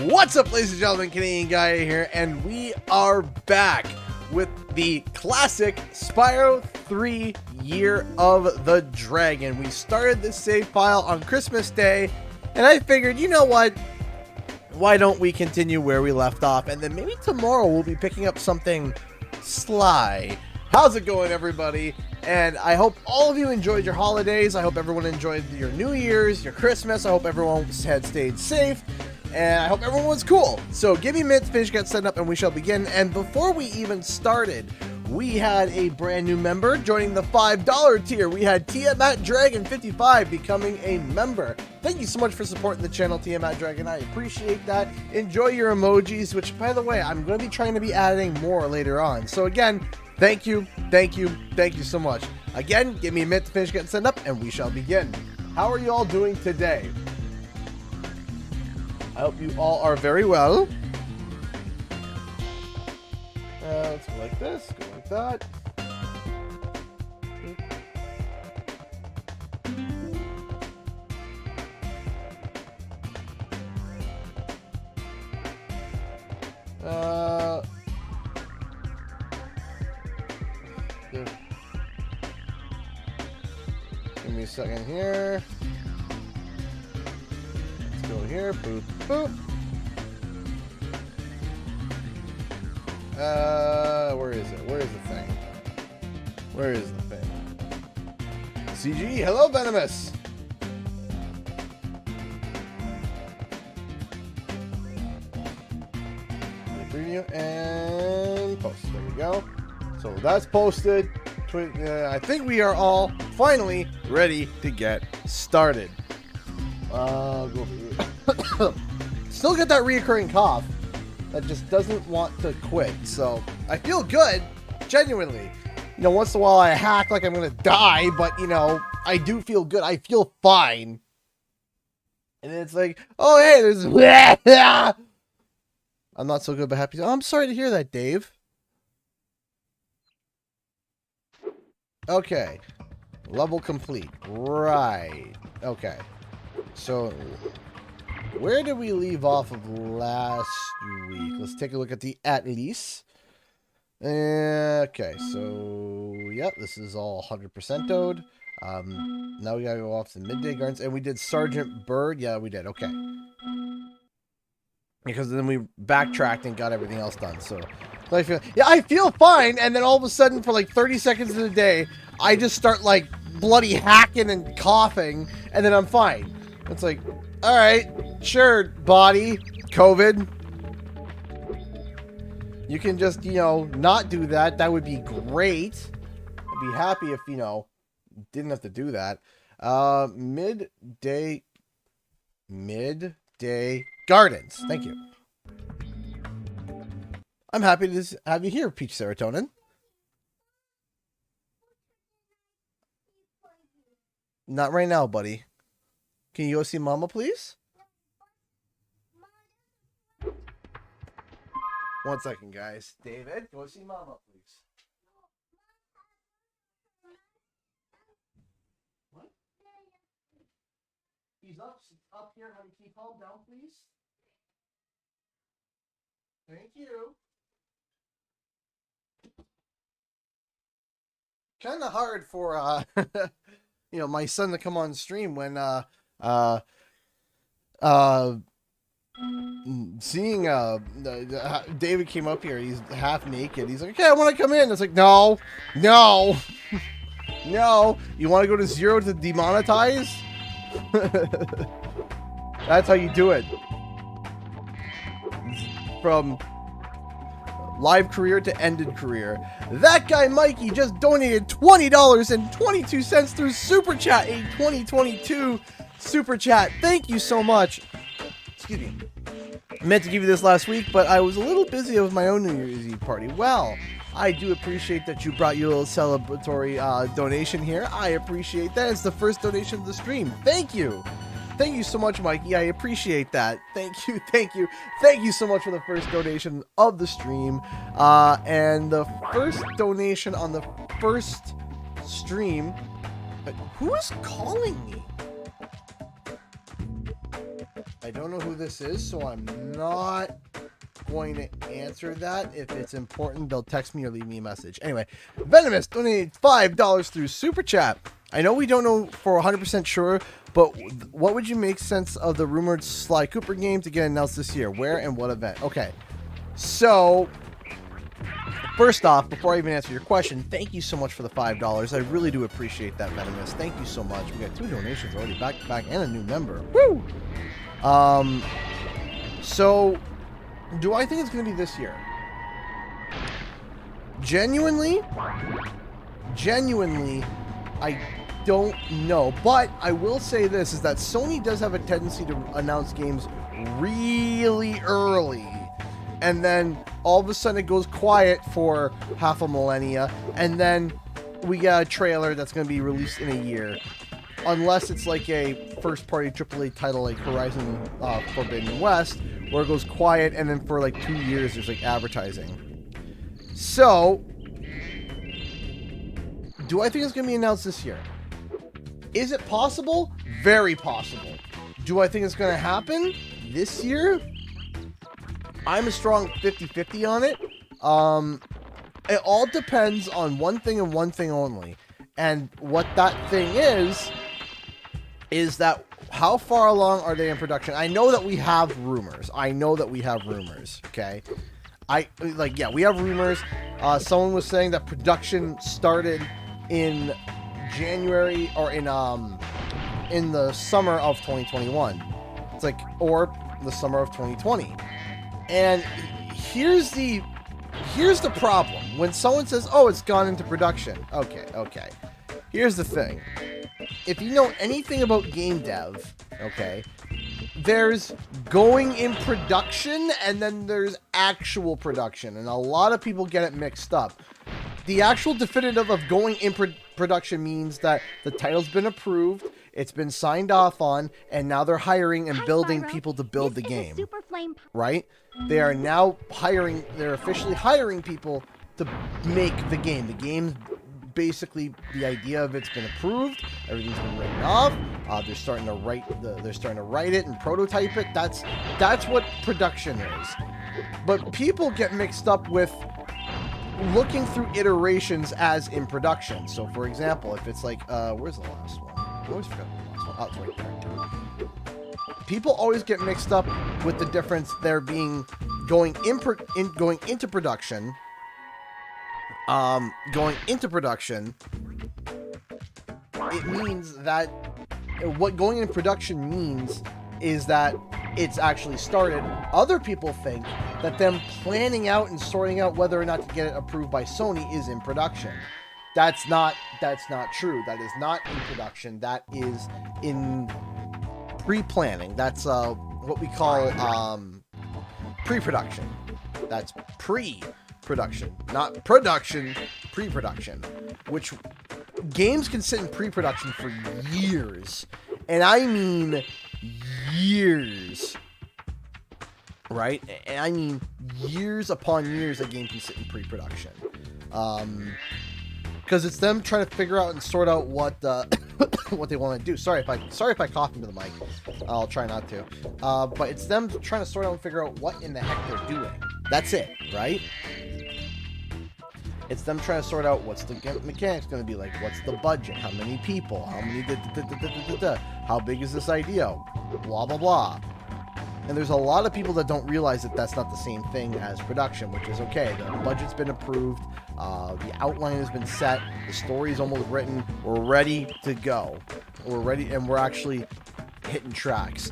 What's up, ladies and gentlemen? Canadian Guy here, and we are back with the Classic Spyro 3 Year of the Dragon. We started this save file on Christmas Day, and I figured, you know what? Why don't we continue where we left off, and then maybe tomorrow we'll be picking up something Sly. How's it going, everybody? And I hope all of you enjoyed your holidays. I hope everyone enjoyed your New Year's, your Christmas. I hope everyone had stayed safe. And I hope everyone was cool. So give me a minute to finish, get set up, and we shall begin. And before we even started, we had a brand new member joining the $5 tier. We had Tiamat Dragon 55 becoming a member. Thank you so much for supporting the channel, Tiamat Dragon. I appreciate that. Enjoy your emojis, which, by the way, I'm going to be trying to be adding more later on. So again, thank you so much. Again, give me a minute to finish getting set up, and we shall begin. How are you all doing today? I hope you all are very well. Let's go like this, go like that. Give me a second here. Let's go here, boop, boop. Where is it? Where is the thing? Where is the thing? CG, hello, Venomous! Preview and post. There we go. So that's posted. I think we are all finally ready to get started. Go over here. Still get that reoccurring cough that just doesn't want to quit. So I feel good, genuinely. You know, once in a while I hack like I'm gonna die, but you know, I do feel good. I feel fine. And then it's like, oh hey, there's I'm not so good but happy. Oh, I'm sorry to hear that, Dave. Okay. Level complete. Right. Okay. So where did we leave off of last week? Let's take a look at the at least. Okay, so yep, this is all 100% owed. Now we gotta go off to the midday gardens, and we did Sergeant Bird. Yeah, we did. Okay, because then we backtracked and got everything else done. So I feel fine, and then all of a sudden, for like 30 seconds of the day, I just start like bloody hacking and coughing, and then I'm fine. It's like, all right, sure, body, COVID. You can just, you know, not do that. That would be great. I'd be happy if, you know, didn't have to do that. Midday gardens. Thank you. I'm happy to have you here, Peach Serotonin. Not right now, buddy. Can you go see Mama, please? 1 second, guys. David, go see Mama, please. What? He's up here. Honey, can you calm down, please? Thank you. Kind of hard for you know, my son to come on stream when seeing David came up here. He's half naked. He's like, okay, I want to come in. It's like, no no. You want to go to 0 to demonetize? That's how you do it. From live career to ended career. That guy Mikey just donated $20.22 through Super Chat, a 2022 Super Chat. Thank you so much. Excuse me. I meant to give you this last week, but I was a little busy with my own New Year's Eve party. Well, I do appreciate that you brought your little celebratory donation here. I appreciate that. It's the first donation of the stream. Thank you. Thank you so much, Mikey. I appreciate that. Thank you so much for the first donation of the stream. And the first donation on the first stream. Who is calling me? I don't know who this is, so I'm not going to answer that. If it's important, they'll text me or leave me a message. Anyway, Venomous donated $5 through Super Chat. I know we don't know for 100% sure, but what would you make sense of the rumored Sly Cooper game to get announced this year? Where and what event? Okay, so first off, before I even answer your question, thank you so much for the $5. I really do appreciate that, Venomous. Thank you so much. We got 2 donations already back to back and a new member. Woo! So do I think it's going to be this year? Genuinely, I don't know. But I will say this, is that Sony does have a tendency to announce games really early. And then all of a sudden it goes quiet for half a millennia. And then we got a trailer that's going to be released in a year. Unless it's like a first-party AAA title like Horizon Forbidden West, where it goes quiet and then for like 2 years there's like advertising. So, do I think it's going to be announced this year? Is it possible? Very possible. Do I think it's going to happen this year? I'm a strong 50-50 on it. It all depends on one thing and one thing only. And what that thing is that how far along are they in production? I know that we have rumors. Okay? Yeah, we have rumors. Someone was saying that production started in January or in the summer of 2021. It's like, or the summer of 2020. And here's the problem. When someone says, "Oh, it's gone into production." Okay. Here's the thing. If you know anything about game dev, okay, there's going in production and then there's actual production, and a lot of people get it mixed up. The actual definitive of going in production means that the title's been approved, it's been signed off on, and now they're hiring and building people to build the game. Right? They are now they're officially hiring people to make the game. The game, basically, the idea of it's been approved, everything's been written off. They're starting to write it and prototype it. That's what production is. But people get mixed up with looking through iterations as in production. So, for example, if it's like, where's the last one? I always forget the last one. Oh, it's right there. People always get mixed up with the difference there being going into production. Going into production, it means that what going in production means is that it's actually started. Other people think that them planning out and sorting out whether or not to get it approved by Sony is in production. That's not true. That is not in production. That is in pre-planning. That's what we call pre-production. That's pre-production, not production, pre-production, which games can sit in pre-production for years, and I mean years, right? And I mean years upon years a game can sit in pre-production, because it's them trying to figure out and sort out what what they want to do. Sorry if I cough into the mic. I'll try not to. But it's them trying to sort out and figure out what in the heck they're doing. That's it, right? It's them trying to sort out what's the mechanics going to be like, what's the budget, how many people, how many how big is this idea, blah blah blah. And there's a lot of people that don't realize that that's not the same thing as production, which is okay. The budget's been approved, the outline has been set, the story's almost written, we're ready to go. We're ready, and we're actually hitting tracks.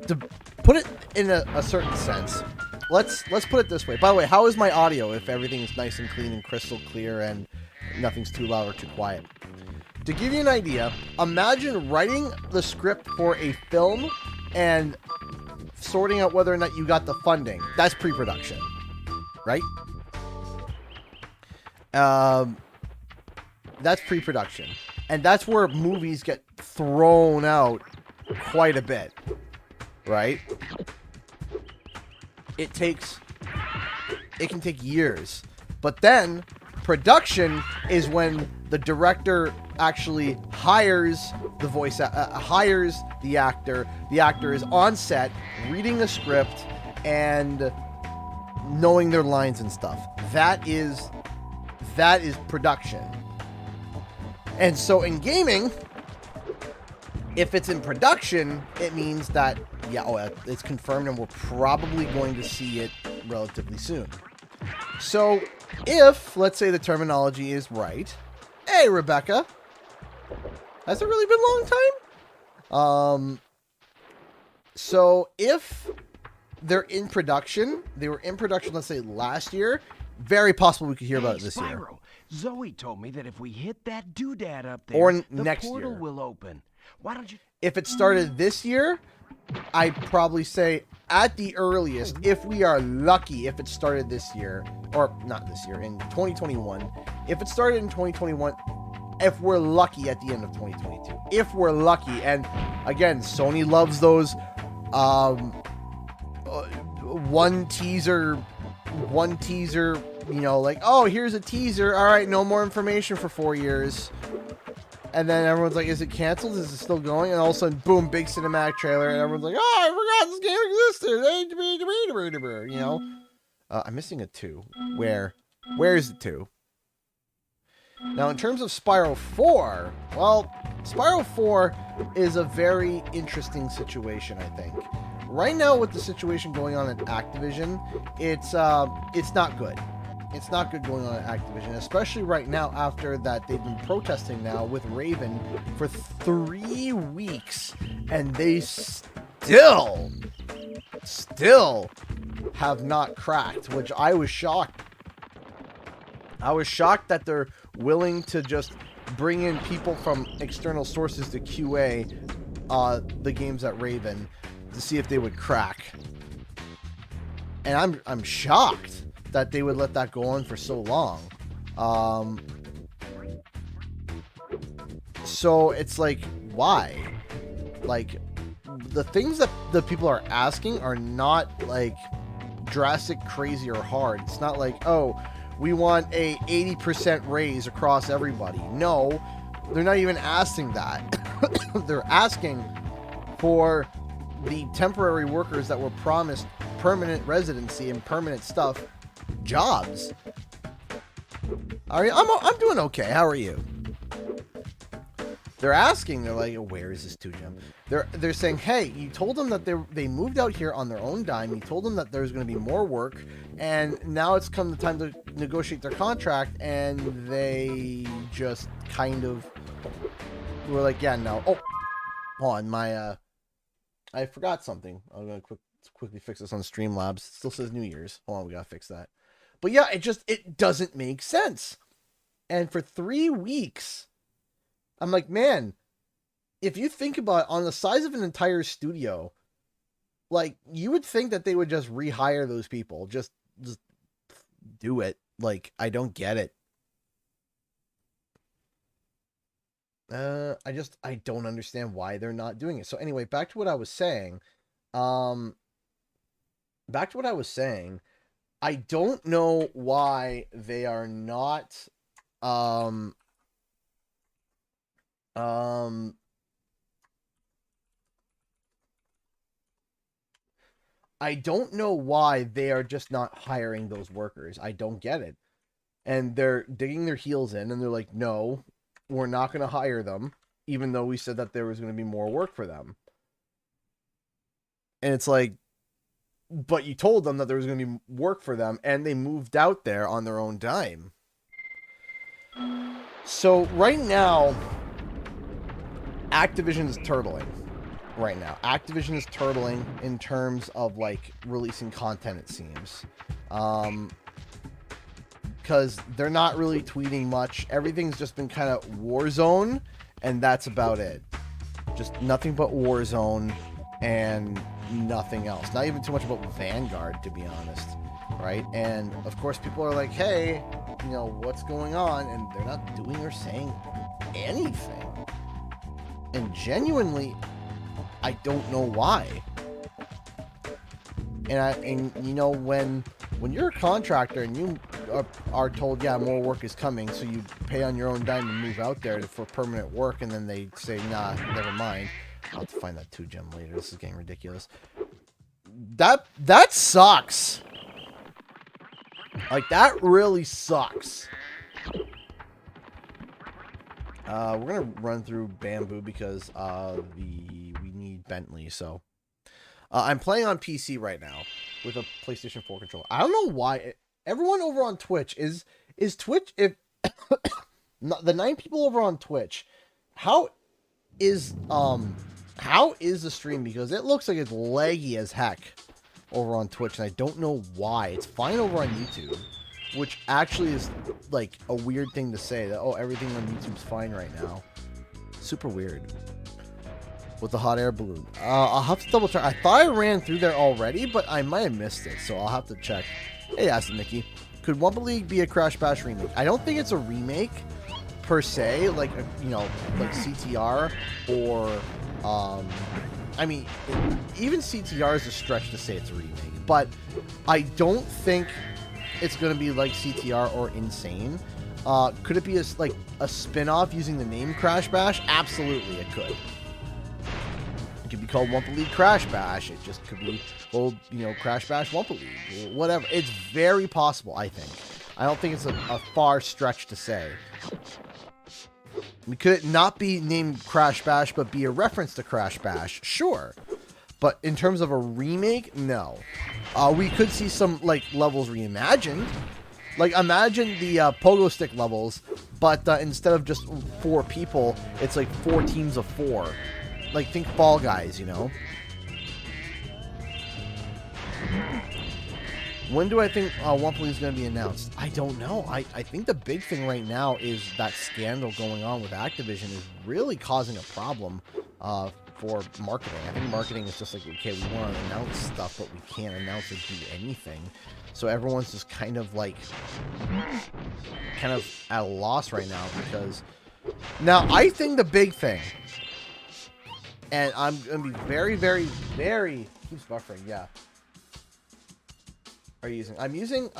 To put it in a certain sense, let's put it this way. By the way, how is my audio if everything's nice and clean and crystal clear and nothing's too loud or too quiet? To give you an idea, imagine writing the script for a film and sorting out whether or not you got the funding. That's pre-production, right? That's pre-production. And that's where movies get thrown out quite a bit, right? It can take years. But then production is when the director actually hires the voice, hires the actor. The actor is on set, reading the script, and knowing their lines and stuff. That is production. And so in gaming, if it's in production, it means that, yeah, it's confirmed and we're probably going to see it relatively soon. So if, let's say the terminology is right, hey, Rebecca, has it really been a long time? So if they're in production, they were in production, let's say last year, very possible we could hear about it this year. Zoe told me that if we hit that doodad up there, or the next portal year will open. Why don't you? If it started this year, I'd probably say at the earliest, if we are lucky, if it started this year, or not this year, in 2021, if it started in 2021, if we're lucky at the end of 2022, if we're lucky. And again, Sony loves those one teaser, you know, like, oh, here's a teaser, all right, no more information for 4 years. And then everyone's like, is it canceled? Is it still going? And all of a sudden, boom, big cinematic trailer. And everyone's like, oh, I forgot this game existed. You know? I'm missing a 2. Where is the 2? Now, in terms of Spyro 4, well, Spyro 4 is a very interesting situation, I think. Right now, with the situation going on at Activision, it's not good. It's not good going on at Activision, especially right now after that they've been protesting now with Raven for 3 weeks, and they still have not cracked, which I was shocked. I was shocked that they're willing to just bring in people from external sources to QA the games at Raven to see if they would crack. And I'm shocked that they would let that go on for so long. So it's like, why? Like, the things that the people are asking are not like drastic, crazy, or hard. It's not like, oh, we want a 80% raise across everybody. No, they're not even asking that. They're asking for the temporary workers that were promised permanent residency and permanent stuff, jobs. I'm doing okay. How are you? They're asking. They're like, where is this 2-gem? They're saying, hey, you told them that they moved out here on their own dime. You told them that there's going to be more work, and now it's come the time to negotiate their contract, and they just kind of were like, yeah, no. Oh, hold on, I forgot something. I'm going to quickly fix this on Streamlabs. It still says New Year's. Hold on, we got to fix that. But yeah, it doesn't make sense. And for 3 weeks, I'm like, man, if you think about it, on the size of an entire studio, like, you would think that they would just rehire those people. Just do it. Like, I don't get it. I don't understand why they're not doing it. So anyway, back to what I was saying. I don't know why they are not, I don't know why they are just not hiring those workers. I don't get it. And they're digging their heels in, and they're like, no, we're not going to hire them, even though we said that there was going to be more work for them. And it's like, but you told them that there was going to be work for them, and they moved out there on their own dime. So right now, Activision is turtling. Right now, Activision is turtling in terms of like releasing content, it seems. Because they're not really tweeting much. Everything's just been kind of Warzone, and that's about it. Just nothing but Warzone and nothing else. Not even too much about Vanguard, to be honest. Right? And of course, people are like, hey, you know, what's going on? And they're not doing or saying anything. And genuinely, I don't know why. And you know, when you're a contractor and you are told, yeah, more work is coming, so you pay on your own dime to move out there for permanent work, and then they say, nah, never mind. I'll have to find that 2 gem later. This is getting ridiculous. That sucks. Like, that really sucks. We're gonna run through Bamboo because we need Bentley. So I'm playing on PC right now with a PlayStation 4 controller. I don't know why everyone over on Twitch is Twitch. If the 9 people over on Twitch, how is the stream? Because it looks like it's laggy as heck over on Twitch, and I don't know why. It's fine over on YouTube, which actually is like a weird thing to say, that, oh, everything on YouTube's fine right now. Super weird. With the hot air balloon. I'll have to double check. I thought I ran through there already, but I might have missed it, so I'll have to check. Hey, Acid Mickey. Could Wumpa League be a Crash Bash remake? I don't think it's a remake per se, like, you know, like CTR or, I mean, even CTR is a stretch to say it's a remake, but I don't think it's going to be like CTR or Insane. Could it be like a spin-off using the name Crash Bash? Absolutely, it could. It could be called Wumpa League Crash Bash. It just could be called, you know, Crash Bash Wumpa League. Whatever. It's very possible, I think. I don't think it's a far stretch to say. Could it not be named Crash Bash, but be a reference to Crash Bash? Sure. But in terms of a remake, no. We could see some, like, levels reimagined. Like, imagine the pogo stick levels, but instead of just 4 people, it's like 4 teams of 4. Like, think Fall Guys, you know? When do I think Wumpa League is going to be announced? I don't know. I think the big thing right now is that scandal going on with Activision is really causing a problem for marketing. I think marketing is just like, okay, we want to announce stuff, but we can't announce or do anything. So everyone's just kind of like, at a loss right now because... Now, I think the big thing, and I'm going to be very, very, very... Keeps buffering, yeah. Are you using? I'm using,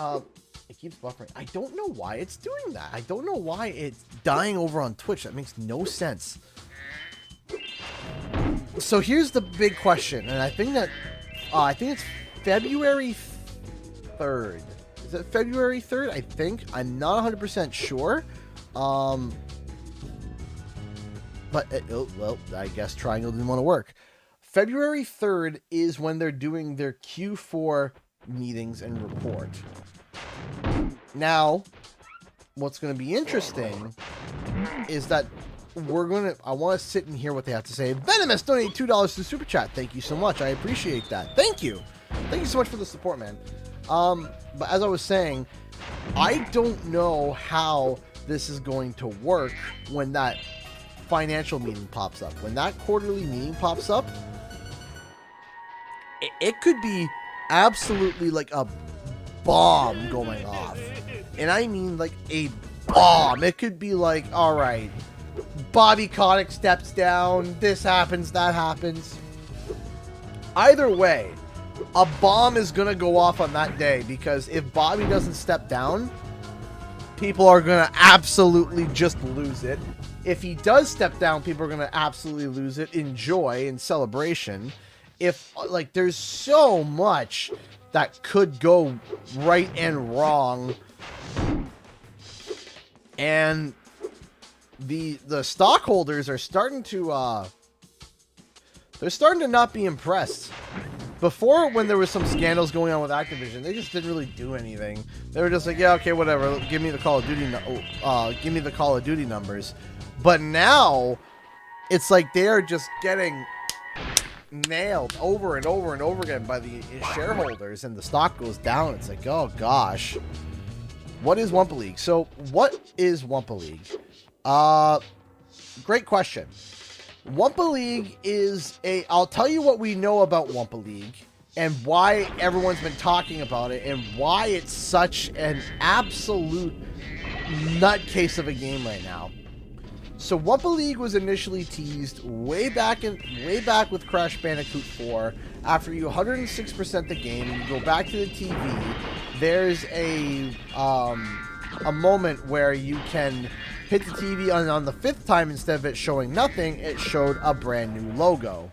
it keeps buffering. I don't know why it's doing that. I don't know why it's dying over on Twitch. That makes no sense. So here's the big question, and I think that, I think it's February 3rd. Is it February 3rd? I think. I'm not 100% sure. But, well, I guess Triangle didn't want to work. February 3rd is when they're doing their Q4 meetings and report. Now, what's going to be interesting is that I want to sit and hear what they have to say. Venomous donated $2 to Super Chat. Thank you so much. I appreciate that. Thank you. Thank you so much for the support, man. But as I was saying, I don't know how this is going to work when that financial meeting pops up. When that quarterly meeting pops up, it could be absolutely like a bomb going off. And I mean like a bomb. It could be like, all right, Bobby Kotick steps down, this happens, that happens. Either way, a bomb is going to go off on that day, because if Bobby doesn't step down, people are going to absolutely just lose it. If he does step down, people are going to absolutely lose it in joy and celebration. If, like, there's so much that could go right and wrong. And the stockholders are starting to, they're starting to not be impressed. Before, when there was some scandals going on with Activision, they just didn't really do anything. They were just like, yeah, okay, whatever. Give me the Call of Duty numbers. But now, it's like they are just getting nailed over and over and over again by the shareholders, and the stock goes down. It's like, oh gosh. What is Wumpa League? So, what is Wumpa League? Great question. Wumpa League is I'll tell you what we know about Wumpa League and why everyone's been talking about it and why it's such an absolute nutcase of a game right now. So Wumpa League was initially teased way back with Crash Bandicoot 4. After you 106% the game and you go back to the TV, there's a moment where you can hit the TV, and on the 5th time, instead of it showing nothing, it showed a brand new logo.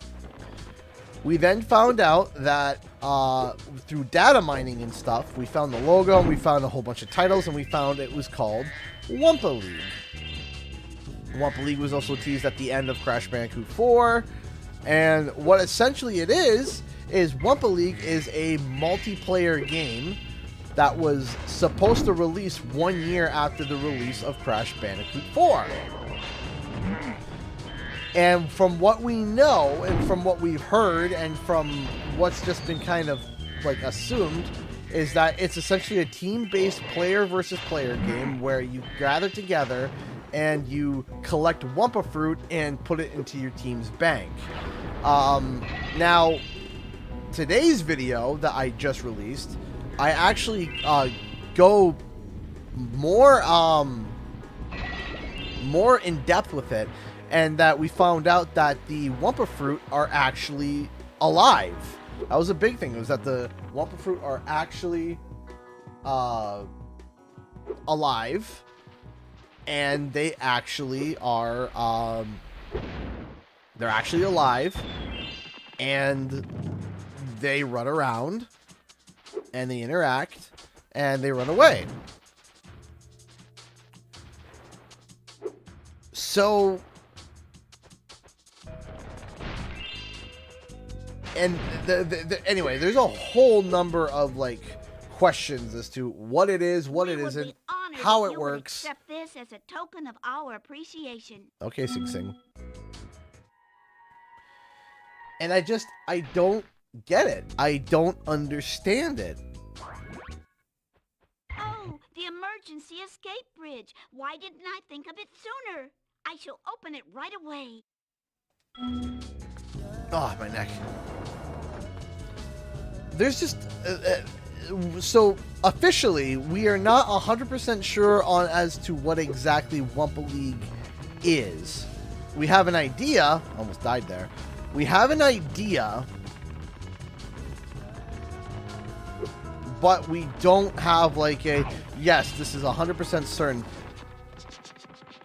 We then found out that through data mining and stuff, we found the logo, and we found a whole bunch of titles, and we found it was called Wumpa League. Wumpa League was also teased at the end of Crash Bandicoot 4, and what essentially it is Wumpa League is a multiplayer game that was supposed to release 1 year after the release of Crash Bandicoot 4. And from what we know, and from what we've heard, and from what's just been kind of like assumed, is that it's essentially a team-based player versus player game where you gather together and you collect Wumpa fruit and put it into your team's bank. Now, today's video that I just released, I actually go more in depth with it, and that we found out that the Wumpa fruit are actually alive. That was a big thing. It was that the Wumpa fruit are actually alive, and they actually are they're actually alive, and they run around, and they interact, and they run away. So, and anyway, there's a whole number of like questions as to what it is, what it isn't, how it works. Accept this as a token of our appreciation. Okay, Sing Sing. And I don't get it. I don't understand it. Oh, the emergency escape bridge. Why didn't I think of it sooner? I shall open it right away. Oh, my neck. There's just... so, officially, we are not 100% sure on as to what exactly Wumpa League is. We have an idea. Almost died there. We have an idea, but we don't have like a, yes, this is 100% certain.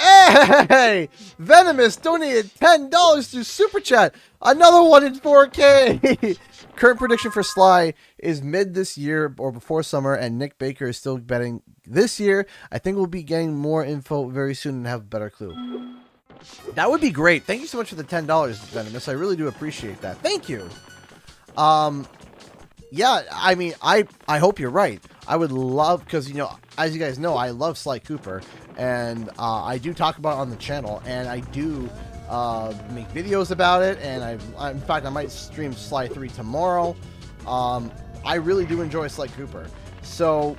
Hey! Venomous donated $10 through Super Chat. Another one in 4K. Current prediction for Sly is mid this year or before summer, and Nick Baker is still betting this year. I think we'll be getting more info very soon and have a better clue. That would be great. Thank you so much for the $10, Venomous. I really do appreciate that. Thank you. Yeah, I mean, I hope you're right. I would love, because, you know, as you guys know, I love Sly Cooper, and I do talk about it on the channel, and I do make videos about it, and in fact, I might stream Sly 3 tomorrow. I really do enjoy Sly Cooper, so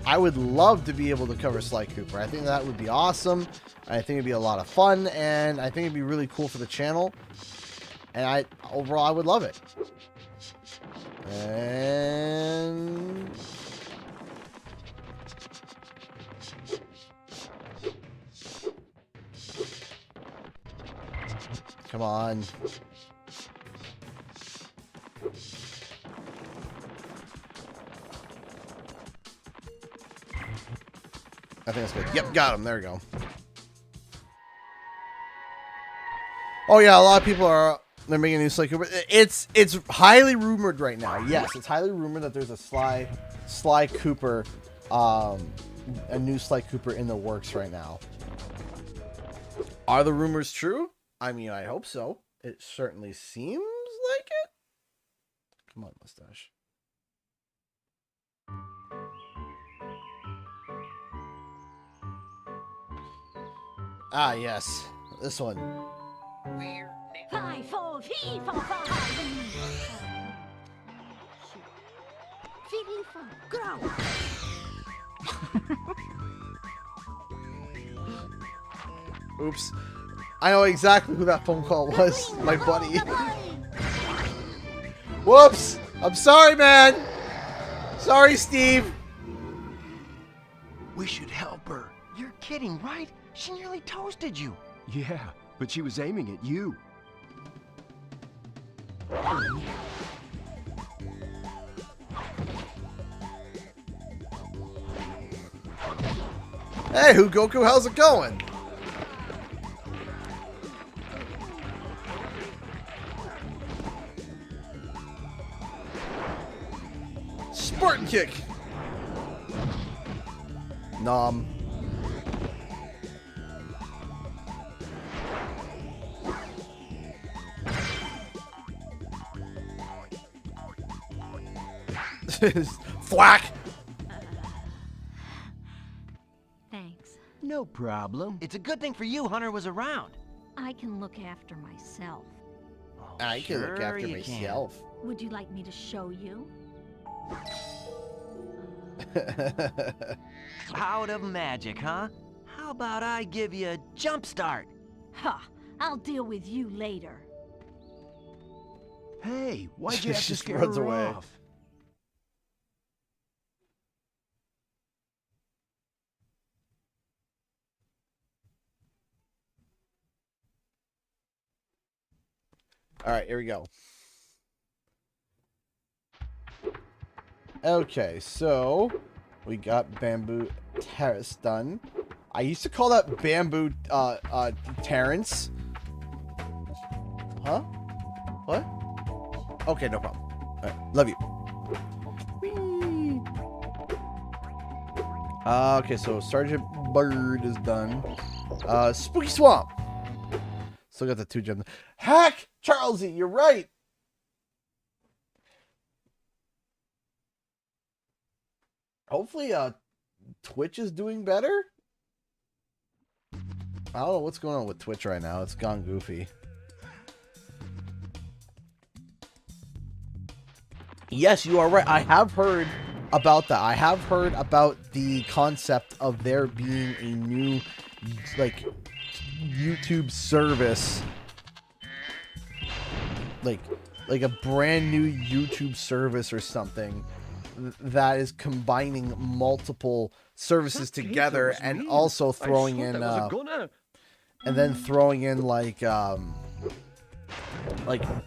I would love to be able to cover Sly Cooper. I think that would be awesome. I think it'd be a lot of fun, and I think it'd be really cool for the channel, and overall, I would love it. And come on. I think that's good. Yep, got him. There we go. Oh yeah, a lot of people they're making a new Sly Cooper. It's highly rumored right now. Yes, it's highly rumored that there's a Sly Cooper, a new Sly Cooper in the works right now. Are the rumors true? I mean, I hope so. It certainly seems like it. Come on, mustache. Ah, yes. This one. 5, 4, 3, 4, 5. Feeling for grow. Oops. I know exactly who that phone call was. My buddy. Whoops. I'm sorry, man. Sorry, Steve. We should help her. You're kidding, right? She nearly toasted you. Yeah, but she was aiming at you. Hey, Goku, how's it going? Spartan kick. Nom. Thwack. Thanks. No problem. It's a good thing for you Hunter was around. I can look after myself. Oh, I can look sure after you myself. Would you like me to show you? Out of magic, huh? How about I give you a jump start? Ha! I'll deal with you later. Hey, why'd you have to Just scare runs her away. off? All right, here we go. Okay, so we got Bamboo Terrace done. I used to call that Bamboo Terrence. Huh? What? Okay, no problem. All right, love you. Whee! Okay, so Sergeant Bird is done. Spooky Swamp. Still got the 2 gems. Hack! Charlesy, you're right. Hopefully, Twitch is doing better. I don't know what's going on with Twitch right now. It's gone goofy. Yes, you are right. I have heard about that. I have heard about the concept of there being a new, like, YouTube service. Like a brand new YouTube service or something that is combining multiple services together and also throwing in and then throwing in like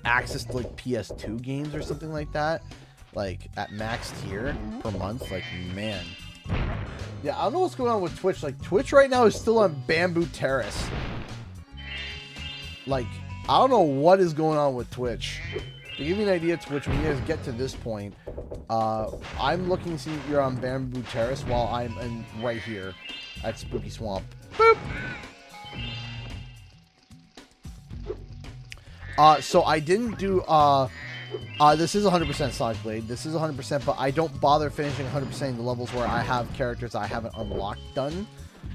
access to like PS2 games or something like that, like at max tier per month. Like, man, yeah, I don't know what's going on with Twitch. Like, Twitch right now is still on Bamboo Terrace. Like, I don't know what is going on with Twitch. To give you an idea, Twitch, when you guys get to this point, I'm looking to see if you're on Bamboo Terrace while I'm right here at Spooky Swamp. Boop! So I didn't do, this is 100% Sonic Blade. This is 100%, but I don't bother finishing 100% of the levels where I have characters I haven't unlocked done.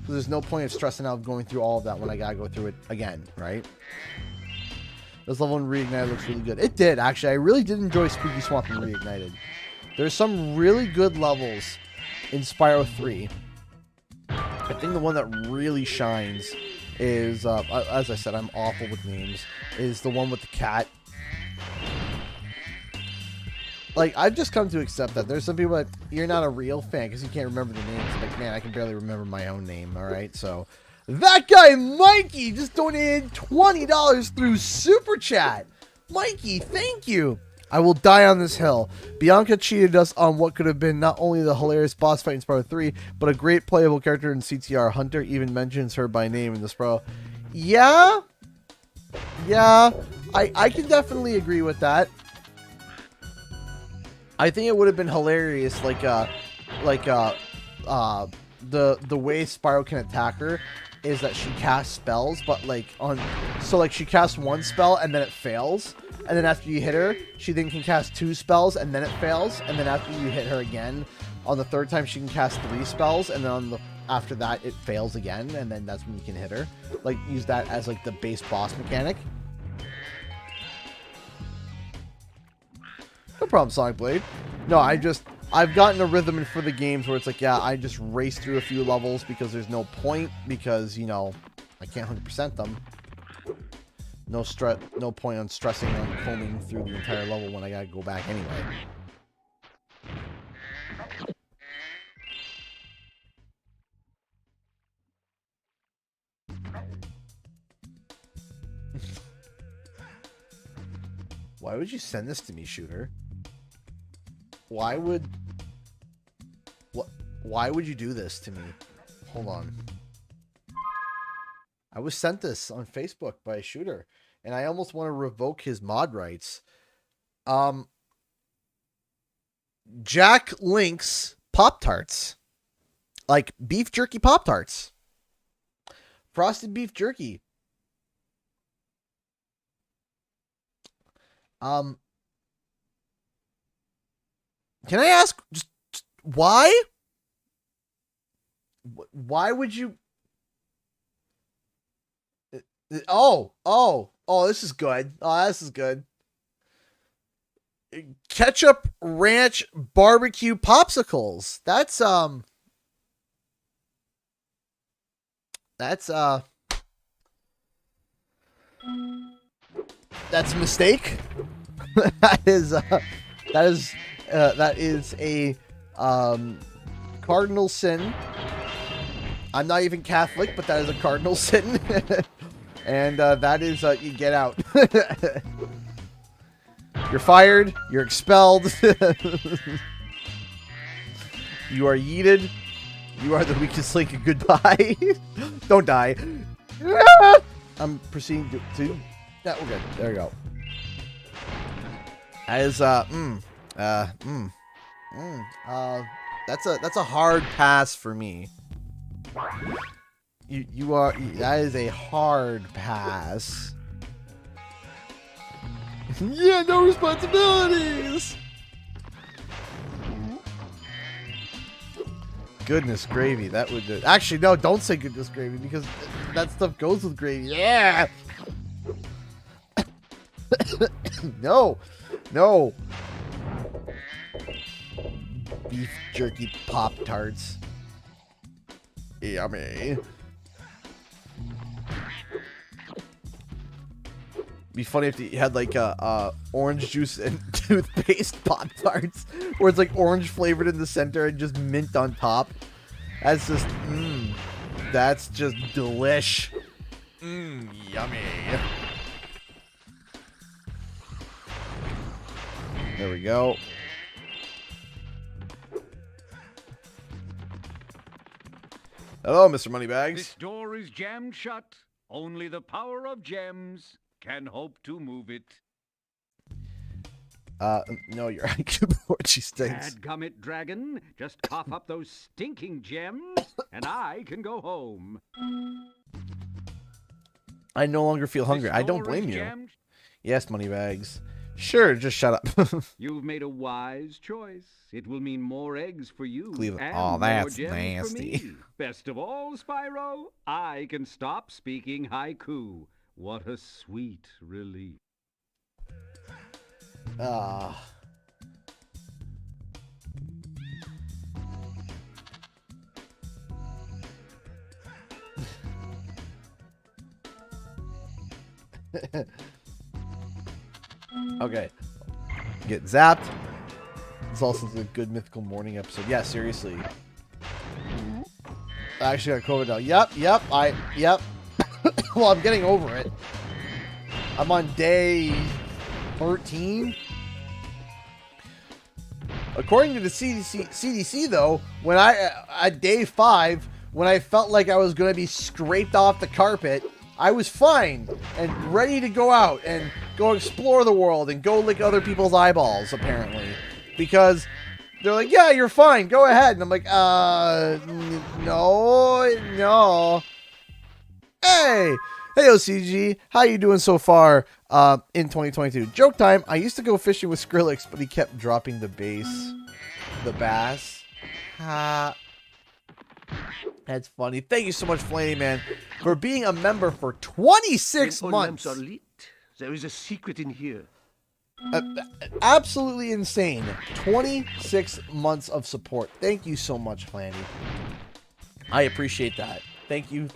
So there's no point of stressing out going through all of that when I gotta go through it again, right? This level in Reignited looks really good. It did, actually. I really did enjoy Spooky Swamp in Reignited. There's some really good levels in Spyro 3. I think the one that really shines is, as I said, I'm awful with names, is the one with the cat. Like, I've just come to accept that. There's some people that, you're not a real fan because you can't remember the names. Like, man, I can barely remember my own name, alright? So, that guy, Mikey, just donated $20 through Super Chat. Mikey, thank you. I will die on this hill. Bianca cheated us on what could have been not only the hilarious boss fight in Spyro 3, but a great playable character in CTR. Hunter even mentions her by name in the Spyro. Yeah? Yeah, I can definitely agree with that. I think it would have been hilarious, the way Spyro can attack her is that she casts spells, but she casts one spell and then it fails, and then after you hit her, she then can cast 2 spells and then it fails, and then after you hit her again, on the 3rd time she can cast 3 spells, and then after that it fails again, and then that's when you can hit her. Like, use that as like the base boss mechanic. No problem, Sonic Blade. No, I've gotten a rhythm for the games where it's like, yeah, I just race through a few levels because there's no point, because, you know, I can't 100% them. No point on stressing on combing through the entire level when I gotta go back anyway. Why would you send this to me, Shooter? Why would you do this to me? Hold on. I was sent this on Facebook by a Shooter, and I almost want to revoke his mod rights. Jack Link's Pop-Tarts. Like beef jerky Pop-Tarts. Frosted beef jerky. Can I ask just why? Why would you? Oh, this is good. Oh, this is good. Ketchup ranch barbecue popsicles. That's a mistake. that is a cardinal sin. I'm not even Catholic, but that is a cardinal sin. And that is you get out. You're fired. You're expelled. You are yeeted. You are the weakest link. Goodbye. Don't die. I'm proceeding to yeah, we're good. There we go. That is that's a hard pass for me. You are that is a hard pass. Yeah, no responsibilities. Goodness gravy, that would do. Actually, no, don't say goodness gravy because that stuff goes with gravy. Yeah. No. Beef jerky Pop-Tarts. Yummy. Be funny if you had like orange juice and toothpaste Pop-Tarts where it's like orange flavored in the center and just mint on top. That's just that's just delish. Yummy. There we go. Hello, Mr. Moneybags. This door is jammed shut. Only the power of gems can hope to move it. No, your IQ board, she stinks. Dadgummit, dragon. Just cough up those stinking gems, and I can go home. I no longer feel hungry. I don't blame you. Yes, Moneybags. Sure, just shut up. You've made a wise choice. It will mean more eggs for you. Cleveland. And Oh, that's more gems nasty. For me. Best of all, Spyro, I can stop speaking haiku. What a sweet relief. Okay. Get zapped. It's also a good Mythical Morning episode. Yeah, seriously. I actually got COVID now. Yep. Well, I'm getting over it. I'm on day 13. According to the CDC, though, when at day 5, when I felt like I was going to be scraped off the carpet, I was fine and ready to go out and go explore the world and go lick other people's eyeballs, apparently. Because they're like, yeah, you're fine. Go ahead. And I'm like, no. Hey, OCG. How you doing so far in 2022? Joke time. I used to go fishing with Skrillex, but he kept dropping the bass. Ha. That's funny. Thank you so much, Flaney Man, for being a member for 26 months. Lamps are lit. There is a secret in here. Absolutely insane. 26 months of support. Thank you so much, Flanny. I appreciate that. Thank you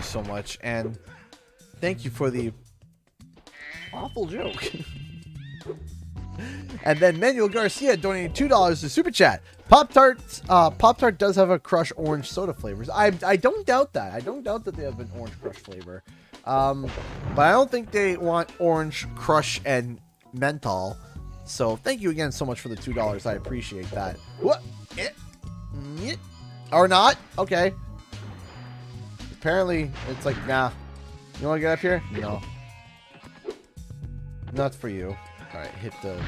so much. And thank you for the awful joke. And then Manuel Garcia donating $2 to Super Chat. Pop-Tart does have a Crush orange soda flavors. I don't doubt that. I don't doubt that they have an orange Crush flavor. But I don't think they want orange Crush and menthol. So thank you again so much for the $2. I appreciate that. What? Or not? Okay. Apparently, it's like, nah. You want to get up here? No. Not for you. Alright, hit the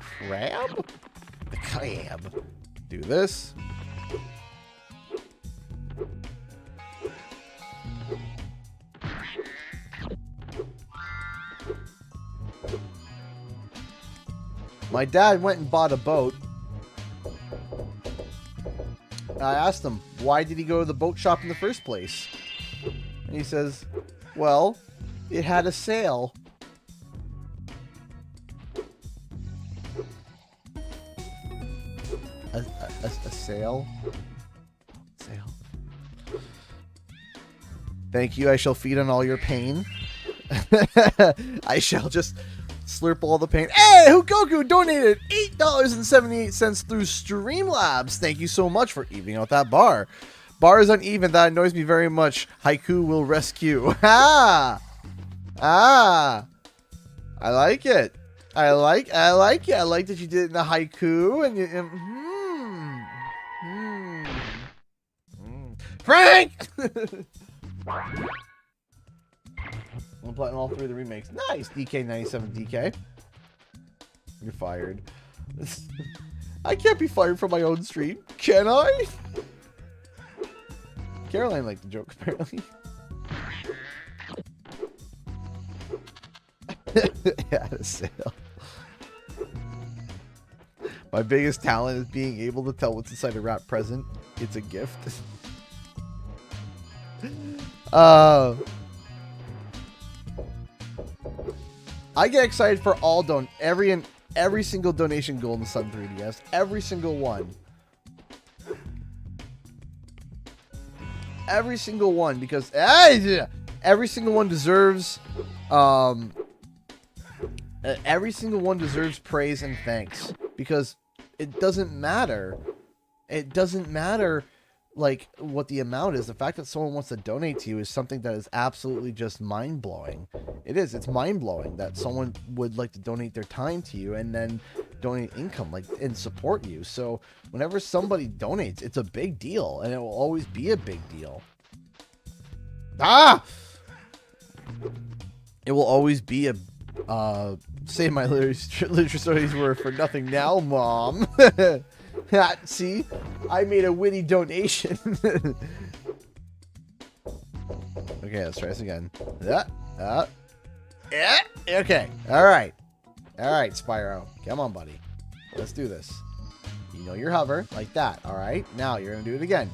crab? The I am. Do this. My dad went and bought a boat. I asked him, why did he go to the boat shop in the first place? And he says, well, it had a sail. A sail? Sail. Thank you, I shall feed on all your pain. I shall just slurp all the pain. Hey, Hugoku donated $8.78 through Streamlabs. Thank you so much for evening out that bar. Bar is uneven. That annoys me very much. Haiku will rescue. Ah! Ah! I like it. I like it. I like that you did it in a haiku. And Frank! I'm playing all 3 of the remakes. Nice, DK97 DK. You're fired. I can't be fired from my own stream, can I? Caroline liked the joke, apparently. Yeah, a sale. My biggest talent is being able to tell what's inside a wrap present. It's a gift. I get excited for all every single donation Golden Sun 3DS. Every single one. Every single one, because every single one deserves every single one deserves praise and thanks, because it doesn't matter. It doesn't matter like what the amount is. The fact that someone wants to donate to you is something that is absolutely just mind-blowing. It is. It's mind-blowing that someone would like to donate their time to you and then donate income and support you. So whenever somebody donates, it's a big deal, and it will always be a big deal. It will always be a say my literature studies were for nothing now, Mom. See, I made a witty donation. Okay, let's try this again. Yeah. Okay. All right, Spyro. Come on, buddy. Let's do this. You know your hover like that. All right. Now you're gonna do it again.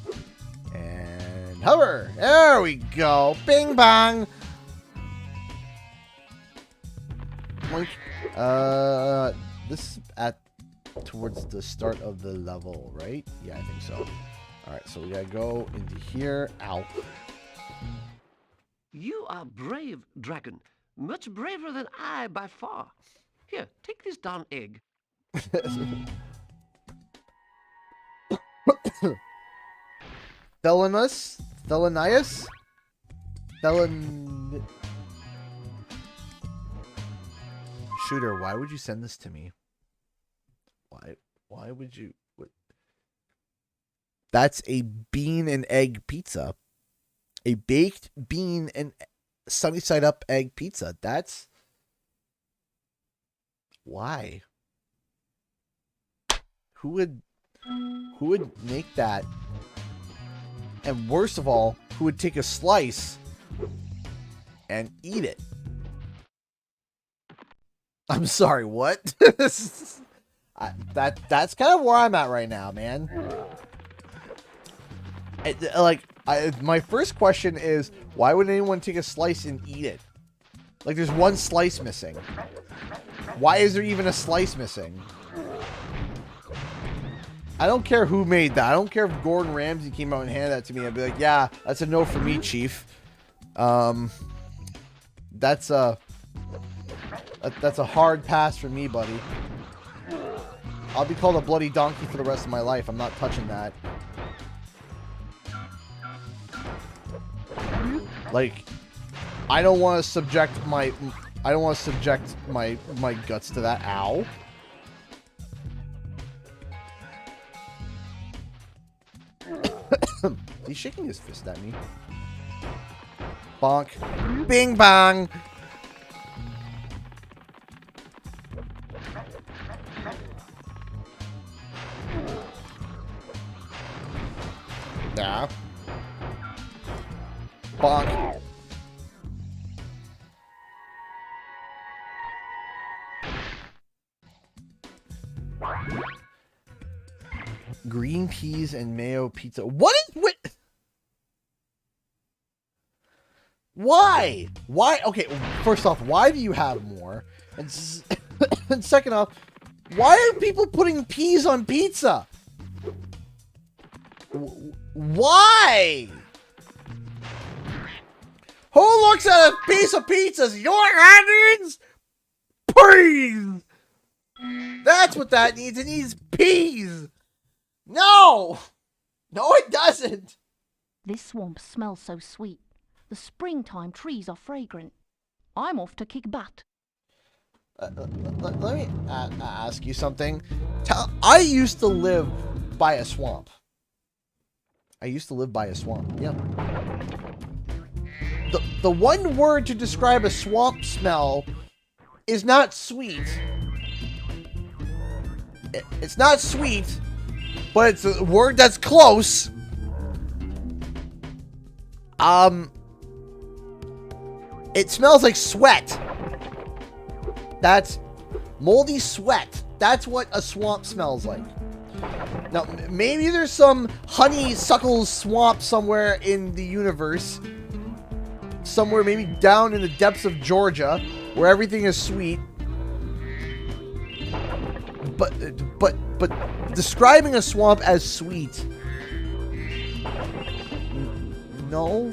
And hover. There we go. Bing bang. Boink. This is towards the start of the level, right? Yeah, I think so. All right, so we gotta go into here. Ow. You are brave, Dragon. Much braver than I by far. Here, take this darn egg. Thelonious? Shooter, why would you send this to me? Why would you? What? That's a bean and egg pizza. A baked bean and sunny side up egg pizza. That's why. Who would make that? And worst of all, who would take a slice and eat it? I'm sorry, what? That's kind of where I'm at right now, man. My first question is, why would anyone take a slice and eat it? Like, there's one slice missing. Why is there even a slice missing? I don't care who made that. I don't care if Gordon Ramsay came out and handed that to me. I'd be like, yeah, that's a no for me, Chief. That's a hard pass for me, buddy. I'll be called a bloody donkey for the rest of my life. I'm not touching that. Like, I don't want to subject my guts to that. Ow. He's shaking his fist at me. Bonk. Bing bang. Yeah. Bonk. Green peas and mayo pizza. What is with? Why? Why? Okay, first off, why do you have more? And, and second off, why are people putting peas on pizza? Why? Who looks at a piece of pizza? Your onions? Peas! That's what that needs. It needs peas. No! No, it doesn't. This swamp smells so sweet. The springtime trees are fragrant. I'm off to kick butt. Let me ask you something. I used to live by a swamp. Yeah. The one word to describe a swamp smell is not sweet. It's not sweet, but it's a word that's close. It smells like sweat. That's moldy sweat. That's what a swamp smells like. Now, maybe there's some honeysuckle swamp somewhere in the universe. Somewhere maybe down in the depths of Georgia where everything is sweet. But describing a swamp as sweet. No.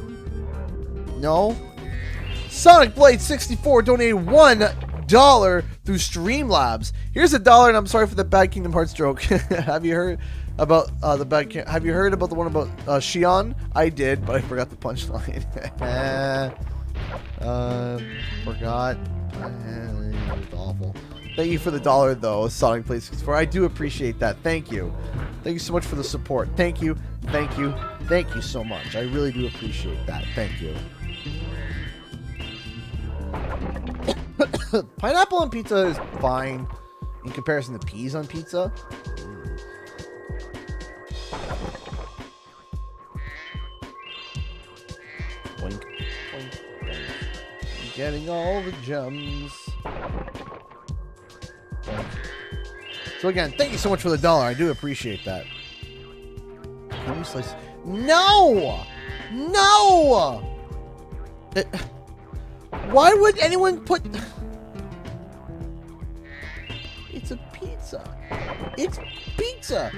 Sonic Blade 64 donated $1 through Streamlabs. Here's $1, and I'm sorry for the bad Kingdom Hearts joke. Have you heard about Have you heard about the one about Shion? I did, but I forgot the punchline. Forgot. It's awful. Thank you for the $1 though, Sonic Blade 64. I do appreciate that. Thank you. Thank you so much for the support. Thank you so much. I really do appreciate that. Thank you. Pineapple on pizza is fine in comparison to peas on pizza. Boink, boink, boink. Getting all the gems. Boink. So again, thank you so much for the $1. I do appreciate that. Can you slice? No! Why would anyone put... It's a pizza. It's pizza.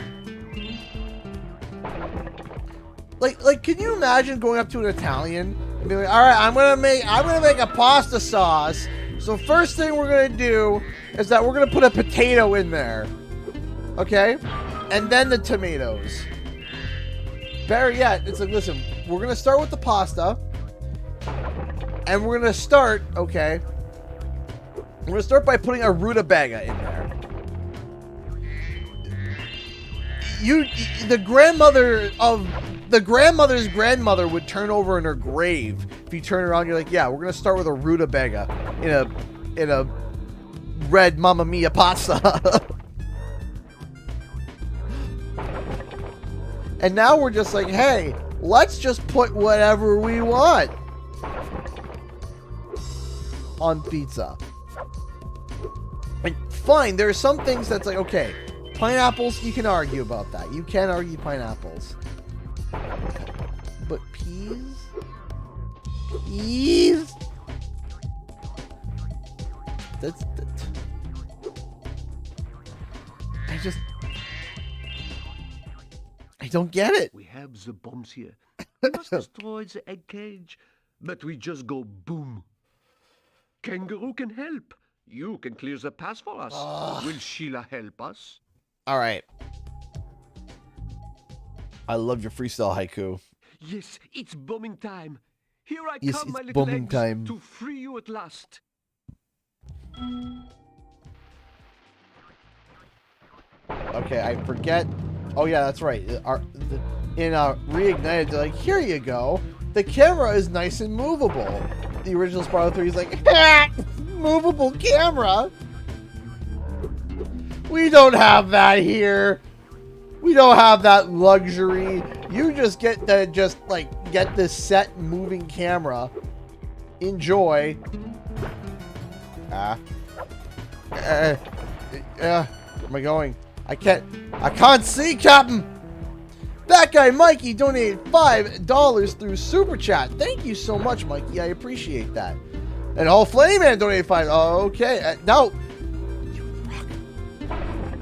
Like, can you imagine going up to an Italian and being like, all right, I'm gonna make a pasta sauce. So first thing we're gonna do is that we're gonna put a potato in there. Okay? And then the tomatoes. Better yet, it's like, listen, we're gonna start with the pasta. And we're gonna start, okay. We're gonna start by putting a rutabaga in there. The grandmother's grandmother would turn over in her grave if you turn around. You're like, yeah, we're gonna start with a rutabaga in a red Mamma Mia pasta. And now we're just like, hey, let's just put whatever we want on pizza. And fine, there are some things that's like, okay, pineapples, you can argue about that. You can argue pineapples. But peas? Peas? That's I don't get it. We have the bombs here. We must destroy the egg cage, but we just go boom. Kangaroo can help. You can clear the path for us. Will Sheila help us? All right. I love your freestyle haiku. Yes, it's bombing time. Here I Yes, come, it's my little bombing eggs, time. to free you at last. Okay, I forget. Oh yeah, that's right. In Reignited, they're like, here you go. The camera is nice and movable. The original Spyro 3 is like, movable camera? We don't have that here. We don't have that luxury. You just get to get this set moving camera. Enjoy. Where am I going? I can't see, Captain. That guy Mikey donated $5 through Super Chat. Thank you so much, Mikey. I appreciate that. And Whole Flame Man donated $5. Oh, okay. No. You rock.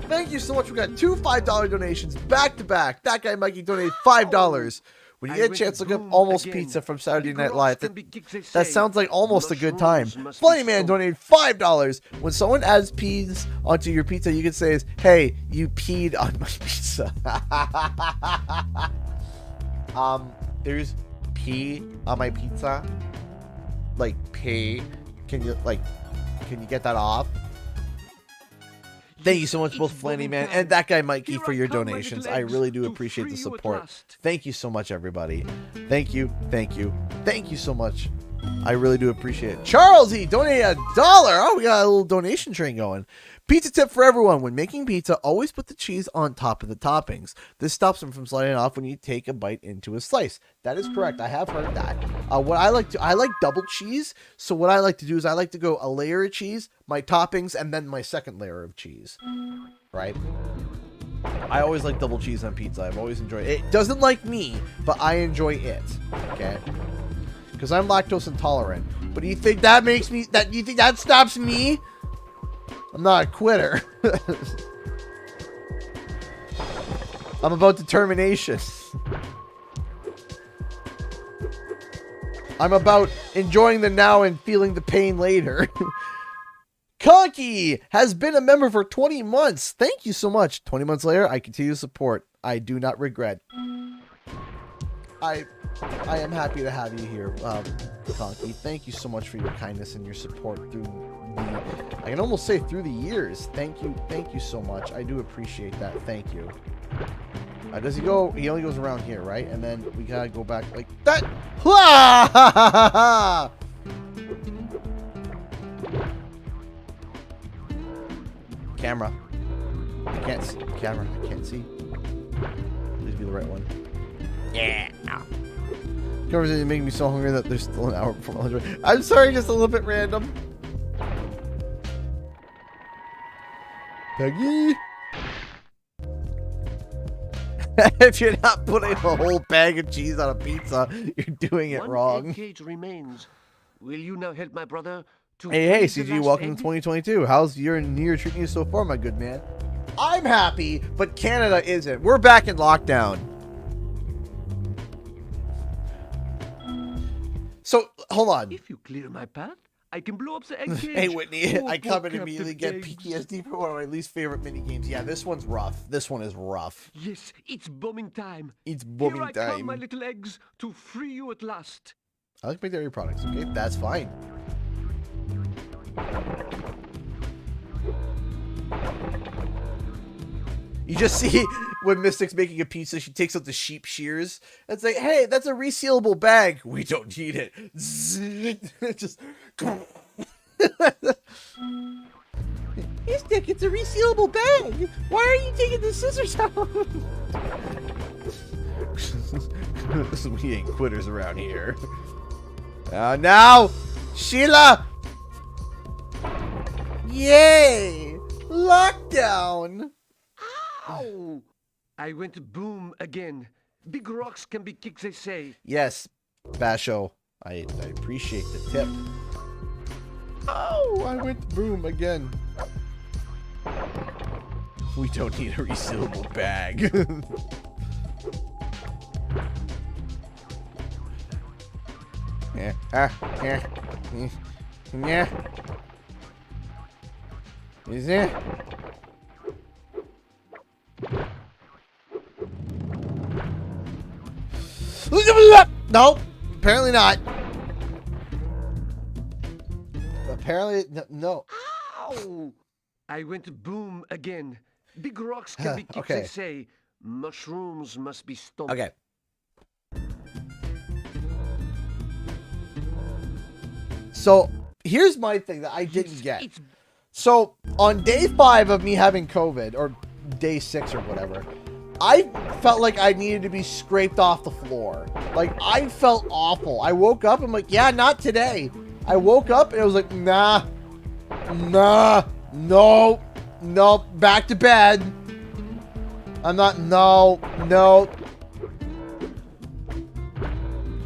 Thank you so much. We got two $5 donations back to back. That guy Mikey donated $5. When you get a chance, look up Almost Pizza from Saturday Night Live. That sounds like almost a good time. Flame Man donated $5. When someone adds peas onto your pizza, you can say, "Hey, you peed on my pizza." There's pee on my pizza. Like pee. Can you get that off? Thank you so much, both Flanny Man and that guy Mikey, for your donations. I really do appreciate the support. Thank you so much, everybody. Thank you, thank you, thank you so much. I really do appreciate it. Charles E donated $1. Oh, we got a little donation train going. Pizza tip for everyone: when making pizza, always put the cheese on top of the toppings. This stops them from sliding off when you take a bite into a slice. That is correct. I have heard that. I like double cheese. So what I like to do is I like to go a layer of cheese, my toppings, and then my second layer of cheese. Right? I always like double cheese on pizza. I've always enjoyed it. It doesn't like me, but I enjoy it. Okay? Because I'm lactose intolerant. But do you think that makes me do you think that stops me? I'm not a quitter. I'm about determination. I'm about enjoying the now and feeling the pain later. Conky has been a member for 20 months. Thank you so much. 20 months later, I continue to support. I do not regret. I am happy to have you here, Conky. Thank you so much for your kindness and your support through I can almost say through the years. Thank you so much. I do appreciate that. Thank you. Does he go? He only goes around here, right? And then we gotta go back like that. Camera. I can't see. Camera. I can't see. Please be the right one. Yeah. Conversation making me so hungry that there's still an hour before my lunch. I'm sorry, just a little bit random. Peggy. If you're not putting a whole bag of cheese on a pizza, you're doing it wrong. One egg cage remains. Will you now help my brother to... Hey, CG, welcome to 2022. How's your New Year treating you so far, my good man? I'm happy, but Canada isn't. We're back in lockdown. So, hold on. If you clear my path, I can blow up the egg cage. Hey, Whitney, Oh, I poor come and Captain immediately get Eggs. PTSD for one of my least favorite mini games. Yeah, this one's rough. This one is rough. Yes, it's bombing time. It's bombing Here I come, time. my little eggs, to free you at last. I like my dairy products, okay? That's fine. You just see when Mystic's making a pizza, she takes out the sheep shears. It's like, hey, that's a resealable bag. We don't need it. Just... Mystic, it's a resealable bag. Why are you taking the scissors out? We ain't quitters around here. Now, Sheila! Yay! Lockdown! Ow! I went boom again. Big rocks can be kicked, they say. Yes, Basho. I appreciate the tip. Oh, I went boom again. We don't need a resealable bag. Yeah. Is it? Nope. Apparently not. Apparently, no. Ow! I went boom again. Big rocks can be kicked, Okay. they say. Mushrooms must be stomped. Okay. So, here's my thing that I didn't get. So, on day 5 of me having COVID, or day 6 or whatever, I felt like I needed to be scraped off the floor. Like, I felt awful. I woke up, I'm like, yeah, not today. I woke up and it was like, nah, no, back to bed. I'm not, no.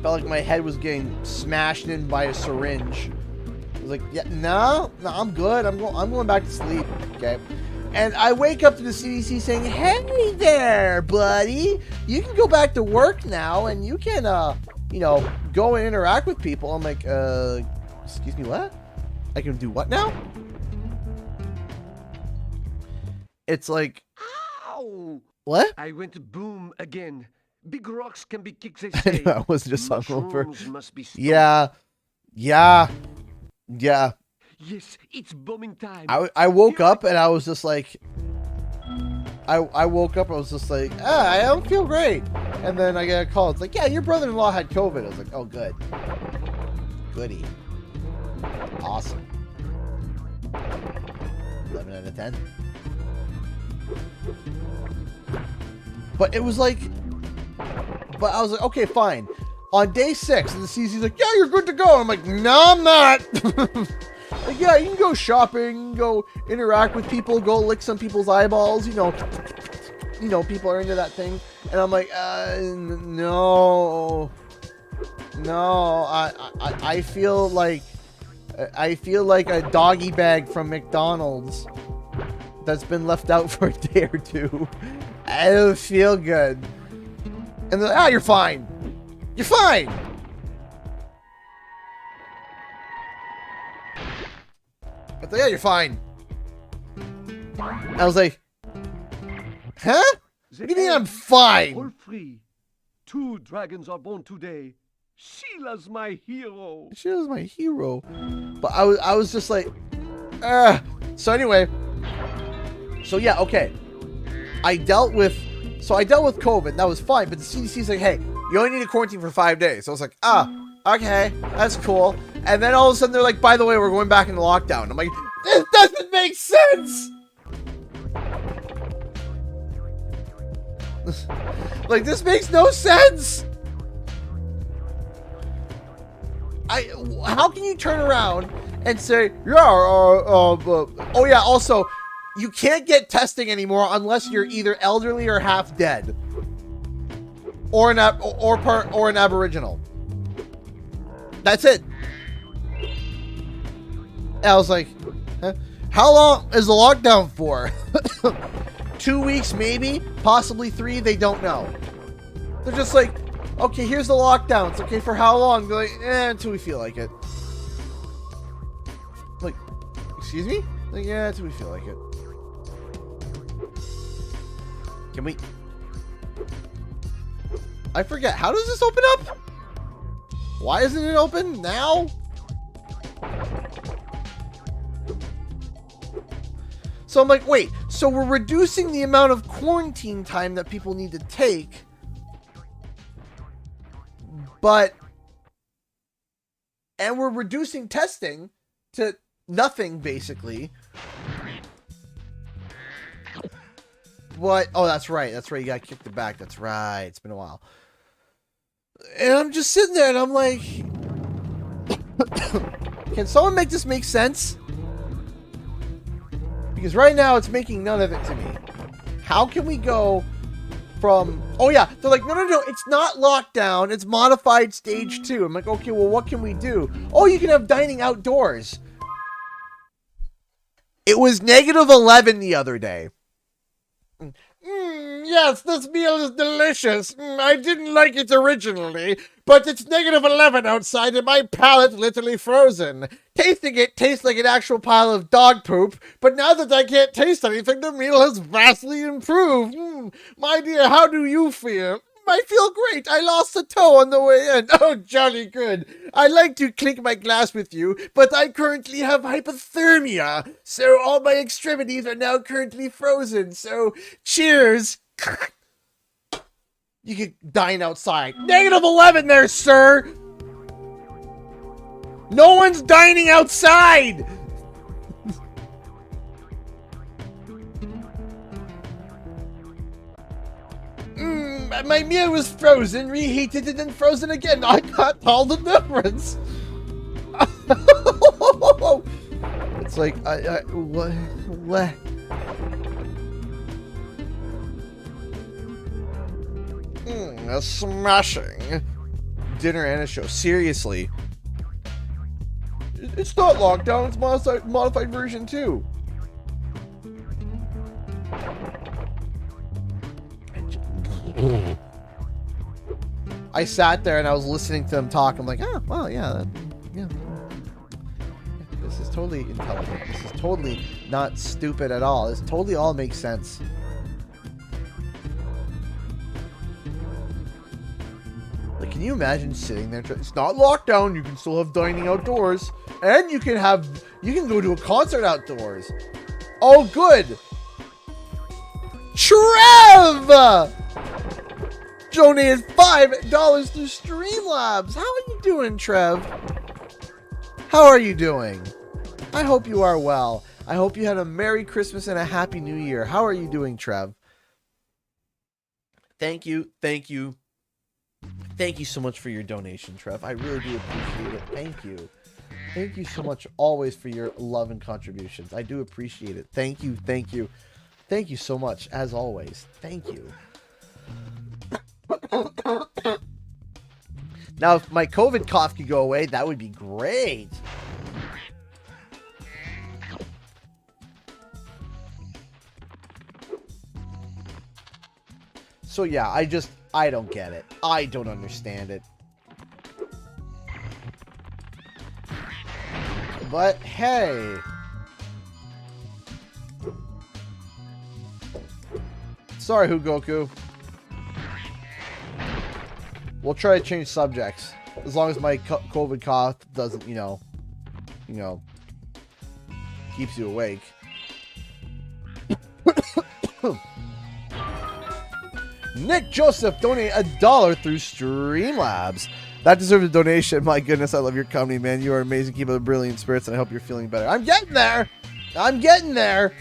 Felt like my head was getting smashed in by a syringe. I was like, yeah, no, I'm good. I'm going back to sleep. Okay. And I wake up to the CDC saying, hey there, buddy. You can go back to work now and you can, you know, go and interact with people. I'm like, excuse me, what? I can do what now? It's like, Ow! what? I went boom again. Big rocks can be kicked, they I say. knew I wasn't just hungover. Mushrooms must be stolen. Yeah. Yes, it's bombing time. I woke up and I was just like, I woke up, I was just like, I don't feel great. And then I get a call. It's like, yeah, your brother-in-law had COVID. I was like, oh, good. Goody. Awesome. 11 out of 10. But it was like, but I was like, okay, fine. On day 6, and the CC's like, yeah, you're good to go. I'm like, no, I'm not. Like, yeah, you can go shopping, go interact with people, go lick some people's eyeballs. You know, people are into that thing. And I'm like, no. I feel like a doggy bag from McDonald's that's been left out for a day or two. I don't feel good. And they're like, you're fine. You're fine. I thought, yeah, you're fine. I was like, huh? What do you mean I'm fine? All free. 2 dragons are born today. Sheila's my hero. She was my hero. But I was just like, So anyway, so yeah, okay. I dealt with COVID. That was fine. But the CDC's like, hey, you only need to quarantine for 5 days. So I was like, okay, that's cool. And then all of a sudden they're like, by the way, we're going back into lockdown. I'm like, this doesn't make sense. Like, this makes no sense. How can you turn around and say, yeah, oh yeah, also, you can't get testing anymore unless you're either elderly or half dead. Or an aboriginal. That's it. And I was like, huh? How long is the lockdown for? 2 weeks, maybe, possibly 3. They don't know. They're just like, okay, here's the lockdown. It's okay for how long? They're like, until we feel like it. Like, excuse me? Like, yeah, until we feel like it. Can we? I forget. How does this open up? Why isn't it open now? So I'm like, wait, so we're reducing the amount of quarantine time that people need to take, and we're reducing testing to nothing, basically. What? Oh, that's right. You got kicked it back. That's right. It's been a while. And I'm just sitting there and I'm like, can someone make this make sense? Because right now it's making none of it to me. How can we go from, oh yeah, they're like, no, it's not lockdown, it's modified stage 2. I'm like, okay, well, what can we do? Oh, you can have dining outdoors. It was -11 the other day. Yes, this meal is delicious. I didn't like it originally, but it's -11 outside and my palate's literally frozen. Tasting it tastes like an actual pile of dog poop, but now that I can't taste anything, the meal has vastly improved. My dear, how do you feel? I feel great. I lost a toe on the way in. Oh, jolly good. I'd like to clink my glass with you, but I currently have hypothermia, so all my extremities are now currently frozen. So, cheers. You can dine outside. -11 there, sir. No one's dining outside. my meal was frozen, reheated, and then frozen again. I can't tell the difference. It's like, what? A smashing dinner and a show. Seriously. It's not lockdown, it's modified version 2. I sat there and I was listening to them talk. I'm like, oh, well, yeah. This is totally intelligent. This is totally not stupid at all. This totally all makes sense. Like, can you imagine sitting there? It's not lockdown. You can still have dining outdoors, and you can go to a concert outdoors. Oh, good. Trev donated $5 to Streamlabs. How are you doing, Trev? How are you doing? I hope you are well. I hope you had a Merry Christmas and a Happy New Year. How are you doing, Trev? Thank you. Thank you. Thank you so much for your donation, Trev. I really do appreciate it. Thank you. Thank you so much always for your love and contributions. I do appreciate it. Thank you. Thank you. Thank you so much, as always. Thank you. Now, if my COVID cough could go away, that would be great. So yeah, I don't get it. I don't understand it. But hey. Sorry, Hugoku. We'll try to change subjects. As long as my COVID cough doesn't, you know, keeps you awake. Nick Joseph donated $1 through Streamlabs. That deserves a donation. My goodness, I love your company, man. You are amazing. Keep up the brilliant spirits, and I hope you're feeling better. I'm getting there. I'm getting there.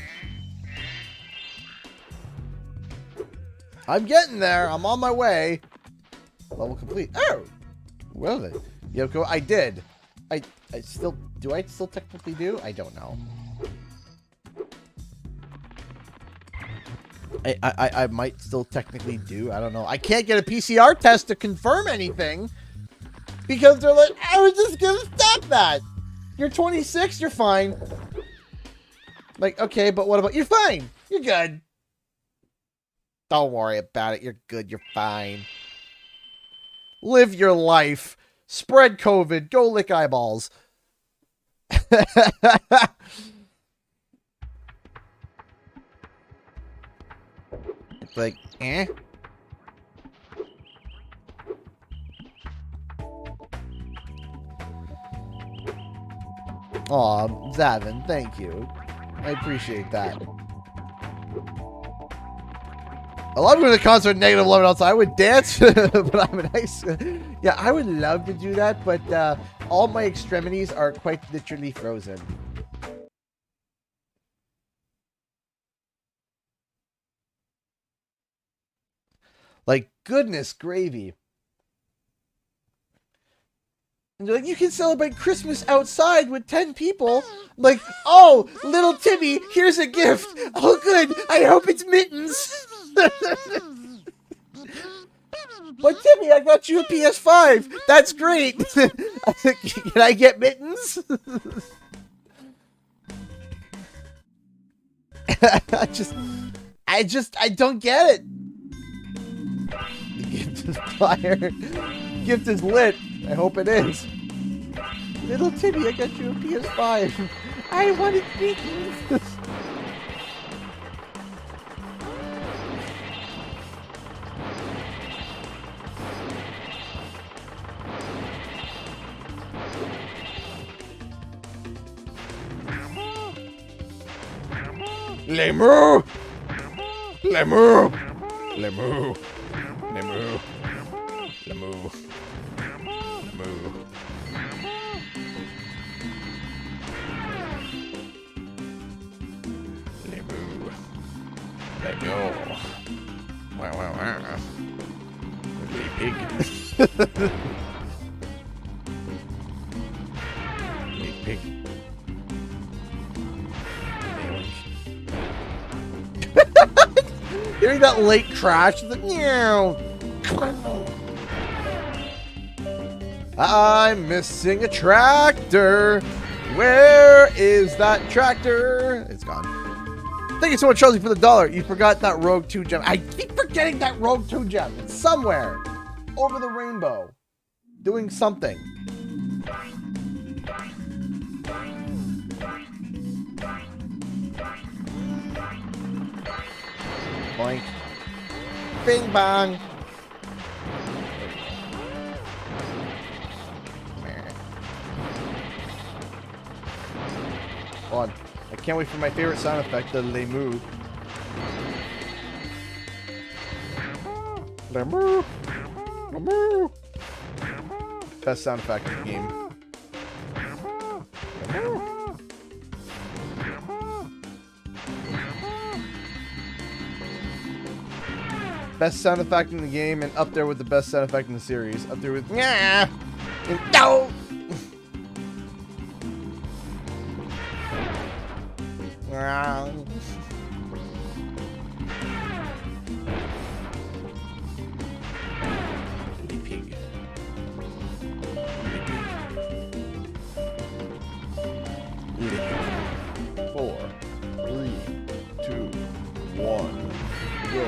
I'm getting there. I'm on my way. Level complete. Oh, well then. Yoko, I did. I still do. I still technically do. I don't know. I might still technically do. I don't know. I can't get a PCR test to confirm anything because they're like, I was just gonna stop that. You're 26. You're fine. Like, okay, but what about you're fine? You're good. Don't worry about it. You're good. You're fine. Live your life. Spread COVID. Go lick eyeballs. It's like, eh? Aw, Zavin, thank you. I appreciate that. I love going to the concert negative 11 outside. I would dance, but I'm an ice. Yeah, I would love to do that, but all my extremities are quite literally frozen. Like, goodness gravy. And they're like, you can celebrate Christmas outside with 10 people. I'm like, oh, little Timmy, here's a gift. Oh, good. I hope it's mittens. But Timmy, I got you a PS5. That's great. Can I get mittens? I don't get it. The gift is fire. Gift is lit. I hope it is. Little Timmy, I got you a PS5. I wanted mittens. Lemur! Lemur! Lemur! Lemur! Lemur! Lemur! Lemur! Lemur! Wow, wow, wow. pig. Pig. Hearing that late crash, the meow. I'm missing a tractor. Where is that tractor? It's gone. Thank you so much, Chelsea, for the $1. You forgot that Rogue 2 gem. I keep forgetting that Rogue 2 gem. It's somewhere over the rainbow doing something. Boink. Bing bong. Hold on. I can't wait for my favorite sound effect, the they move. They move. They move. Best sound effect in the game. They move. Best sound effect in the game, and up there with the best sound effect in the series. Up there with yeah and no. Pig. 4, 3, 2, 1, go.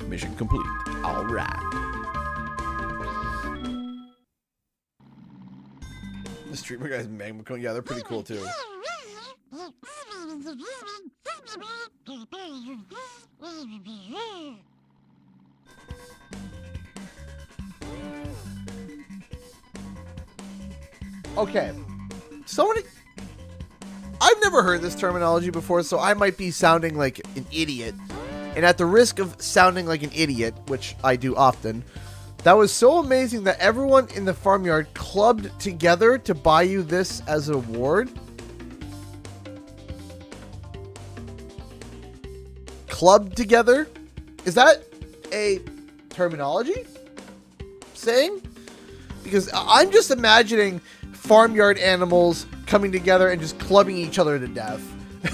Mission complete. All right. The streamer guys, magma cone. Yeah, they're pretty cool too. Okay, somebody. I've never heard this terminology before, so I might be sounding like an idiot. And at the risk of sounding like an idiot, which I do often, that was so amazing that everyone in the farmyard clubbed together to buy you this as an award. Clubbed together? Is that a terminology saying? Because I'm just imagining farmyard animals coming together and just clubbing each other to death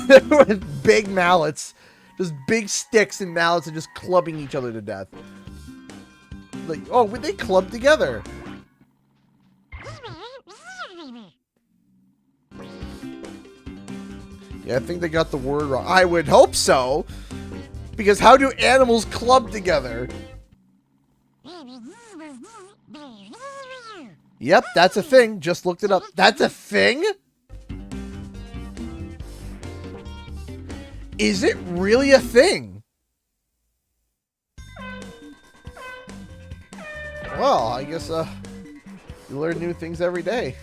with big mallets, just big sticks and mallets, and just clubbing each other to death. Like, oh, would they club together? Yeah, I think they got the word wrong. I would hope so, because how do animals club together? Yep, that's a thing. Just looked it up. That's a thing? Is it really a thing? Well, I guess you learn new things every day.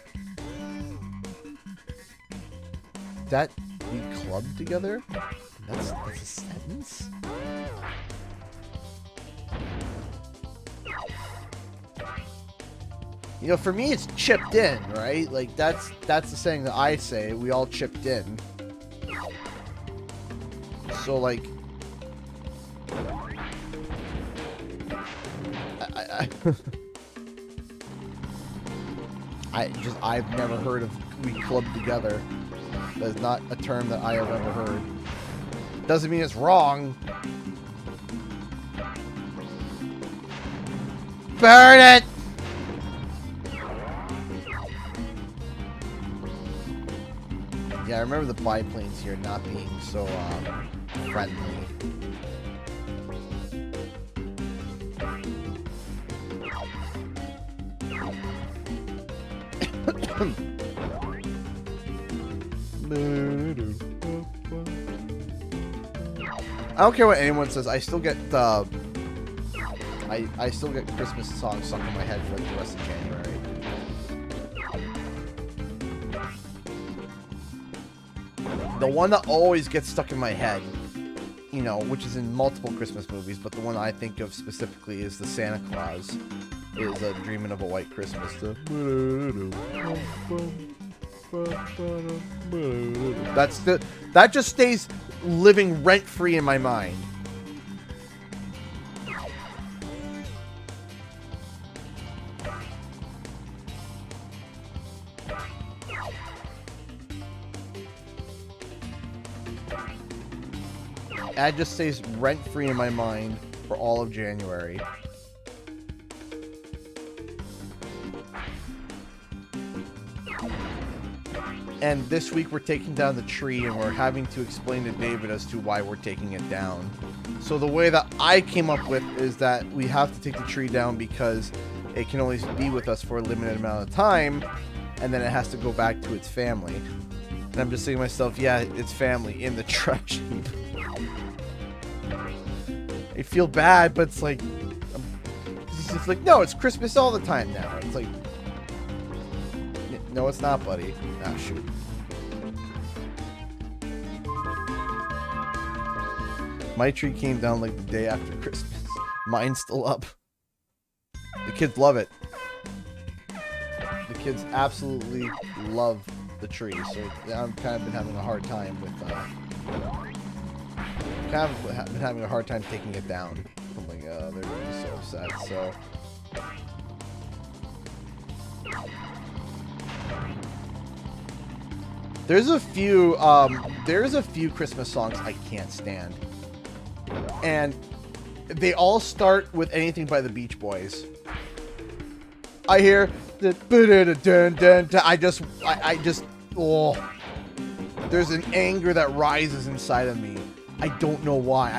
That we club together? That's a sentence? You know, for me, it's chipped in, right? Like, that's the saying that I say. We all chipped in. So, like... I've never heard of we club together. That's not a term that I have ever heard. Doesn't mean it's wrong. Burn it! Yeah, I remember the biplanes here not being so friendly. I don't care what anyone says. I still get I still get Christmas songs stuck in my head for like the rest of January. The one that always gets stuck in my head, you know, which is in multiple Christmas movies, but the one I think of specifically is the Santa Claus is Dreamin' of a White Christmas. That just stays living rent-free in my mind. That just stays rent-free in my mind for all of January. And this week we're taking down the tree and we're having to explain to David as to why we're taking it down. So the way that I came up with is that we have to take the tree down because it can only be with us for a limited amount of time, and then it has to go back to its family. And I'm just saying to myself, yeah, it's family in the trash heap. I feel bad, but it's like, it's like, no, it's Christmas all the time now. It's like, no, it's not, buddy. Ah, shoot. My tree came down like the day after Christmas. Mine's still up. The kids love it. The kids absolutely love the tree. So I've kind of been having a hard time with, been having a hard time taking it down. I'm like, they're gonna be so upset. So. There's a few Christmas songs I can't stand. And they all start with anything by the Beach Boys. I hear the I just oh, there's an anger that rises inside of me. I don't know why.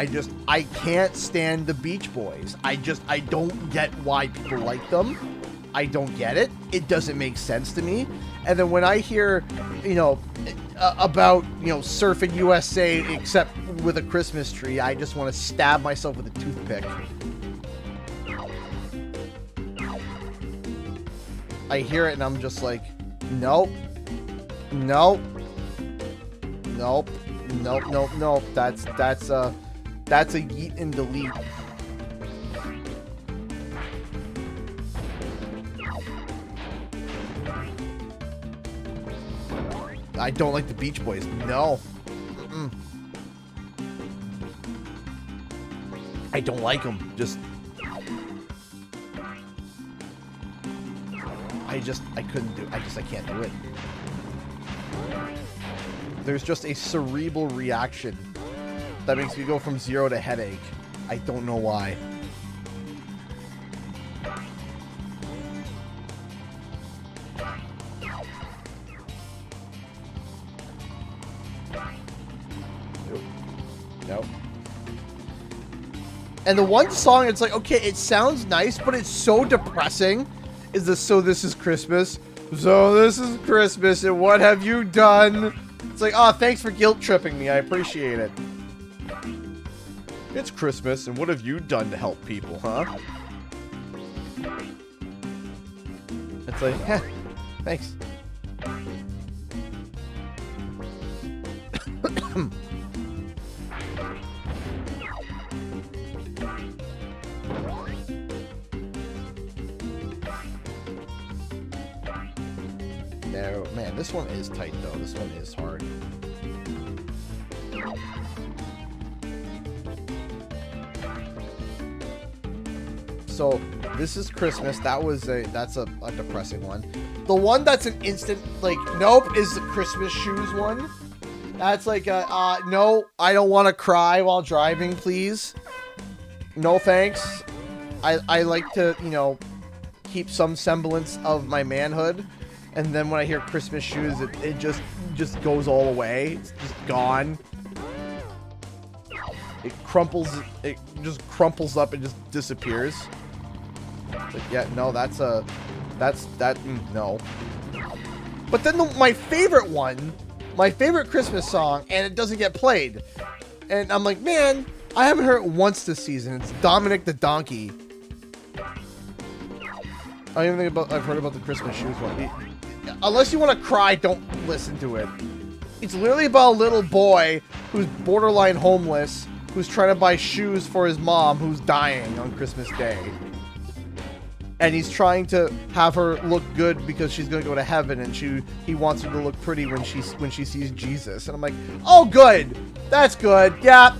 I can't stand the Beach Boys. I don't get why people like them. I don't get it. It doesn't make sense to me. And then when I hear, you know, about, you know, surfing USA except with a Christmas tree, I just want to stab myself with a toothpick. I hear it and I'm just like, nope. Nope. Nope. Nope, nope, nope. That's a yeet and delete. I don't like the Beach Boys. No. Mm-mm. I don't like them. I couldn't do it. I can't do it. There's just a cerebral reaction that makes me go from 0 to headache. I don't know why. Nope. And the one song, it's like, okay, it sounds nice, but it's so depressing. Is this So This Is Christmas? So this is Christmas, and what have you done? It's like, oh, thanks for guilt tripping me. I appreciate it. It's Christmas, and what have you done to help people, huh? It's like, heh, thanks. No, man, this one is tight, though. This one is hard. So, This Is Christmas. That's a depressing one. The one that's an instant, like, nope, is the Christmas Shoes one. That's like no, I don't want to cry while driving, please. No thanks. I like to, you know, keep some semblance of my manhood. And then when I hear Christmas Shoes, it just goes all away. It's just gone. It just crumples up and just disappears. Like, yeah, no, no. But then my favorite one, my favorite Christmas song, and it doesn't get played. And I'm like, man, I haven't heard it once this season. It's Dominic the Donkey. I don't even think I've heard about the Christmas Shoes one. Unless you want to cry, don't listen to it. It's literally about a little boy who's borderline homeless, who's trying to buy shoes for his mom who's dying on Christmas Day. and he's trying to have her look good because she's gonna go to heaven, and he wants her to look pretty when she sees Jesus. And I'm like, oh, good, that's good, yeah,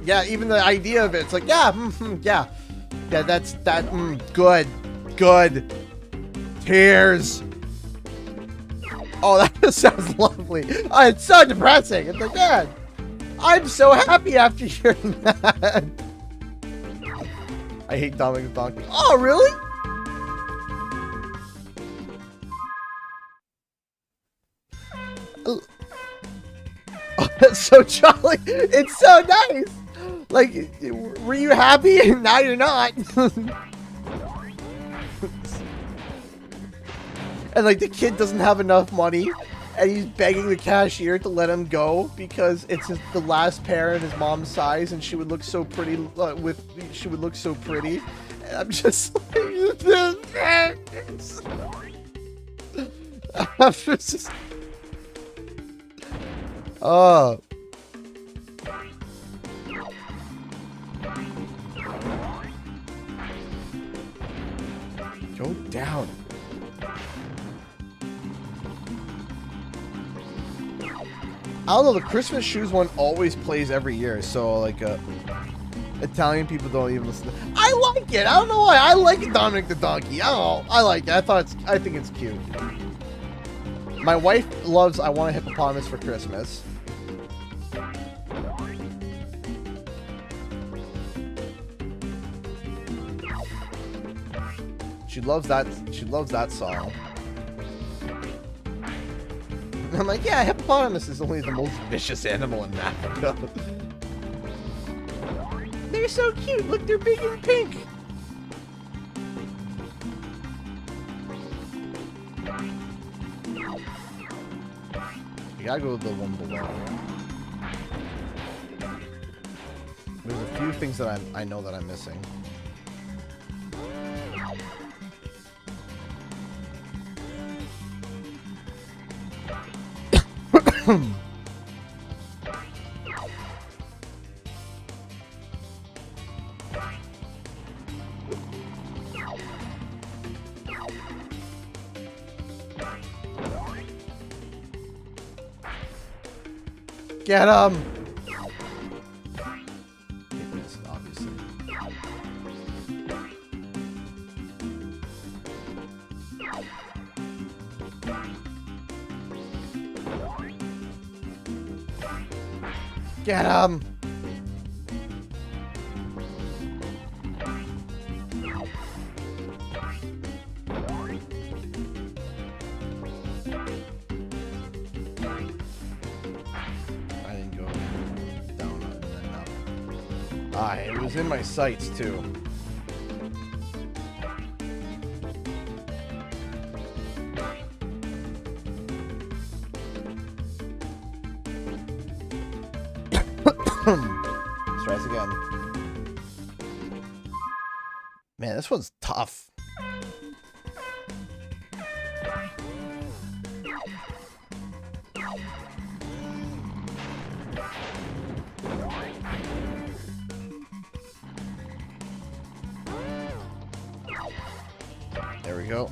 yeah. Even the idea of it's like, yeah, yeah, that's good, good. Tears. Oh, that just sounds lovely. Oh, it's so depressing. It's like, man, I'm so happy after hearing that. I hate Dominic the Donkey. Oh, really? Oh, that's so jolly. It's so nice. Like, were you happy? Now you're not. And like the kid doesn't have enough money, and he's begging the cashier to let him go because it's the last pair in his mom's size, and she would look so pretty she would look so pretty. And I'm just like, I'm just oh. Go down. I don't know, the Christmas shoes one always plays every year, so like Italian people don't even listen to it. I like it. I don't know why. I like Dominic the Donkey. I don't know. I like it. I think it's cute. My wife loves I Want a Hippopotamus for Christmas. She loves that song. I'm like, yeah, hippopotamus is only the most vicious animal in Africa. They're so cute. Look, they're big and pink. You gotta go to the one below. There's a few things that I know that I'm missing. Get him! Obviously. Get him! It was in my sights too. Let's try this again. Man, this one's tough. There we go.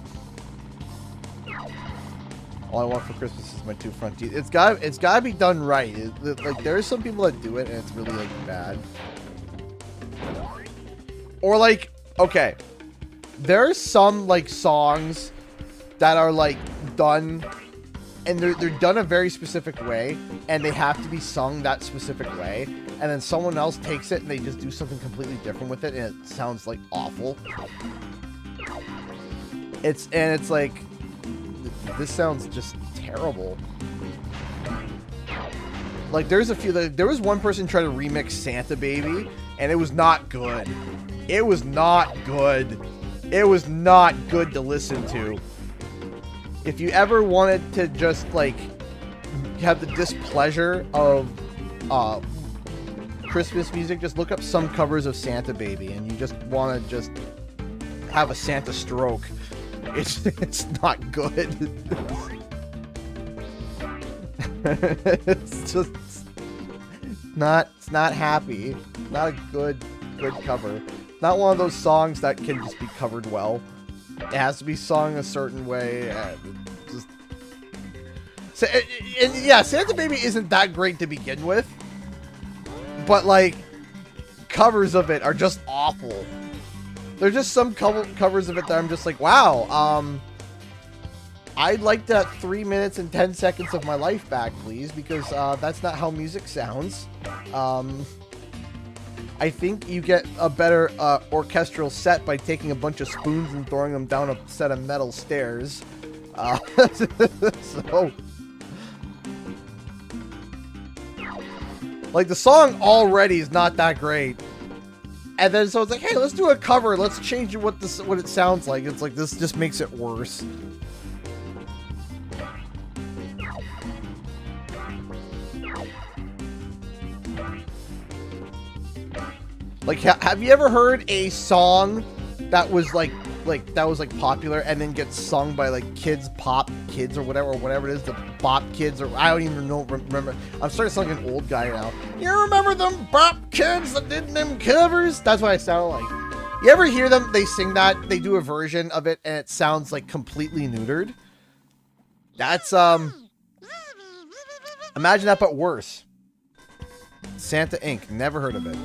All I want for Christmas is my 2 front teeth. It's gotta be done right. Like there are some people that do it and it's really like bad. Or like, okay, there are some like songs that are like done, and they're done a very specific way, and they have to be sung that specific way, and then someone else takes it and they just do something completely different with it, and it sounds like awful. It's like, this sounds just terrible. Like there's a few that there was one person trying to remix Santa Baby, and it was not good. It was not good. It was not good to listen to. If you ever wanted to just like have the displeasure of Christmas music, just look up some covers of Santa Baby, and you just want to just have a Santa stroke. It's not good. It's just it's not happy. Not a good cover. not one of those songs that can just be covered well. It has to be sung a certain way. And just... and yeah, Santa Baby isn't that great to begin with. But, like, covers of it are just awful. There's just some covers of it that I'm just like, wow, I'd like that 3 minutes and 10 seconds of my life back, please, because that's not how music sounds. I think you get a better orchestral set by taking a bunch of spoons and throwing them down a set of metal stairs. So, like, the song already is not that great. And then so it's like, hey, let's do a cover. Let's change what it sounds like. It's like, this just makes it worse. Like, have you ever heard a song that was like popular and then gets sung by like pop kids or whatever it is, the bop kids, or I don't even remember. I'm starting to sound like an old guy now. You remember them bop kids that did them covers? That's what I sound like. You ever hear them? They sing that, they do a version of it, and it sounds like completely neutered. That's imagine that, but worse. Santa Inc. Never heard of it.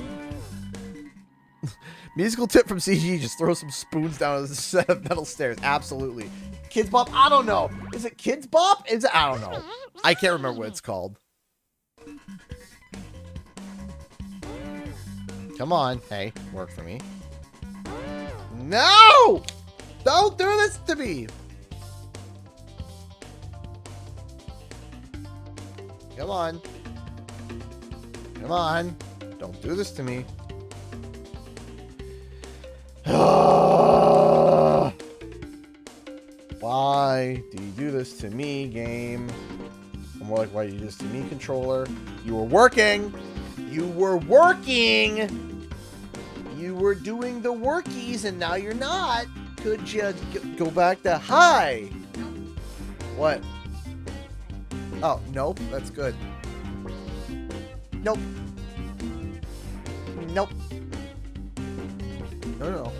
Musical tip from CG, just throw some spoons down a set of metal stairs. Absolutely. Kids Bop? I don't know. Is it Kids Bop? Is it? I don't know. I can't remember what it's called. Come on. Hey, work for me. No! Don't do this to me! Come on. Come on. Don't do this to me. Why do you do this to me, game? I'm more like, why do you do this to me, controller? You were working! You were working! You were doing the workies and now you're not. Could you go back to hi? What? Oh, nope. That's good. Nope. Nope. No.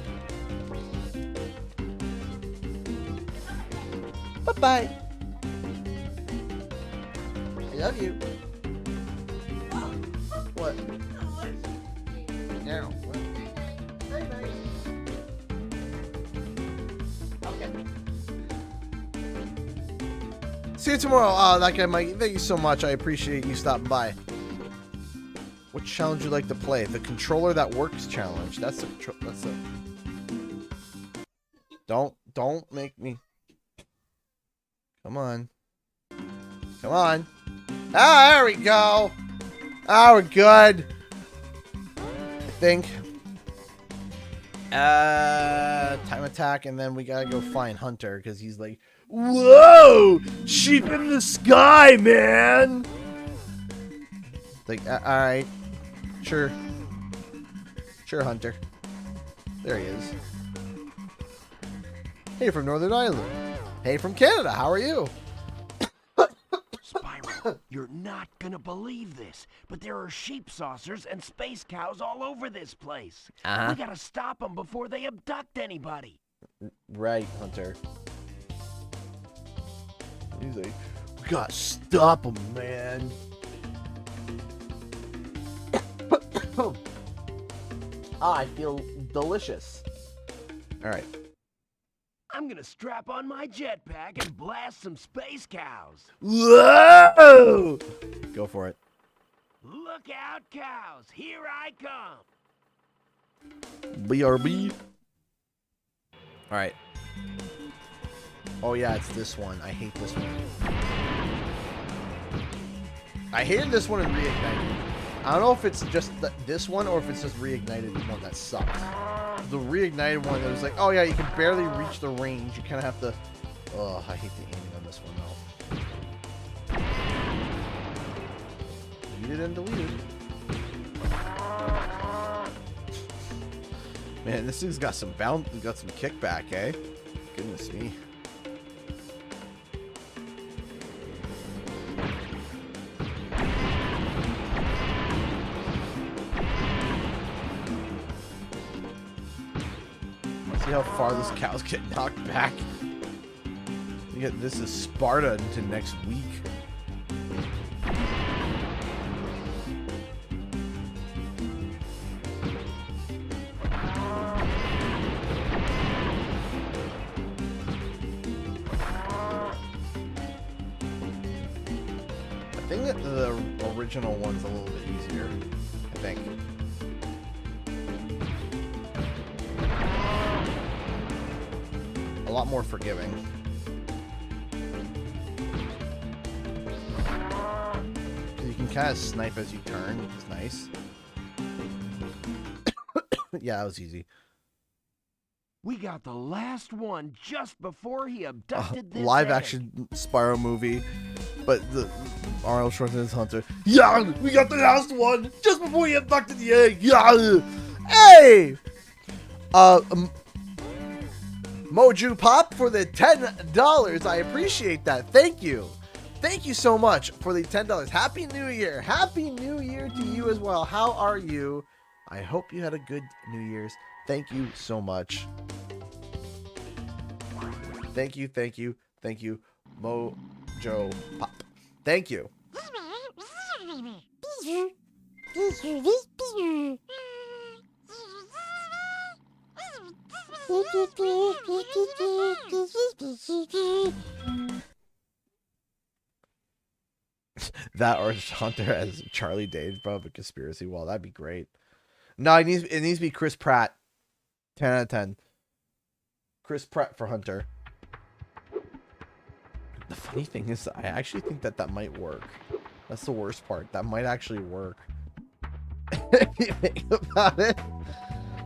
Bye-bye. I love you. What? Now. What? Bye-bye. Okay. See you tomorrow. That guy Mike. Thank you so much. I appreciate you stopping by. What challenge you like to play? The controller that works challenge. That's the. Don't make me. Come on. Come on. Ah, there we go. Ah, we're good. I think. Time attack, and then we gotta go find Hunter because he's like, whoa, sheep in the sky, man. Like, all right. Sure, Hunter. There he is. Hey, from Northern Ireland. Hey, from Canada. How are you? Spyro, you're not gonna believe this, but there are sheep saucers and space cows all over this place. We gotta stop them before they abduct anybody. Right, Hunter. He's like, we gotta stop them, man. I feel delicious. All right. I'm gonna strap on my jetpack and blast some space cows. Whoa! Go for it. Look out, cows! Here I come! BRB. All right. Oh yeah, it's this one. I hate this one. I hated this one in Reignited. I don't know if it's just this one or if it's just Reignited one that sucks. The Reignited one that was like, oh yeah, you can barely reach the range. You kind of have to... Oh, I hate the aiming on this one though. Deleted and deleted. Man, this thing's got some bounce, got some kickback, eh? Goodness me. See how far this cow's getting knocked back. This is Sparta into next week. I think that the original one's a little bit easier. I think. A lot more forgiving. You can kind of snipe as you turn, which is nice. Yeah, that was easy. We got the last one just before he abducted this live egg. action Spyro movie, but the Arnold Schwarzenegger's Hunter. Yeah, we got the last one just before he abducted the egg. Yeah, hey, Moju Pop for the $10. I appreciate that. Thank you. Thank you so much for the $10. Happy New Year. Happy New Year to you as well. How are you? I hope you had a good New Year's. Thank you so much. Thank you, thank you, thank you, Mojo Pop. Thank you. That or Hunter as Charlie Day from a conspiracy wall. That'd be great. No, it needs to be Chris Pratt. 10 out of 10. Chris Pratt for Hunter. The funny thing is, I actually think that might work. That's the worst part. That might actually work. If you think about it.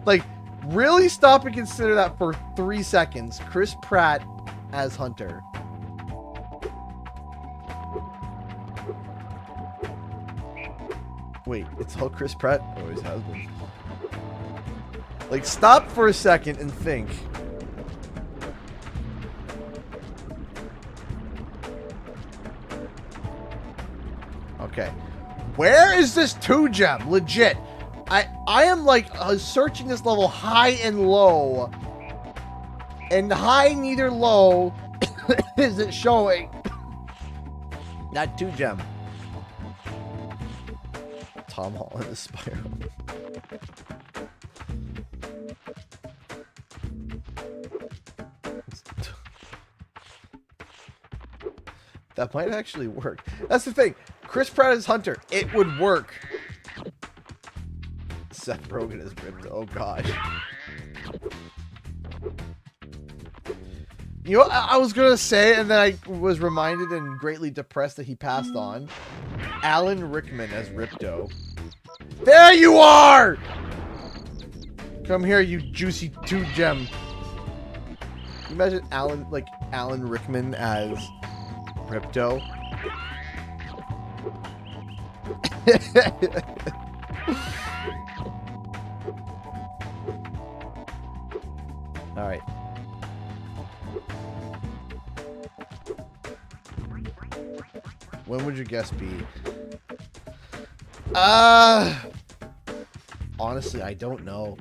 Like, really stop and consider that for 3 seconds. Chris Pratt as Hunter. Wait, it's all Chris Pratt? Always has been. Like, stop for a second and think. Okay. Where is this 2 gem? Legit. I am like searching this level high and low. And high neither low is it showing. That 2 gem. Tom Holland is Spyro. That might actually work. That's the thing. Chris Pratt as Hunter. It would work. Seth Rogen is ripped. Oh, gosh. You know, I was going to say, and then I was reminded and greatly depressed that he passed on. Alan Rickman as Ripto. There you are! Come here, you juicy 2 gem. Can you imagine Alan Rickman as Ripto? Alright. When would your guess be? Honestly, I don't know.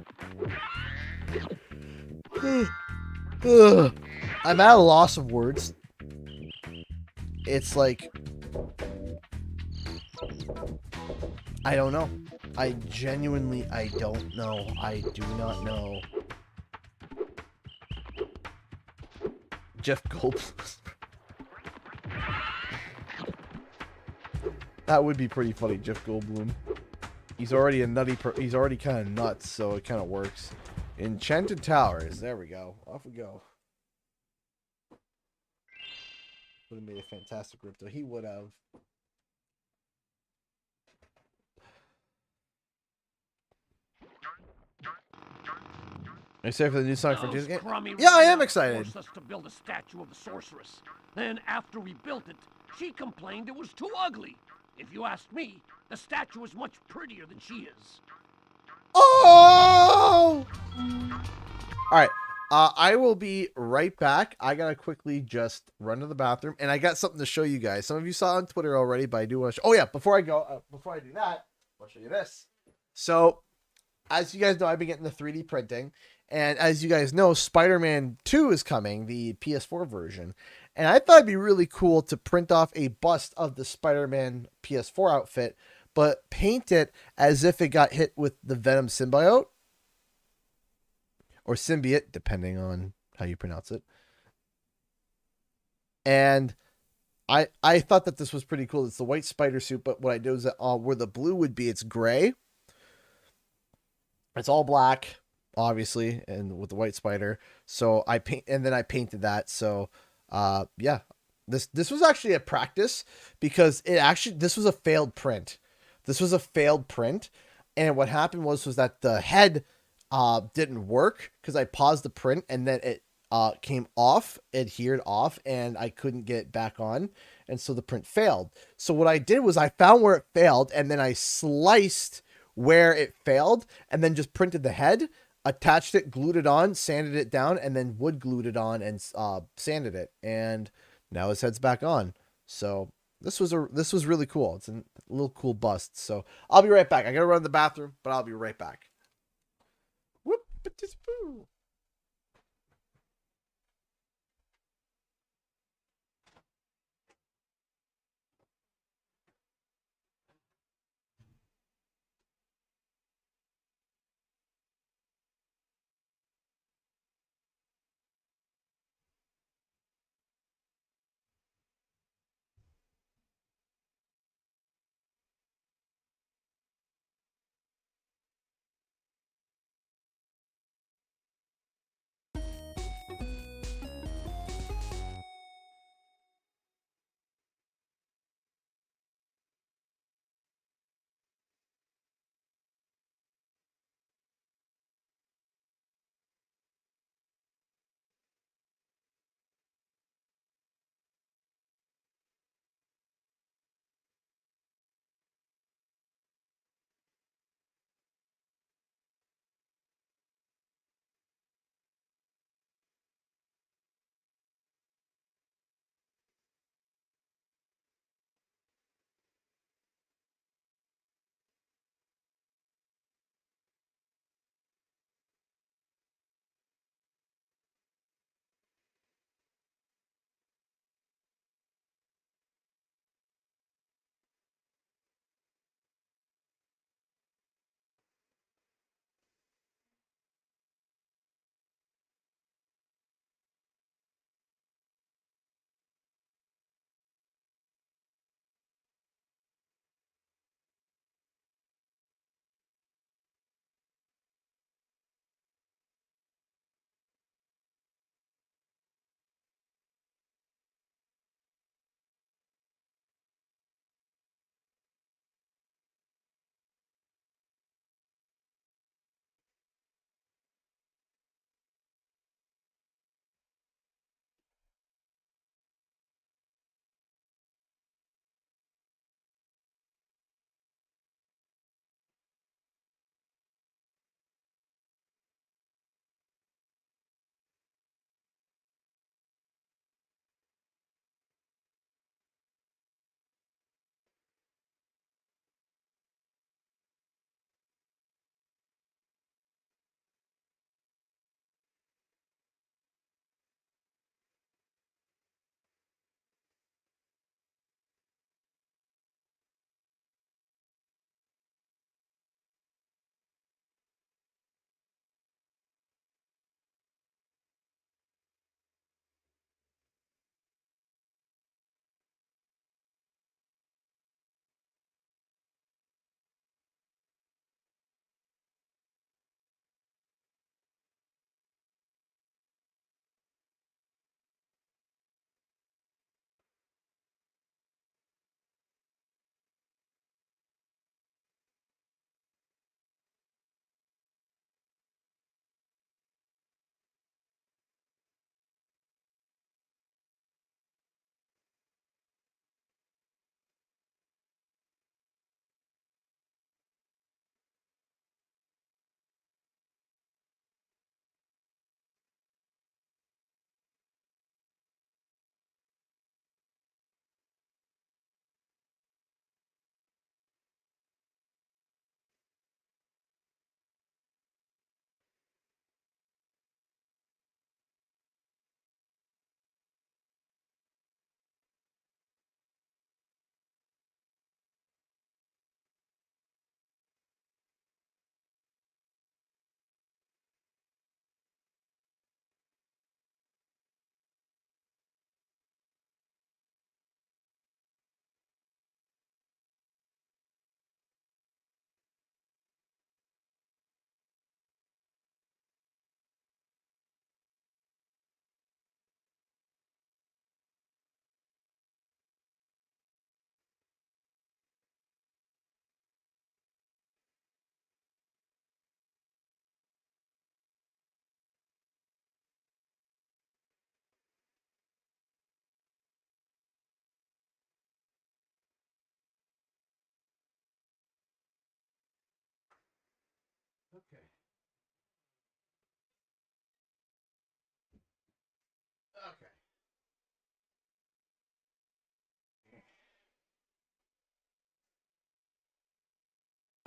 I'm at a loss of words. It's like, I don't know. I don't know. I do not know. Jeff Goldblum. That would be pretty funny, Jeff Goldblum. He's already a nutty. He's already kind of nuts, so it kind of works. Enchanted Towers. There we go. Off we go. Would have made a fantastic Ripto. He would have. Except for the new Sonic Frontiers game. Yeah, I am excited. Forced us to build a statue of the sorceress. Then, after we built it, she complained it was too ugly. If you ask me, the statue is much prettier than she is. Oh! Alright. I will be right back. I gotta quickly just run to the bathroom, and I got something to show you guys. Some of you saw it on Twitter already, but I do want to. Oh yeah! Before I go, before I do that, I'll show you this. So, as you guys know, I've been getting the 3D printing, And as you guys know, Spider-Man 2 is coming, the PS4 version. And I thought it'd be really cool to print off a bust of the Spider-Man PS4 outfit, but paint it as if it got hit with the Venom symbiote. Or symbiote, depending on how you pronounce it. And I thought that this was pretty cool. It's the white spider suit, but what I did was that where the blue would be, it's gray. It's all black, obviously, and with the white spider. So I painted that. So yeah. This was actually a practice because this was a failed print. This was a failed print. And what happened was that the head didn't work because I paused the print and then it came off, adhered off, and I couldn't get it back on. And so the print failed. So what I did was I found where it failed and then I sliced where it failed and then just printed the head, attached it, glued it on, sanded it down, and then wood glued it on and sanded it. And now his head's back on. So this was really cool. It's a little cool bust. So I'll be right back. I gotta run to the bathroom, but I'll be right back. Whoop-a-tis-boo.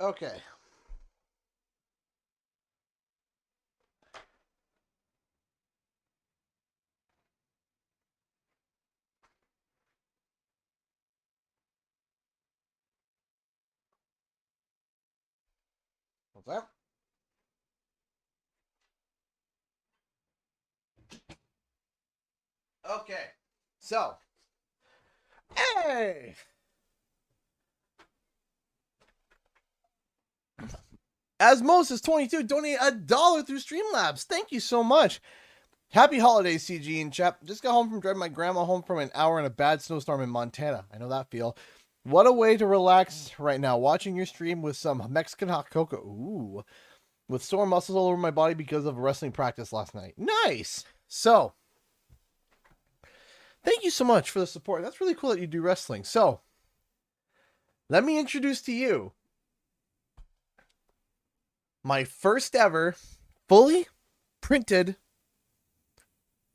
Okay. What's that? Okay. So. Hey! As Moses 22 donate $1 through Streamlabs. Thank you so much. Happy holidays, CG and chat. Just got home from driving my grandma home from an hour in a bad snowstorm in Montana. I know that feel. What a way to relax right now. Watching your stream with some Mexican hot cocoa. Ooh. With sore muscles all over my body because of wrestling practice last night. Nice. So, thank you so much for the support. That's really cool that you do wrestling. So, let me introduce to you my first ever fully printed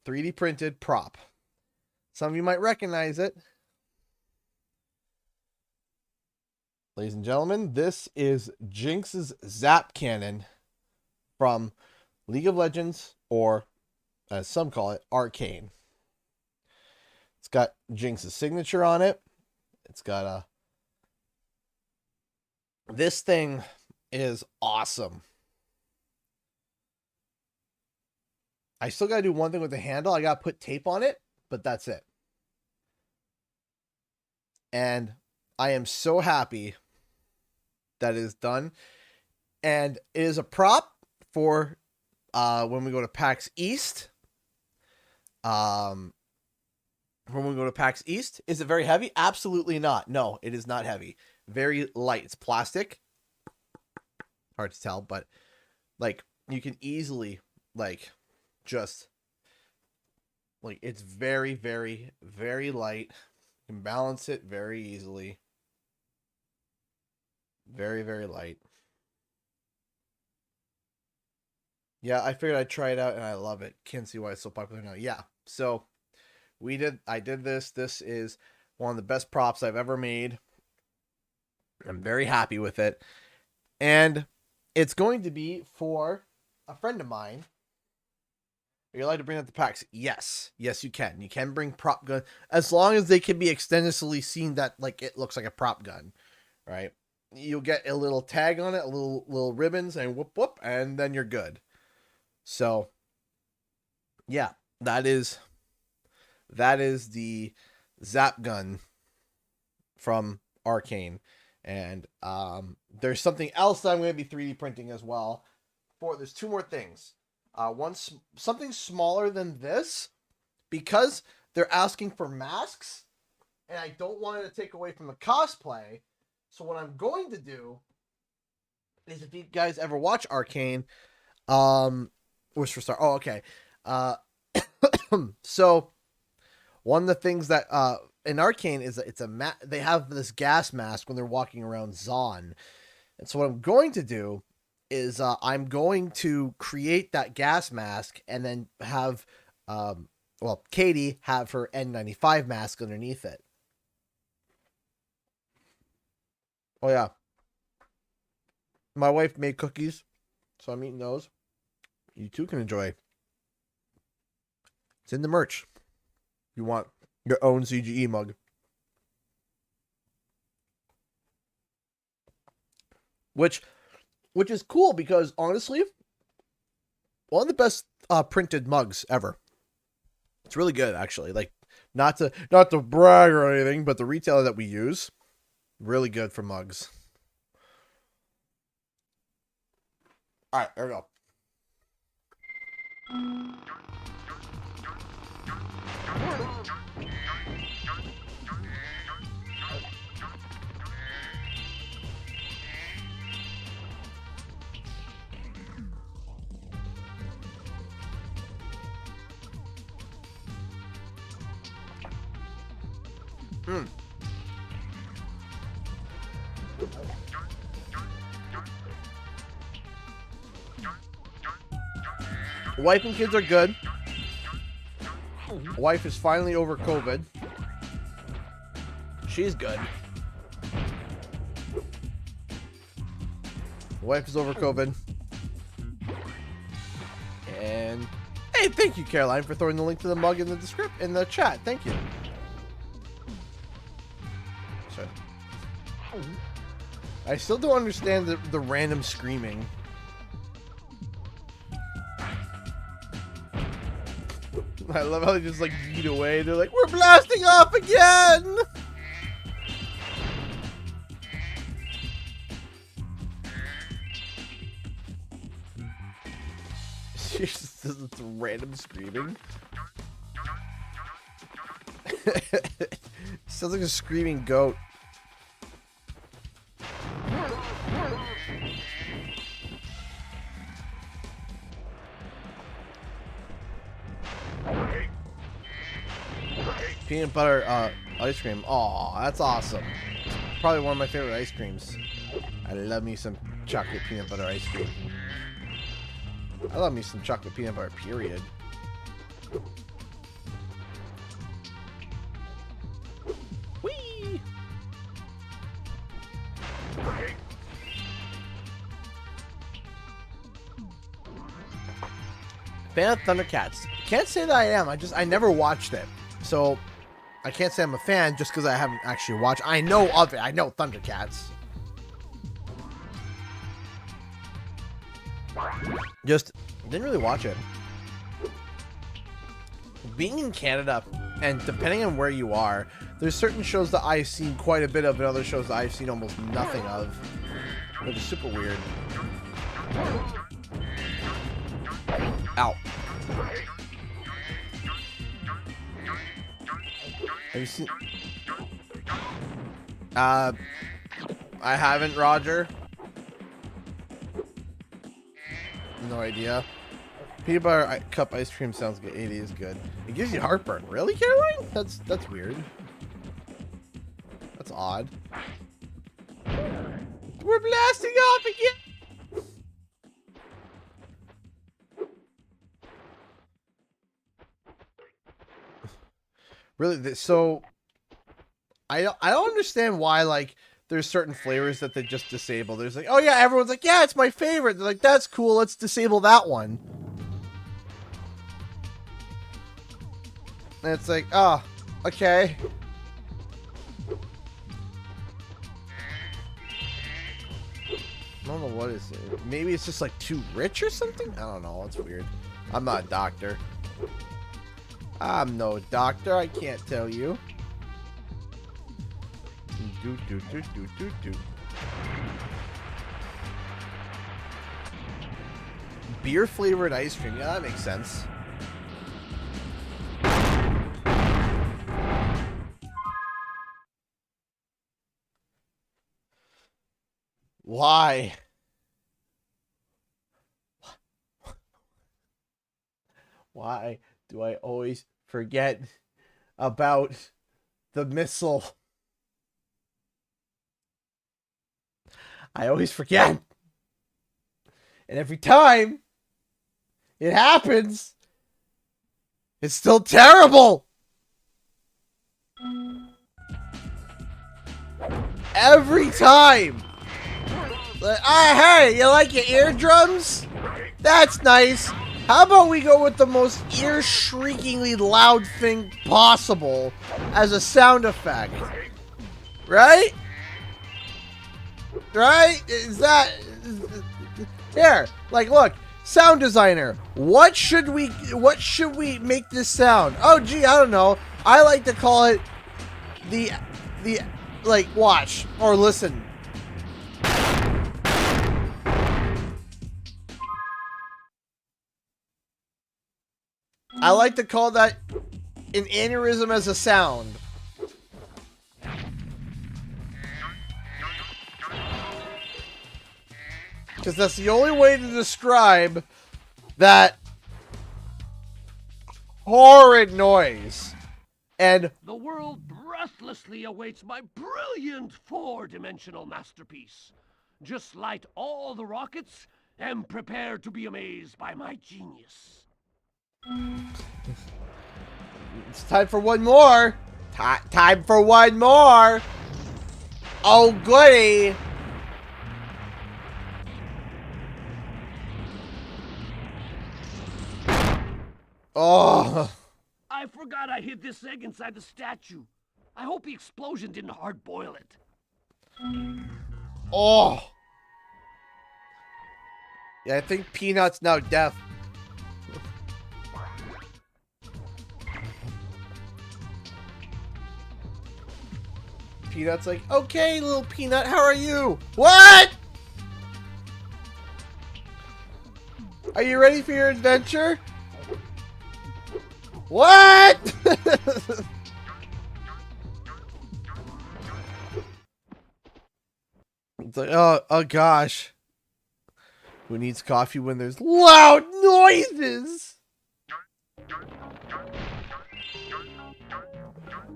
3D printed prop. Some of you might recognize it. Ladies and gentlemen, this is Jinx's Zap Cannon from League of Legends, or as some call it, Arcane. It's got Jinx's signature on it. It's got a... This thing is awesome. I still got to do one thing with the handle. I got to put tape on it, but that's it. And I am so happy that it is done. And it is a prop for when we go to PAX East. When we go to PAX East. Is it very heavy? Absolutely not. No, it is not heavy. Very light. It's plastic. Hard to tell, but like you can easily like just like it's very, very, very light. You can balance it very easily. Very, very light. Yeah, I figured I'd try it out and I love it. Can't see why it's so popular now. Yeah. So I did this. This is one of the best props I've ever made. I'm very happy with it. And it's going to be for a friend of mine. Are you allowed to bring that to PAX? Yes. Yes, you can. You can bring prop gun as long as they can be extensively seen that like it looks like a prop gun, right? You'll get a little tag on it, a little ribbons, and whoop whoop, and then you're good. So, yeah, that is the Zap gun from Arcane. And there's something else that I'm going to be 3D printing as well. There's two more things. Something smaller than this, because they're asking for masks, and I don't want it to take away from the cosplay. So what I'm going to do is, if you guys ever watch Arcane, Wish for Star. Oh, okay. So one of the things that in Arcane is that they have this gas mask when they're walking around Zon. And so what I'm going to do is I'm going to create that gas mask and then have Katie have her N95 mask underneath it. Oh yeah. My wife made cookies, so I'm eating those. You too can enjoy. It's in the merch. You want your own CGE mug. Which is cool because honestly, one of the best printed mugs ever. It's really good actually. Like not to brag or anything, but the retailer that we use, really good for mugs. All right, there we go. Wife and kids are good. Wife is finally over COVID. She's good. Wife is over COVID. And hey, thank you, Caroline, for throwing the link to the mug in the description in the chat. Thank you. Sorry. I still don't understand the random screaming. I love how they just like beat away. They're like, we're blasting off again! This is random screaming. Sounds like a screaming goat. Peanut butter ice cream. Aw, that's awesome. Probably one of my favorite ice creams. I love me some chocolate peanut butter ice cream. I love me some chocolate peanut butter, period. Whee! Fan of Thundercats. Can't say that I am. I never watched it. So I can't say I'm a fan just because I haven't actually watched. I know of it. I know Thundercats. Just didn't really watch it. Being in Canada, and depending on where you are, there's certain shows that I've seen quite a bit of, and other shows that I've seen almost nothing of, which is super weird. Ow. Have you seen? I haven't, Roger. No idea. Peanut butter cup ice cream sounds good. It is good. It gives you heartburn. Really, Caroline? That's weird. That's odd. We're blasting off again. Really? So I don't understand why, like, there's certain flavors that they just disable. There's like, oh yeah, everyone's like, yeah, it's my favorite. They're like, that's cool. Let's disable that one. And it's like, oh, okay. I don't know what is it. Maybe it's just like too rich or something? I don't know. It's weird. I'm not a doctor. I'm no doctor. I can't tell you. Beer flavored ice cream. Yeah, that makes sense. Why? Why do I always forget about the missile? I always forget. And every time it happens, it's still terrible. Every time. Like, hey, you like your eardrums? That's nice. How about we go with the most ear-shriekingly loud thing possible as a sound effect? Right? Right? Is that... Here, like, look. Sound designer. What should we make this sound? Oh, gee, I don't know. I like to call it the like, watch or listen. I like to call that an aneurysm as a sound. Because that's the only way to describe that horrid noise. And the world breathlessly awaits my brilliant four-dimensional masterpiece. Just light all the rockets and prepare to be amazed by my genius. It's time for one more. Time for one more. Oh, goody. Oh. I forgot I hid this egg inside the statue. I hope the explosion didn't hard-boil it. Oh. Yeah, I think Peanut's now deaf. Peanut's like, okay, little Peanut, how are you? What? Are you ready for your adventure? What? It's like, oh gosh. Who needs coffee when there's loud noises?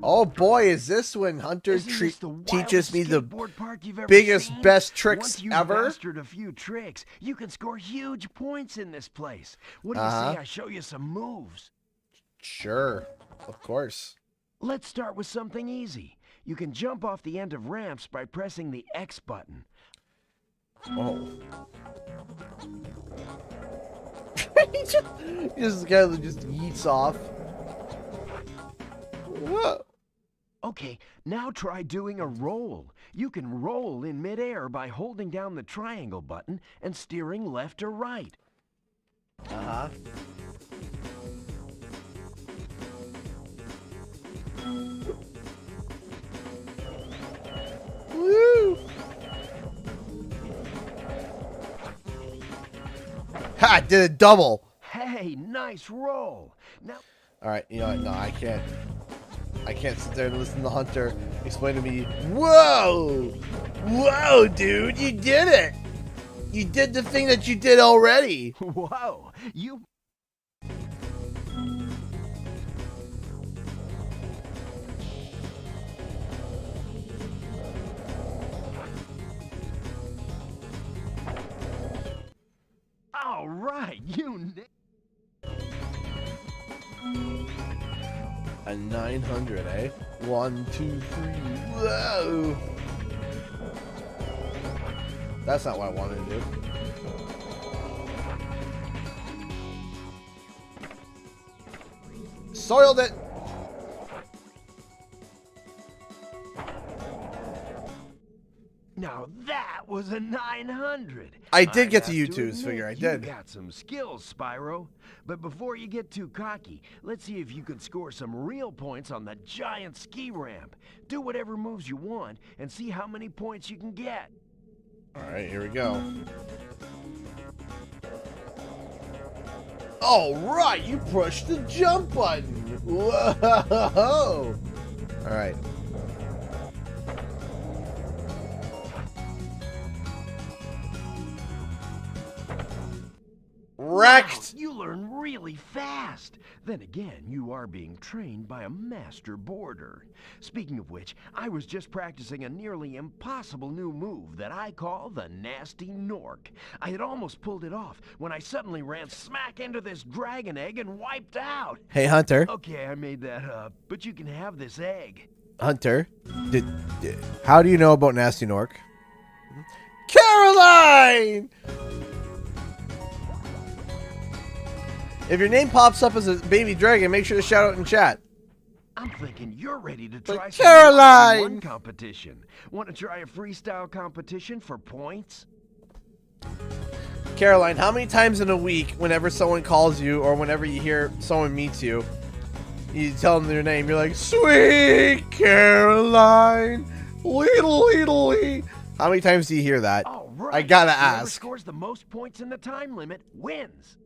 Oh boy, is this when Hunter teaches me the biggest, best tricks Once you've ever? mastered a few tricks, you can score huge points in this place. What do you say I show you some moves? Sure, of course. Let's start with something easy. You can jump off the end of ramps by pressing the X button. Oh. This guy just yeets off. Whoa. Okay, now try doing a roll. You can roll in midair by holding down the triangle button and steering left or right. Uh-huh. Woo! Ha! Did a double. Hey, nice roll. Now, All right, you know what? No, I can't. I can't sit there and listen to Hunter explain to me. Whoa! Whoa, dude! You did it! You did the thing that you did already. whoa, you... All right, you... A 900, eh? 1, 2, 3. Whoa! That's not what I wanted to do. Soiled it! Now that was a 900. I did get have the to YouTubes figure, I admit, did. You got some skills, Spyro. But before you get too cocky, let's see if you can score some real points on the giant ski ramp. Do whatever moves you want and see how many points you can get. Alright, here we go. Alright, you pushed the jump button! Whoa! Alright. Wrecked! Wow, you learn really fast. Then again, you are being trained by a master boarder. Speaking of which, I was just practicing a nearly impossible new move that I call the Nasty Nork. I had almost pulled it off when I suddenly ran smack into this dragon egg and wiped out. Hey, Hunter. Okay, I made that up, but you can have this egg. Hunter, how do you know about Nasty Nork? Caroline! If your name pops up as a baby dragon, make sure to shout out in chat. I'm thinking you're ready to try But some Caroline! one competition. Want to try a freestyle competition for points? Caroline, how many times in a week, whenever someone calls you or whenever you hear someone meets you, you tell them their name, you're like, Sweet Caroline, lee. How many times do you hear that? All right. I gotta Whoever ask. scores the most points in the time limit wins.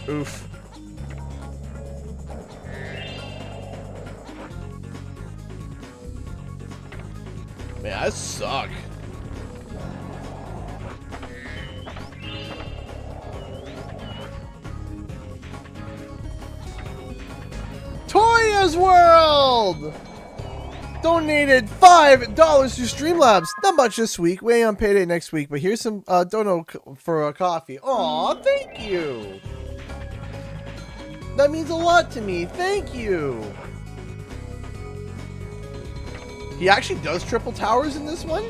Oof. Man, I suck. Toya's World! Donated $5 to Streamlabs. Not much this week. Way on payday next week. But here's some dono for a coffee. Aw, thank you. That means a lot to me. Thank you. He actually does triple towers in this one?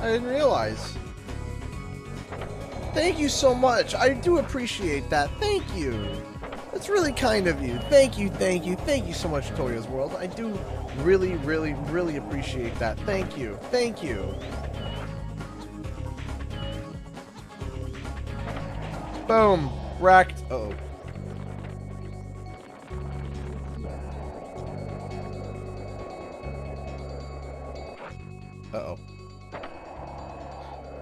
I didn't realize. Thank you so much. I do appreciate that. Thank you. That's really kind of you. Thank you, thank you, thank you so much, Toyo's World. I do really, really, really appreciate that. Thank you. Thank you. Boom. Wrecked. Uh-oh. Uh-oh.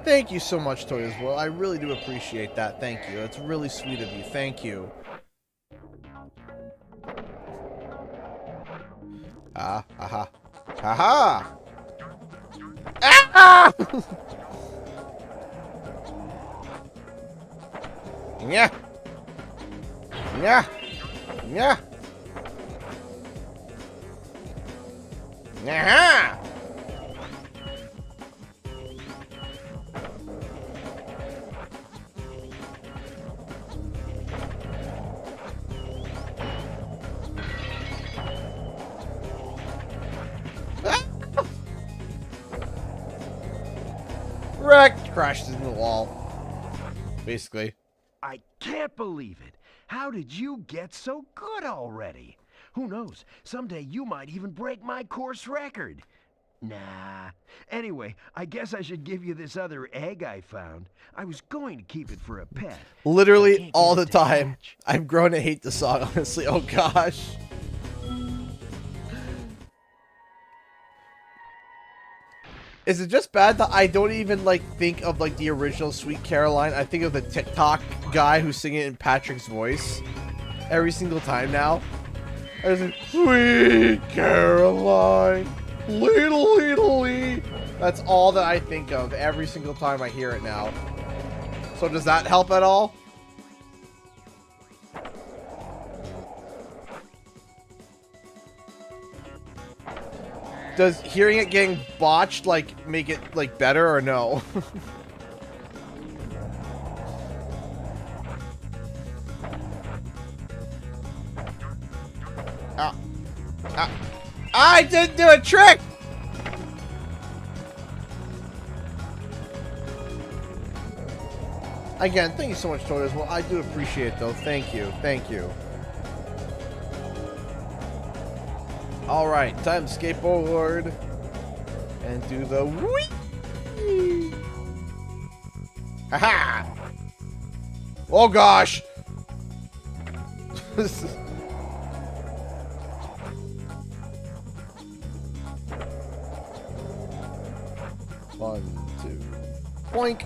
Thank you so much, Toyo's World. I really do appreciate that. Thank you. That's really sweet of you. Thank you. Ah, aha. Haha! Ah! Yeah. Yeah. Yeah. Aha! Wrecked, crashed into the wall. Basically. I can't believe it. How did you get so good already? Who knows? Someday you might even break my course record. Nah. Anyway, I guess I should give you this other egg I found. I was going to keep it for a pet. Literally all the time. I've grown to hate the song, honestly. Oh gosh. Is it just bad that I don't even like think of like the original Sweet Caroline? I think of the TikTok guy who's singing it in Patrick's voice every single time now. I was like, Sweet Caroline, little lee. That's all that I think of every single time I hear it now. So does that help at all? Does hearing it getting botched, like, make it, like, better or no? I didn't do a trick! Again, thank you so much, Toad, as well. I do appreciate it, though. Thank you. Thank you. Alright, time to skateboard and do the whee! Haha! Oh gosh! This is... One, two, boink!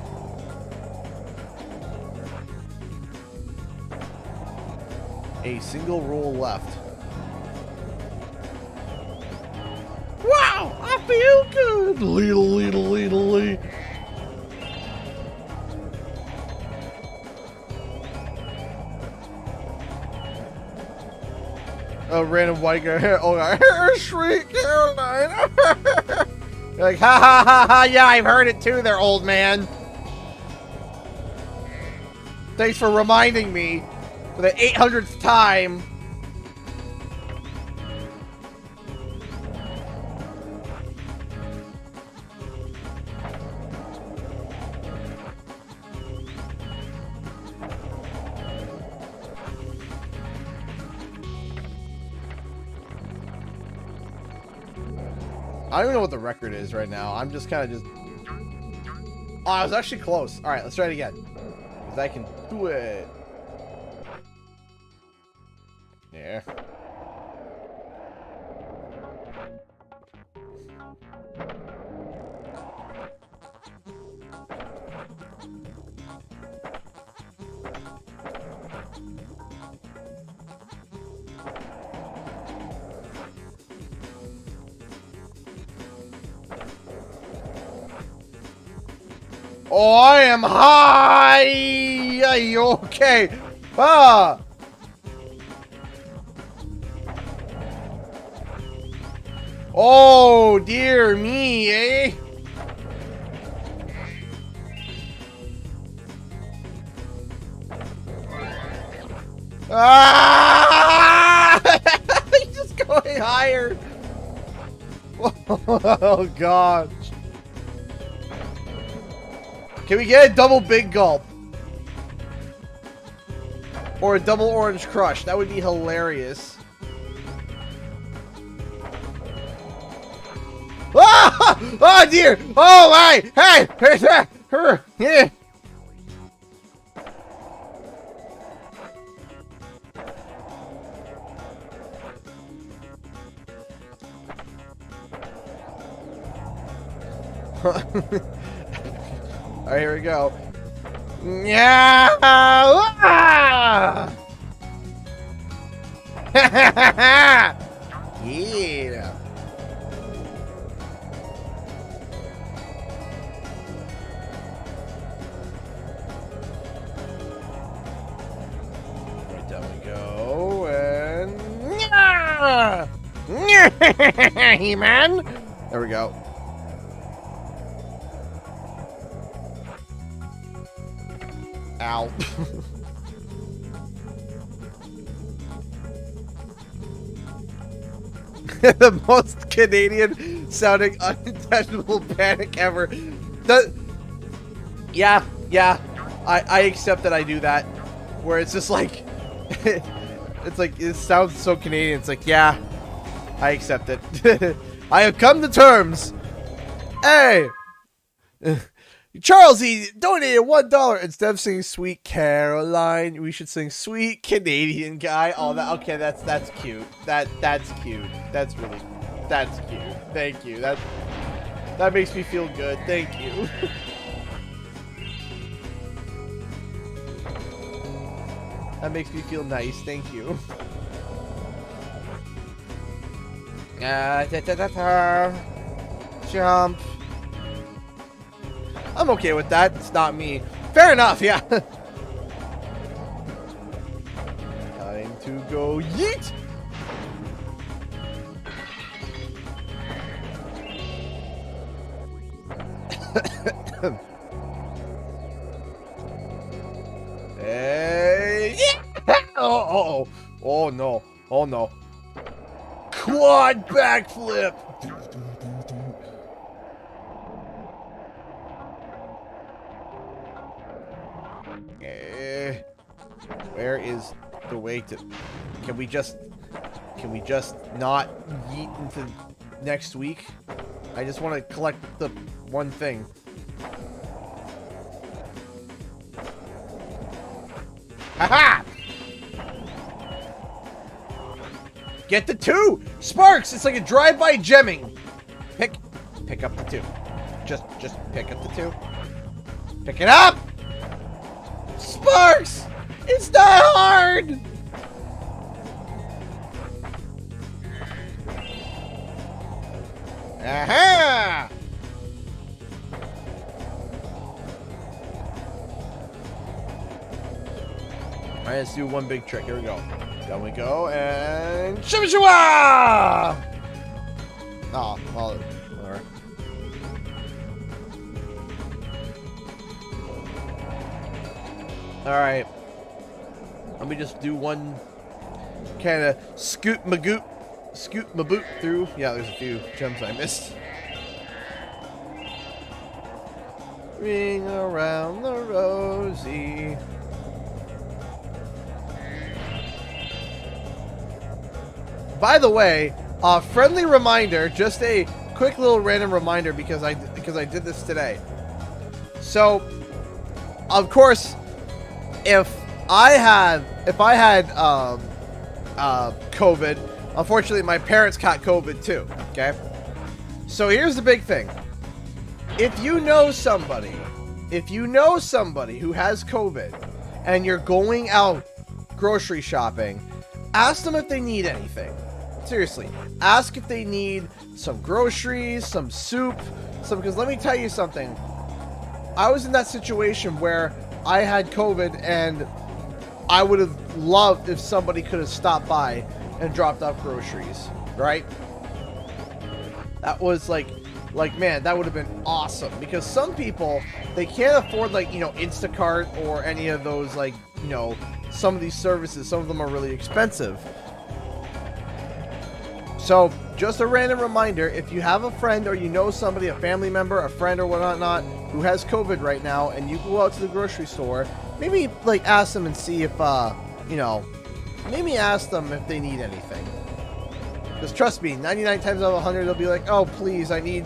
A single roll left. Wow, I feel good. Lee. A random white guy here. Oh, Sweet Caroline. You're like, ha. Yeah, I've heard it too there, old man. Thanks for reminding me for the 800th time. I don't even know what the record is right now. I'm just kind of just... Oh, I was actually close. Alright, let's try it again. Because I can do it. Yeah. Oh, I am high! Are you okay? Ah! Oh, dear me, eh? Ah! He's just going higher. Oh, God. Can we get a double big gulp? Or a double orange crush? That would be hilarious. Ah! Oh, dear! Oh, my! Hey! Yeah. Alright, here we go. Yeah! Yeah! Right down we go, and... Yeah! He-Man! There we go. Ow. The most Canadian sounding unintentional panic ever. Yeah, I accept that I do that. Where it's just like, it's like, it sounds so Canadian. It's like, yeah, I accept it. I have come to terms. Hey! Charles E. donated $1. Instead of singing Sweet Caroline, we should sing Sweet Canadian Guy. Oh, that, okay, that's cute. That's cute. That's cute. Thank you. That makes me feel good. Thank you. That makes me feel nice. Thank you. Jump. I'm okay with that. It's not me. Fair enough, yeah. Time to go yeet. Hey. Oh no. Oh no. Quad backflip. Where is the way to... Can we just not yeet into next week? I just want to collect the one thing. Haha! Get the 2! Sparks! It's like a drive-by gemming. Pick up the 2. Just pick up the 2. Pick it up! Sparks! It's not hard! Aha! Alright, let's do one big trick. Here we go. Down we go, and... Shimmy-shua! Oh, well, whatever. Alright. Let me just do one kind of scoot my boot through. Yeah, there's a few gems I missed. Ring around the rosy. By the way, a friendly reminder, just a quick little random reminder because I did this today. So, of course, if I had COVID, unfortunately my parents caught COVID too, okay? So here's the big thing. If you know somebody who has COVID and you're going out grocery shopping, ask them if they need anything. Seriously, ask if they need some groceries, some soup, because let me tell you something. I was in that situation where I had COVID and I would have loved if somebody could have stopped by and dropped off groceries, right? That was like man, that would have been awesome, because some people, they can't afford, like, you know, Instacart or any of those, like, you know, some of these services. Some of them are really expensive. So, just a random reminder, if you have a friend or you know somebody, a family member, a friend or whatnot, who has COVID right now, and you go out to the grocery store, maybe, like, ask them and see if, you know, maybe ask them if they need anything. Because trust me, 99 times out of 100, they'll be like, oh, please, I need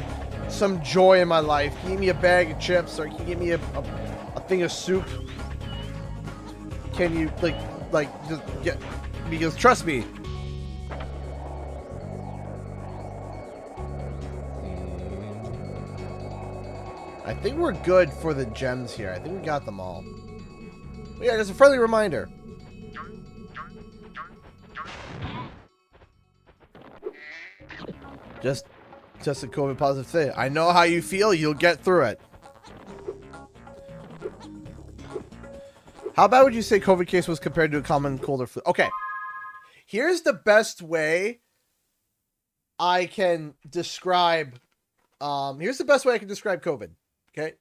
some joy in my life. Can you give me a bag of chips, or can you give me a thing of soup? Can you, like, just get, because trust me, I think we're good for the gems here. I think we got them all. But yeah, just a friendly reminder. Just a COVID positive thing. I know how you feel. You'll get through it. How bad would you say COVID case was compared to a common cold or flu? Okay. Here's the best way I can describe. Here's the best way I can describe COVID. Okay.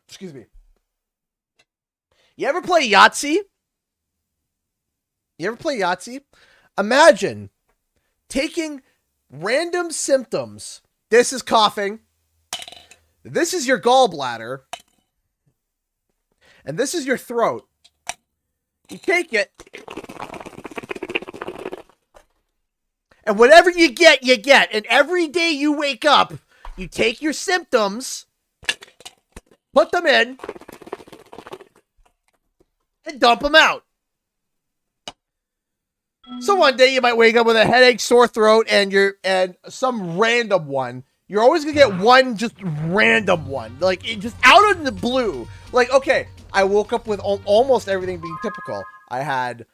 Excuse me. You ever play Yahtzee? You ever play Yahtzee? Imagine taking random symptoms. This is coughing. This is your gallbladder. And this is your throat. You take it. And whatever you get, you get. And every day you wake up, you take your symptoms, put them in, and dump them out. So one day you might wake up with a headache, sore throat, and some random one. You're always gonna get one just random one, like just out of the blue. Like, okay, I woke up with almost everything being typical. I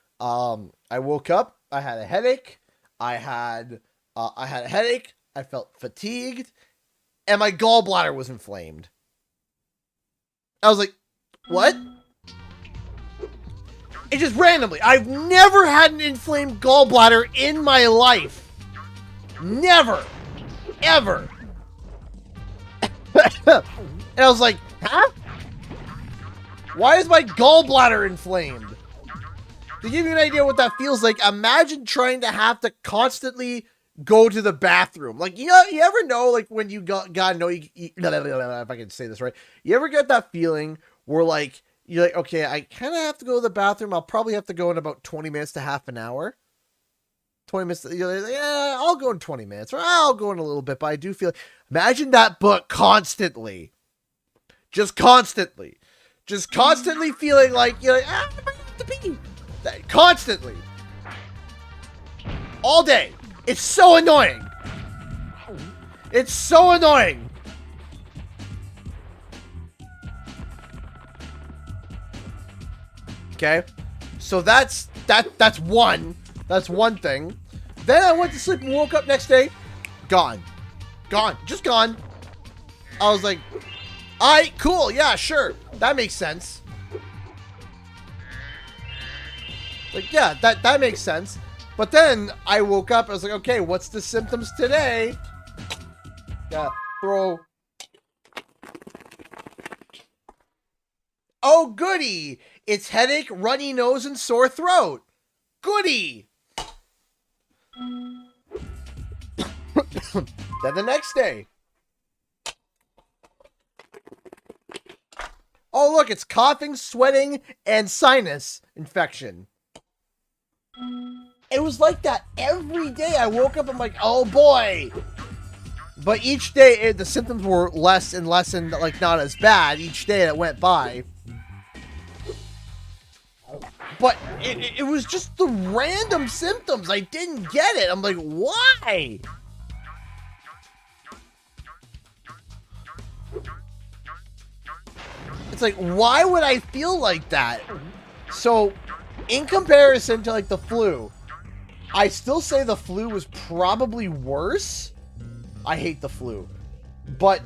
woke up, I had a headache, I had a headache, I felt fatigued, and my gallbladder was inflamed. I was like, what? It just randomly. I've never had an inflamed gallbladder in my life. Never. Ever. And I was like, huh? Why is my gallbladder inflamed? To give you an idea what that feels like, imagine trying to have to constantly go to the bathroom. Like, you know, you ever know, like, when you God know you if I can say this right. You ever get that feeling where, like, you're like, okay, I kind of have to go to the bathroom. I'll probably have to go in about 20 minutes to half an hour. 20 minutes. You're like, yeah, I'll go in 20 minutes. Or I'll go in a little bit. But I do feel... Imagine that, but constantly. Just constantly. Just constantly feeling like, you're like, I have to pee. Constantly. All day. It's so annoying. It's so annoying. Okay, so that's one thing. Then I went to sleep and woke up next day, gone, just gone. I was like, all right, cool, yeah, sure, that makes sense. Like, yeah, that makes sense. But then I woke up, I was like, okay, what's the symptoms today? Yeah, throw. Oh, goody. It's headache, runny nose, and sore throat. Goody. Then the next day. Oh, look, it's coughing, sweating, and sinus infection. It was like that every day. I woke up, I'm like, oh boy. But each day, the symptoms were less and less and, like, not as bad each day that went by. But it was just the random symptoms. I didn't get it. I'm like, why? It's like, why would I feel like that? So, in comparison to, like, the flu, I still say the flu was probably worse. I hate the flu. But,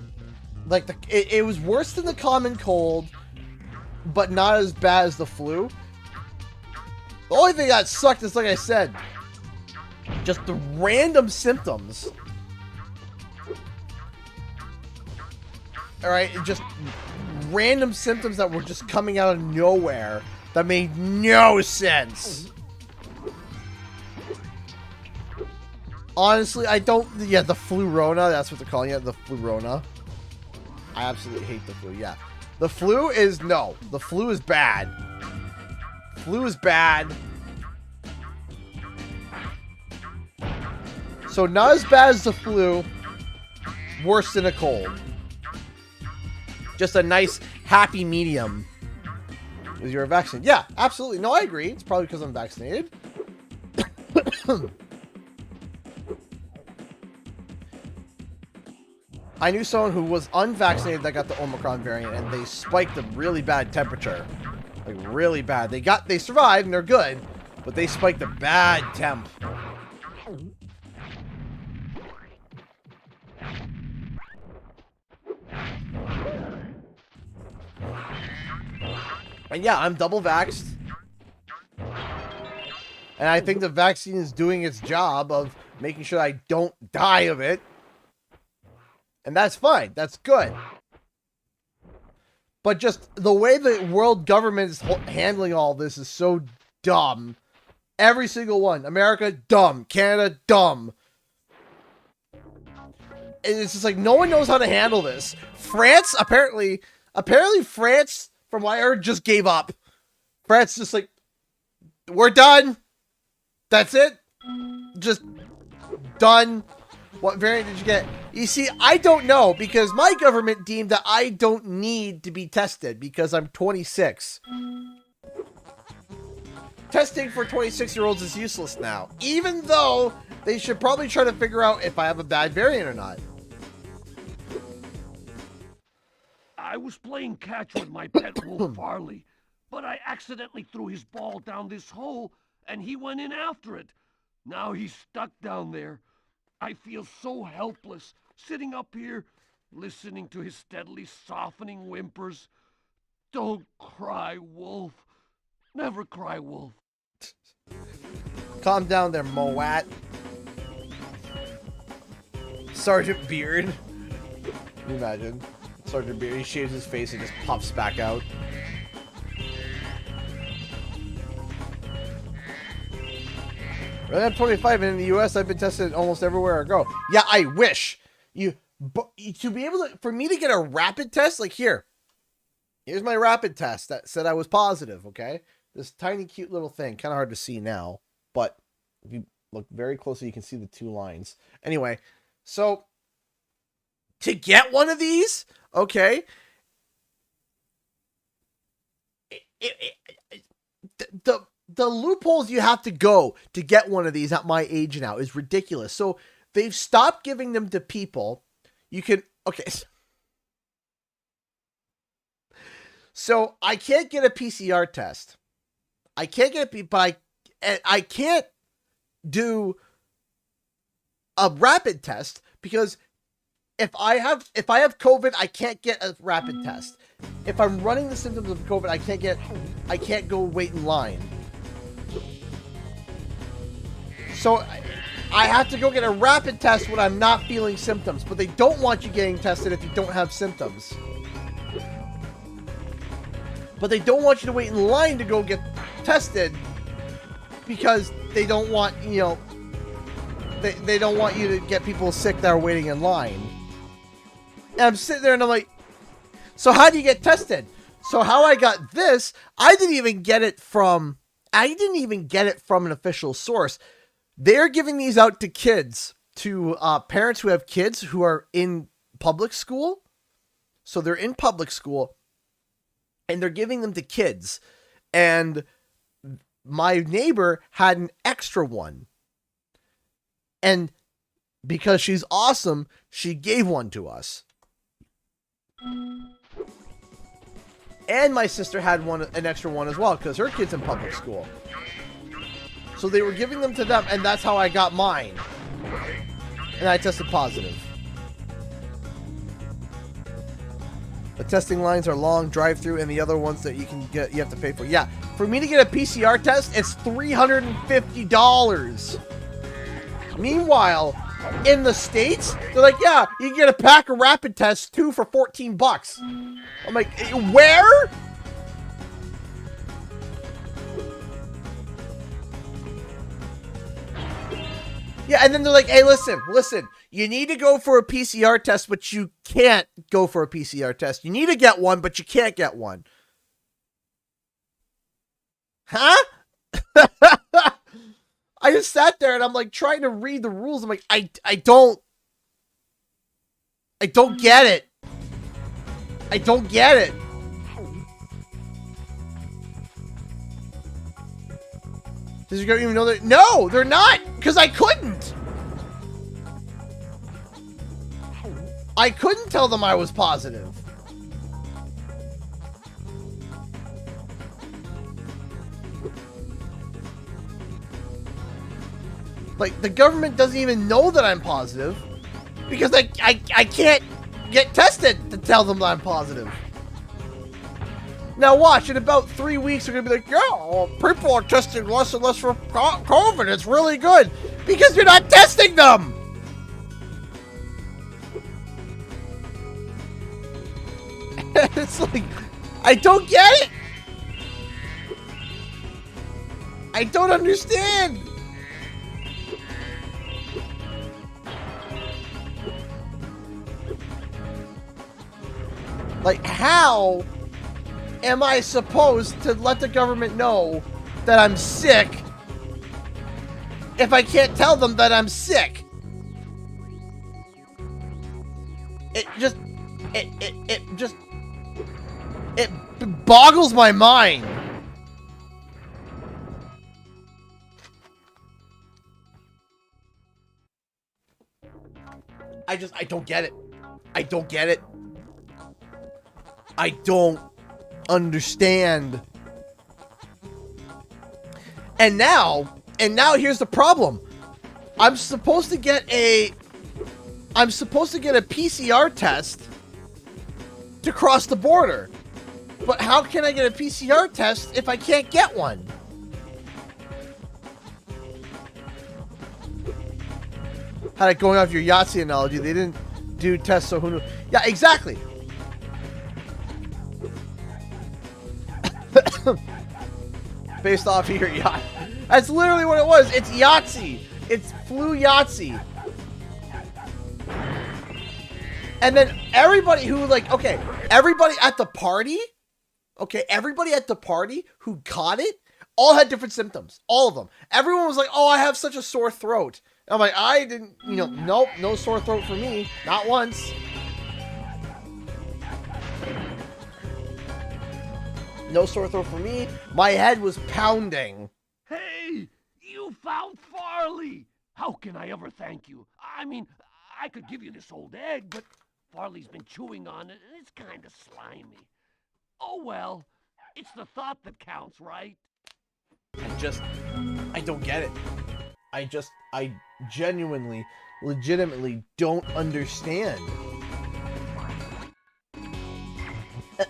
like, it was worse than the common cold, but not as bad as the flu. The only thing that sucked is, like I said, just the random symptoms. Alright, just random symptoms that were just coming out of nowhere that made no sense. Honestly, I don't... Yeah, the flu-rona. That's what they're calling it. The flu-rona. I absolutely hate the flu. Yeah. The flu is... No. The flu is bad. Flu is bad. So not as bad as the flu. Worse than a cold. Just a nice, happy medium. Because you're vaccinated. Yeah, absolutely. No, I agree. It's probably because I'm vaccinated. I knew someone who was unvaccinated that got the Omicron variant, and they spiked a really bad temperature. Like, really bad. They survived, and they're good, but they spiked a bad temp. And yeah, I'm double vaxxed. And I think the vaccine is doing its job of making sure I don't die of it. And that's fine. That's good. But just the way the world government is handling all this is so dumb. Every single one. America, dumb. Canada, dumb. And it's just like, no one knows how to handle this. France, apparently France, from what I heard, just gave up. France just like, we're done. That's it. Just done. What variant did you get? You see, I don't know, because my government deemed that I don't need to be tested because I'm 26. Testing for 26-year-olds is useless now, even though they should probably try to figure out if I have a bad variant or not. I was playing catch with my pet wolf Farley, but I accidentally threw his ball down this hole, and he went in after it. Now he's stuck down there. I feel so helpless, sitting up here, listening to his steadily softening whimpers. Don't cry, Wolf. Never cry, Wolf. Calm down there, Moat. Sergeant Beard. Can you imagine? Sergeant Beard, he shaves his face and just pops back out. I'm 25, and in the U.S., I've been tested almost everywhere I go. Yeah, I wish to be able to, for me to get a rapid test, like here's my rapid test that said I was positive. Okay, this tiny, cute little thing, kind of hard to see now, but if you look very closely, you can see the two lines. Anyway, so to get one of these, okay, the loopholes you have to go to get one of these at my age now is ridiculous. So they've stopped giving them to people. You can, okay. So I can't get a PCR test. I can't get a, but I can't do a rapid test because if I have COVID, I can't get a rapid test. If I'm running the symptoms of COVID, I can't go wait in line. So I have to go get a rapid test when I'm not feeling symptoms, but they don't want you getting tested if you don't have symptoms. But they don't want you to wait in line to go get tested because they don't want, you know, they don't want you to get people sick that are waiting in line. And I'm sitting there and I'm like, so how do you get tested? So how I got this, I didn't even get it from an official source. They're giving these out to kids, to parents who have kids who are in public school. So they're in public school and they're giving them to kids. And my neighbor had an extra one. And because she's awesome, she gave one to us. And my sister had an extra one as well because her kid's in public school. So they were giving them to them, and that's how I got mine. And I tested positive. The testing lines are long, drive-through, and the other ones that you can get, you have to pay for. Yeah, for me to get a PCR test, it's $350. Meanwhile, in the States, they're like, yeah, you can get a pack of rapid tests, 2 for $14. I'm like, where? Yeah, and then they're like, hey, listen, you need to go for a PCR test, but you can't go for a PCR test. You need to get one, but you can't get one. Huh? I just sat there and I'm like trying to read the rules. I'm like, I don't get it. I don't get it. Does your government even know that? No, they're not, because I couldn't. I couldn't tell them I was positive. Like, the government doesn't even know that I'm positive because I can't get tested to tell them that I'm positive. Now watch, in about 3 weeks, they're going to be like, yeah, well, people are testing less and less for COVID. It's really good because you're not testing them. It's like, I don't get it. I don't understand. Like, how am I supposed to let the government know that I'm sick if I can't tell them that I'm sick? It boggles my mind. I don't get it. I don't get it. I don't understand. And now here's the problem. I'm supposed to get a PCR test to cross the border. But how can I get a PCR test if I can't get one? How like going off your Yahtzee analogy, they didn't do tests, so who knew? Yeah, exactly. Based off of your yacht. That's literally what it was. It's Yahtzee. It's flu Yahtzee. And then everybody who everybody at the party, who got it all had different symptoms. All of them. Everyone was like, oh, I have such a sore throat. And I'm like, I didn't, nope, no sore throat for me. Not once. No sore throat for me. My head was pounding. Hey, you found Farley! How can I ever thank you? I mean, I could give you this old egg, but Farley's been chewing on it, and it's kind of slimy. Oh well, it's the thought that counts, right? I don't get it. I genuinely, legitimately don't understand.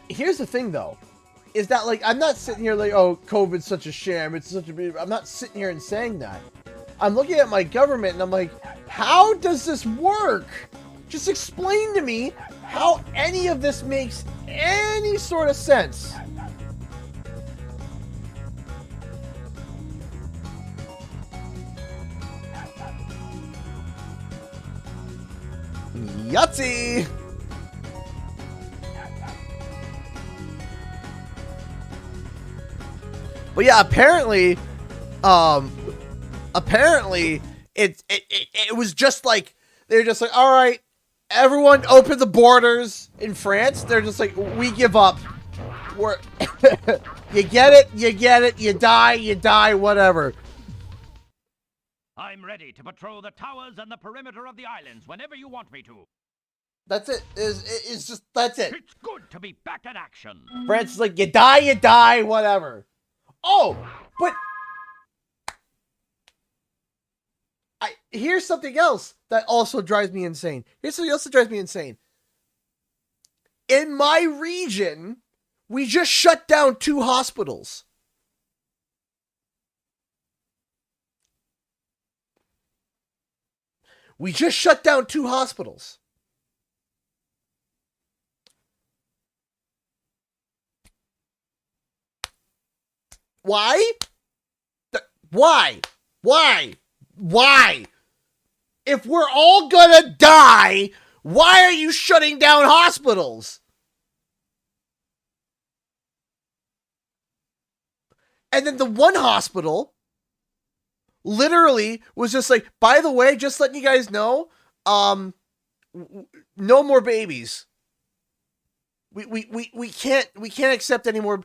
Here's the thing, though. Is that, like, I'm not sitting here like, oh, COVID's such a sham, it's such a... I'm not sitting here and saying that. I'm looking at my government and I'm like, how does this work? Just explain to me how any of this makes any sort of sense. Yahtzee! But yeah, apparently it was just like, they're just like, all right, everyone open the borders in France. They're just like, we give up. We're you get it, you die, whatever. I'm ready to patrol the towers and the perimeter of the islands whenever you want me to. That's it. It's just, that's it. It's good to be back in action. France is like, you die, whatever. Oh, but here's something else that also drives me insane. Here's something else that drives me insane. In my region, we just shut down 2 hospitals. We just shut down 2 hospitals. Why? Why? If we're all gonna die, why are you shutting down hospitals? And then the one hospital literally was just like, by the way, just letting you guys know, no more babies. We can't accept any more.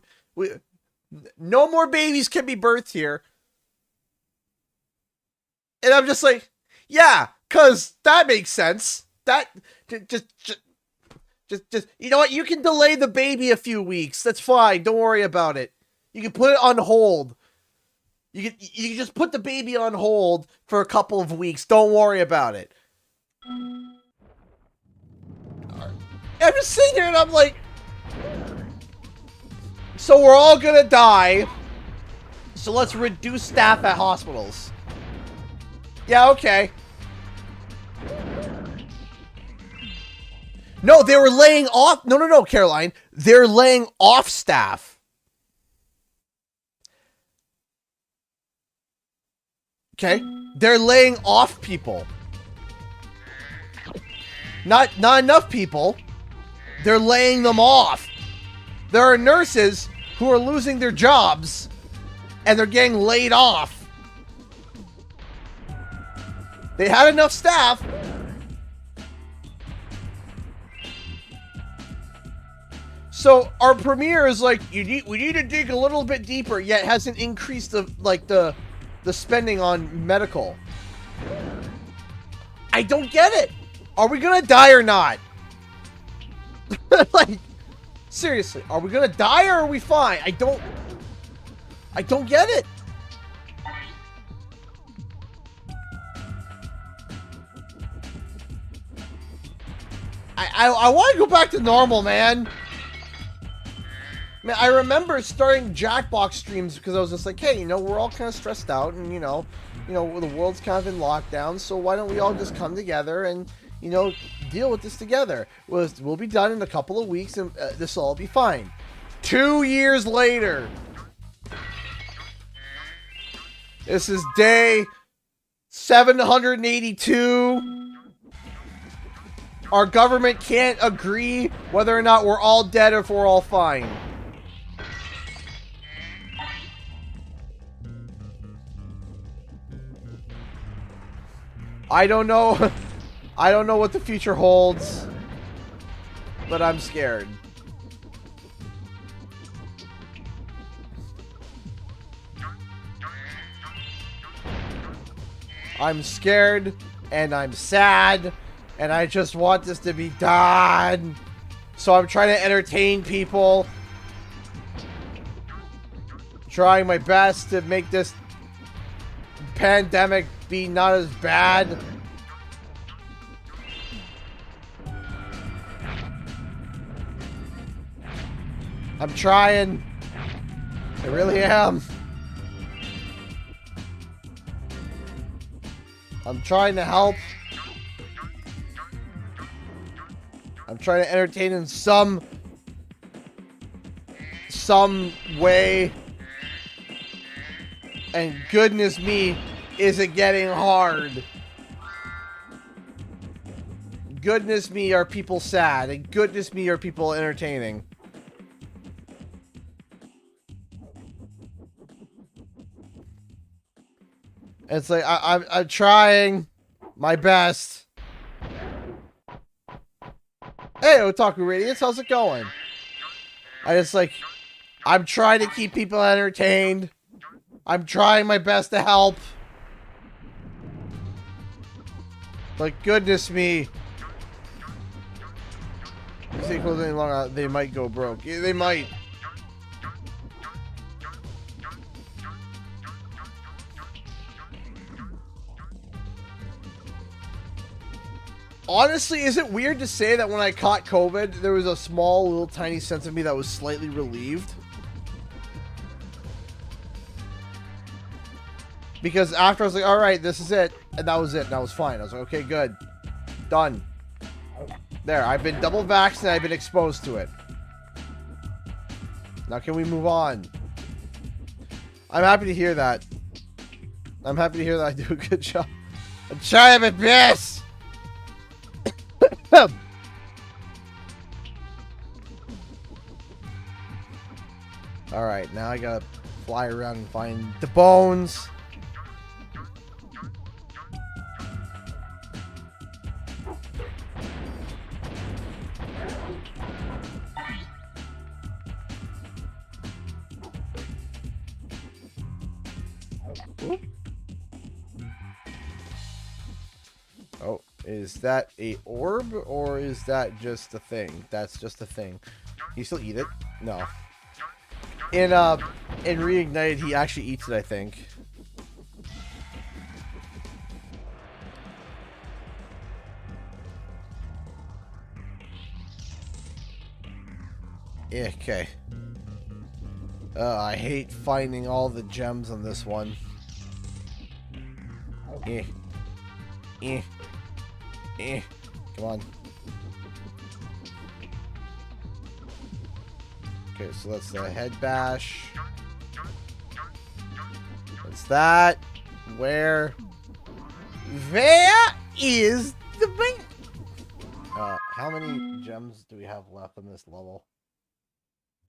No more babies can be birthed here. And I'm just like, yeah, cause that makes sense. That just you know what? You can delay the baby a few weeks. That's fine. Don't worry about it. You can put it on hold. You can just put the baby on hold for a couple of weeks. Don't worry about it. I'm just sitting there and I'm like, so we're all gonna die. So let's reduce staff at hospitals. Yeah, okay. No, they were laying off. No, Caroline. They're laying off staff. Okay? They're laying off people. Not enough people. They're laying them off. There are nurses who are losing their jobs and they're getting laid off. They had enough staff. So our premier is like, we need to dig a little bit deeper, yet hasn't increased the spending on medical. I don't get it. Are we gonna die or not? Like, seriously, are we gonna die or are we fine? I don't get it. I want to go back to normal, man. Man, I remember starting Jackbox streams because I was just like, hey, we're all kind of stressed out and, you know, the world's kind of in lockdown, so why don't we all just come together and, deal with this together? We'll be done in a couple of weeks and this will all be fine. 2 years later. This is day 782. Our government can't agree whether or not we're all dead or if we're all fine. I don't know. I don't know what the future holds, but I'm scared. I'm scared and I'm sad and I just want this to be done. So I'm trying to entertain people. Trying my best to make this pandemic be not as bad. I'm trying. I really am. I'm trying to help. I'm trying to entertain in some way. And goodness me, is it getting hard. Goodness me, are people sad. And goodness me, are people entertaining. It's like, I'm trying my best. Hey, Otaku Radiance, how's it going? I'm trying to keep people entertained. I'm trying my best to help. But goodness me. If they close any longer, they might go broke. Yeah, they might. Honestly, is it weird to say that when I caught COVID, there was a small, little, tiny sense of me that was slightly relieved? Because after I was like, alright, this is it. And that was it. And I was fine. I was like, okay, good. Done. There, I've been double vaccinated. I've been exposed to it. Now can we move on? I'm happy to hear that. I'm happy to hear that I do a good job. I'm trying my best. All right, now I gotta fly around and find the bones. Oh, is that a orb or is that just a thing? That's just a thing. You still eat it? No. In Reignited, he actually eats it, I think. Okay. I hate finding all the gems on this one. Come on. Okay, so that's the head bash. What's that? Where is the bank? How many gems do we have left on this level?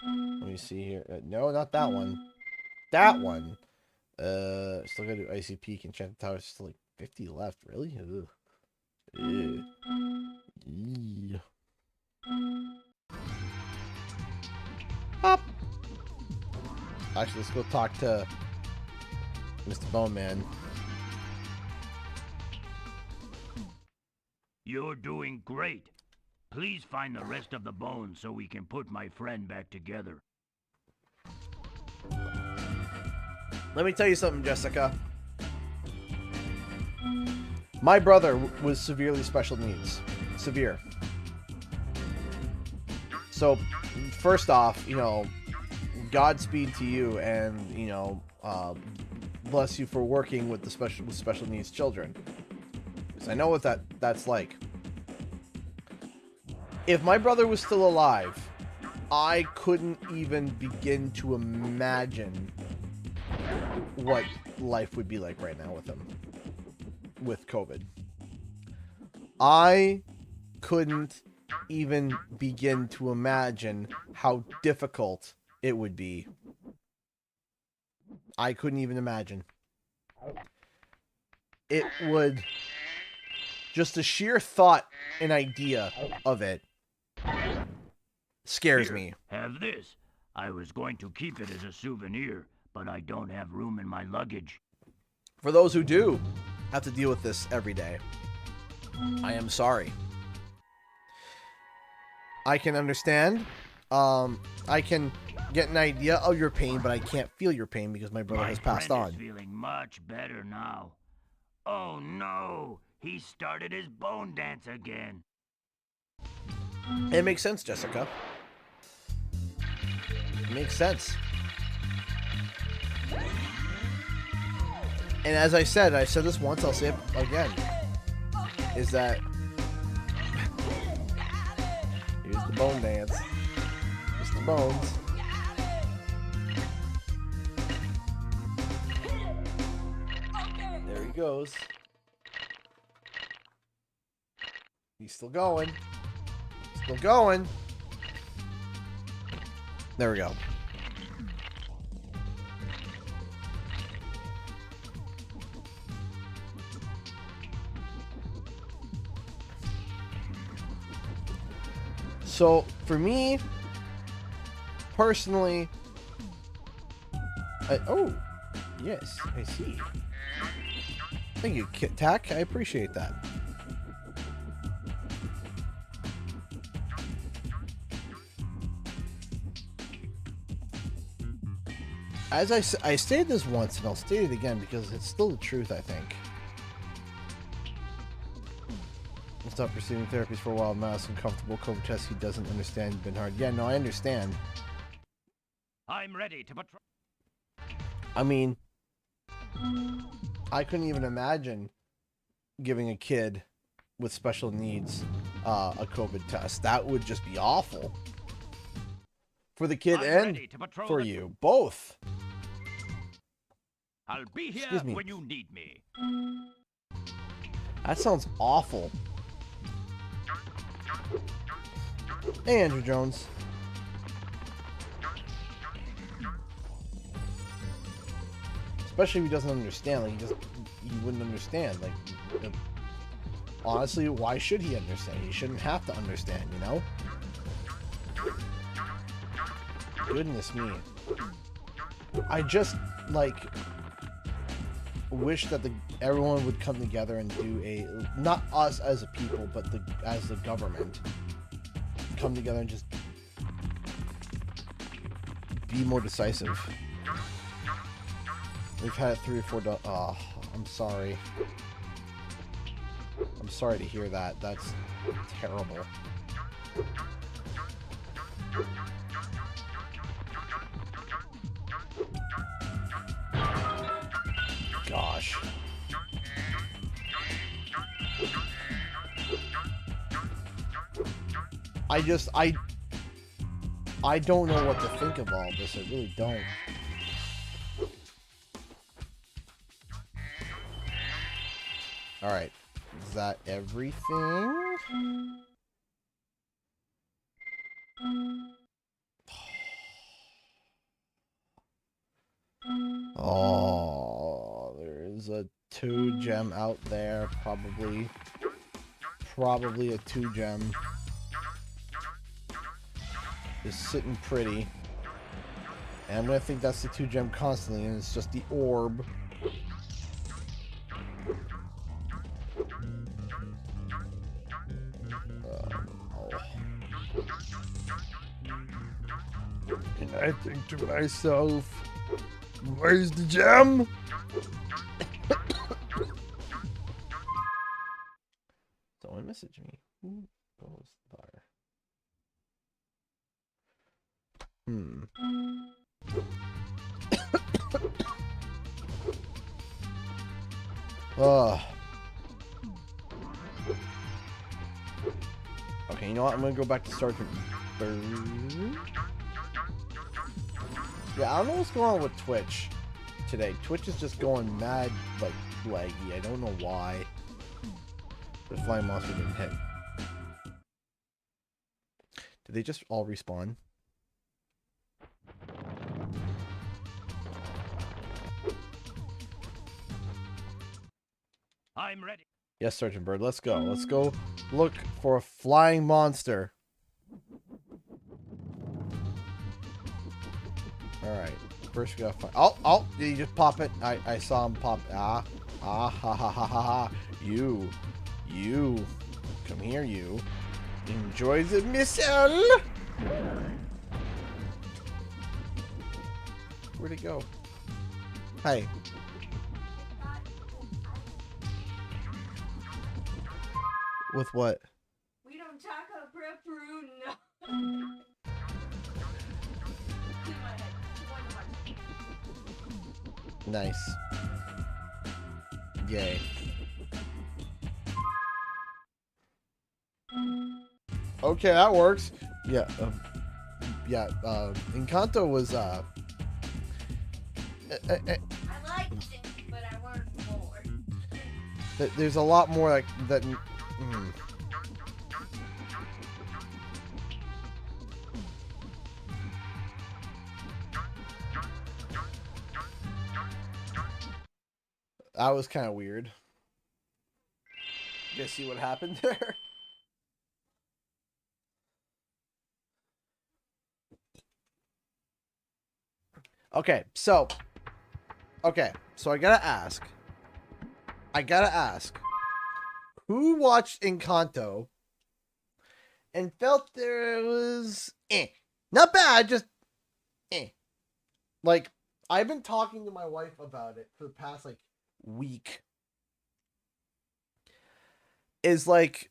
Let me see here. No, not that one. That one. Still gotta do ICP. Can check the tower. Still like 50 left. Really? Ugh. Ew. Yeah. Up. Actually, let's go talk to Mr. Bone Man. You're doing great. Please find the rest of the bones so we can put my friend back together. Let me tell you something, Jessica. My brother was severely special needs. Severe. So, first off, you know, Godspeed to you, and, you know, bless you for working with the special needs children. Because I know what that's like. If my brother was still alive, I couldn't even begin to imagine what life would be like right now with him. With COVID. I couldn't even begin to imagine how difficult it would be. I couldn't even imagine. It would... Just the sheer thought and idea of it scares Here, me. Have this. I was going to keep it as a souvenir, but I don't have room in my luggage. For those who do have to deal with this every day, I am sorry. I can understand. I can get an idea of your pain, but I can't feel your pain because my brother has passed friend on. is feeling much better now. Oh no, he started his bone dance again. It makes sense, Jessica. It makes sense. And as I said this once, I'll say it again. Is that... Here's the bone dance. Mr. Bones. There he goes. He's still going. Still going. There we go. So, for me, personally, oh, yes, I see. Thank you, Kit Tack. I appreciate that. As I stated this once, and I'll state it again because it's still the truth, I think. I'll stop receiving therapies for a while. I'm not uncomfortable. COVID test he doesn't understand. Been hard. Yeah, no, I understand. I'm ready to patrol. I mean, I couldn't even imagine giving a kid with special needs a COVID test. That would just be awful. For the kid and for you. Both. I'll be here when you need me. That sounds awful. Hey, Andrew Jones. Especially if he doesn't understand. Like, he wouldn't understand. Like, honestly, why should he understand? He shouldn't have to understand, you know? Goodness me. I just, like, wish that everyone would come together and do not us as a people, but as the government, come together and just be more decisive. We've had 3 or 4 oh, I'm sorry. I'm sorry to hear that. That's terrible. Gosh. I don't know what to think of all this. I really don't. Alright. Is that everything? Oh, there's a 2 gem out there, probably a 2 gem. Just sitting pretty. And I'm gonna think that's the 2 gem constantly, and it's just the orb. And I think to myself, where's the gem? Someone message me. Who goes there? Okay, you know what? I'm gonna go back to Sergeant Bird. Yeah, I don't know what's going on with Twitch today. Twitch is just going mad, like, laggy. I don't know why. The flying monster didn't hit. Did they just all respawn? I'm ready. Yes, Sergeant Bird. Let's go. Let's go look for a flying monster. Alright. First we gotta find... Oh! Did he just pop it? I saw him pop... Ha ha ha ha ha. You. Come here, you. Enjoy the missile! Where'd it go? Hey. With what? We don't talk about no. Nice. Yay. Okay, that works. Yeah. Encanto was I liked it, but I wanted more. There's a lot more like that. That was kind of weird. You guys see what happened there? Okay, so I gotta ask, who watched Encanto and felt there was not bad, just like, I've been talking to my wife about it for the past like week. Is like,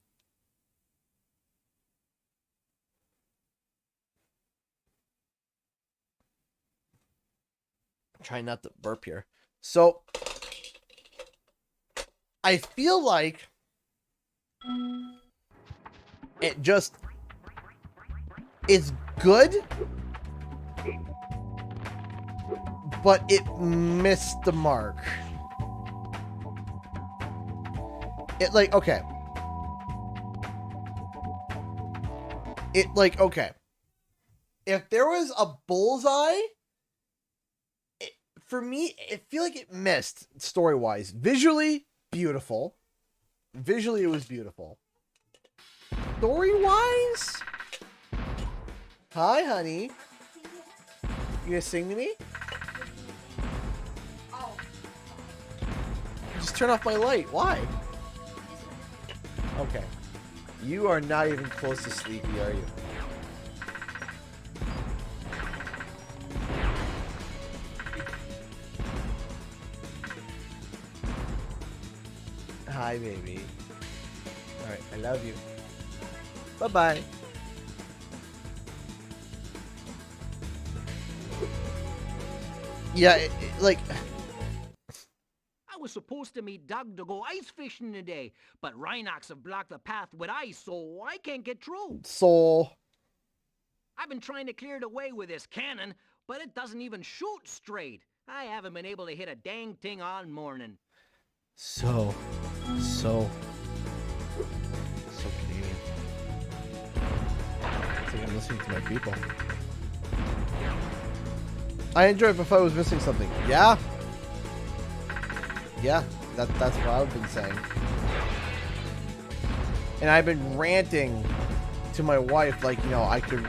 I'm trying not to burp here. So I feel like it just is good, but it missed the mark. It like, okay. It like, okay. If there was a bullseye, for me, I feel like it missed story-wise. Visually, beautiful. Visually, it was beautiful. Story-wise? Hi, honey. You gonna sing to me? Oh. Just turn off my light. Why? Okay. You are not even close to sleepy, are you? Hi, baby. Alright, I love you. Bye-bye. Yeah, like... I was supposed to meet Doug to go ice fishing today, but Rhinox have blocked the path with ice, so I can't get through. Soul. I've been trying to clear the way with this cannon, but it doesn't even shoot straight. I haven't been able to hit a dang thing all morning. So Canadian. It's like I'm listening to my people. I enjoy it, but if I was missing something. Yeah. Yeah, that's what I've been saying. And I've been ranting to my wife, like, you know, I could...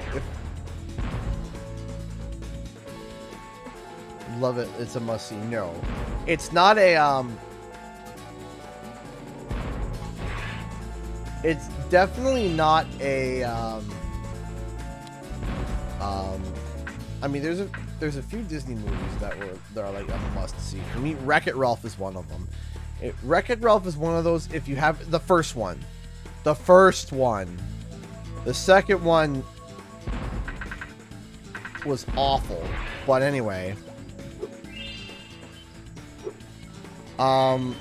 Love it, it's a must-see. No. It's not a, It's definitely not a, I mean, there's a few Disney movies that are like a must-see. For me, Wreck-It Ralph is one of them. Wreck-It Ralph is one of those, if you have the first one. The first one. The second one was awful. But anyway. The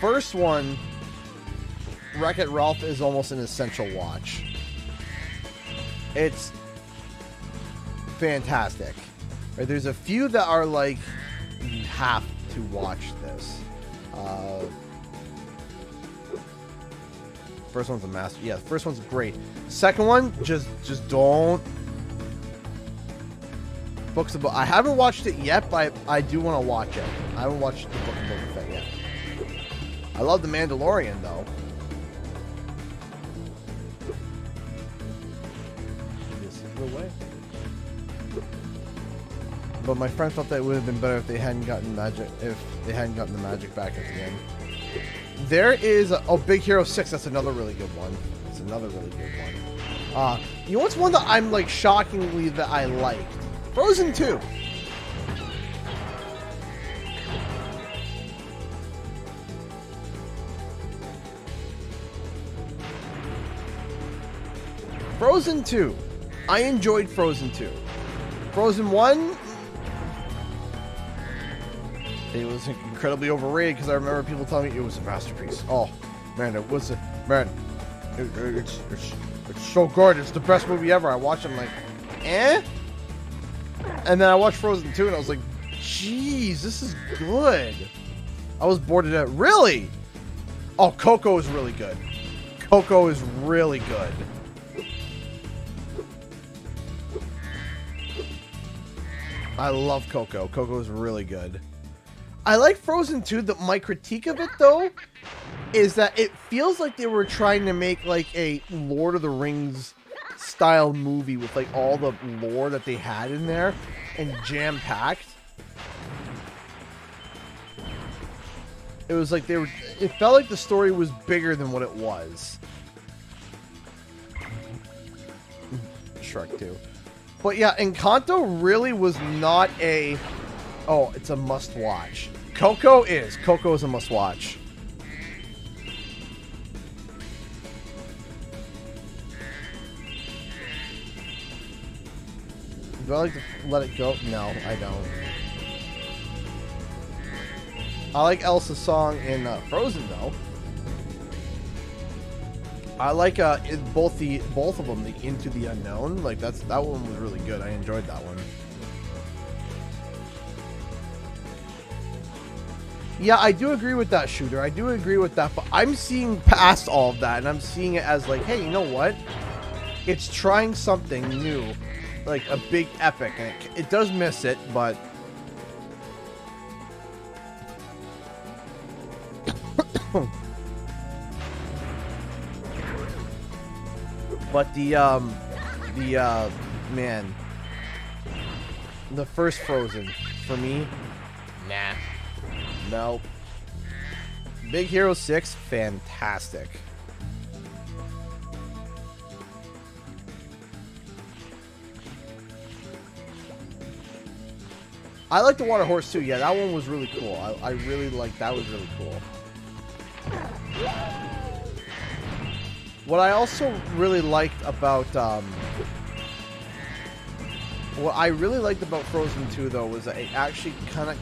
first one, Wreck-It Ralph, is almost an essential watch. It's fantastic. Right, there's a few that are like, you have to watch this. First one's a master. Yeah, the first one's great. Second one, just don't. Books of I haven't watched it yet, but I do want to watch it. I haven't watched the Book of Boba Fett yet. I love The Mandalorian, though. This is the way. But my friend thought that it would have been better if they hadn't gotten magic. If they hadn't gotten the magic back at the end. There is Big Hero 6. That's another really good one. That's another really good one. You know what's one that I'm like shockingly that I liked? Frozen 2. Frozen 2. I enjoyed Frozen 2. Frozen 1, it was incredibly overrated because I remember people telling me it was a masterpiece. Oh, man, it was a... Man, it's so good. It's the best movie ever. I watched it, I'm like, eh? And then I watched Frozen 2 and I was like, jeez, this is good. I was bored to death. Really? Oh, Coco is really good. Coco is really good. I love Coco. Coco is really good. I like Frozen 2. My critique of it, though, is that it feels like they were trying to make like a Lord of the Rings style movie with like all the lore that they had in there and jam-packed. It was like it felt like the story was bigger than what it was. Shrek 2. But yeah, Encanto really was not a... Oh, it's a must-watch. Coco is. Coco is a must-watch. Do I like to let it go? No, I don't. I like Elsa's song in Frozen, though. I like both of them, the Into the Unknown. Like that one was really good. I enjoyed that one. Yeah, I do agree with that, Shooter. I do agree with that, but I'm seeing past all of that, and I'm seeing it as like, hey, you know what? It's trying something new, like a big epic, and it does miss it, but but man, the first Frozen for me, nah. Nope. Big Hero 6, fantastic. I like the Water Horse too. Yeah, that one was really cool. I really liked that. Was really cool. What I also really liked about Frozen 2 though was that it actually kind of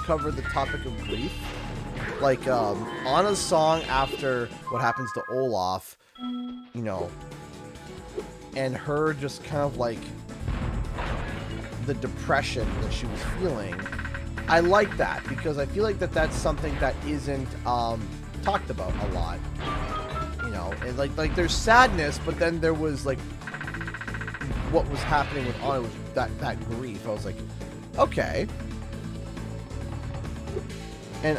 covered the topic of grief. Like Anna's song after what happens to Olaf, you know, and her just kind of like the depression that she was feeling. I like that because I feel like that's something that isn't talked about a lot. You know, and like there's sadness, but then there was like what was happening with Anna was that grief. I was like, okay. And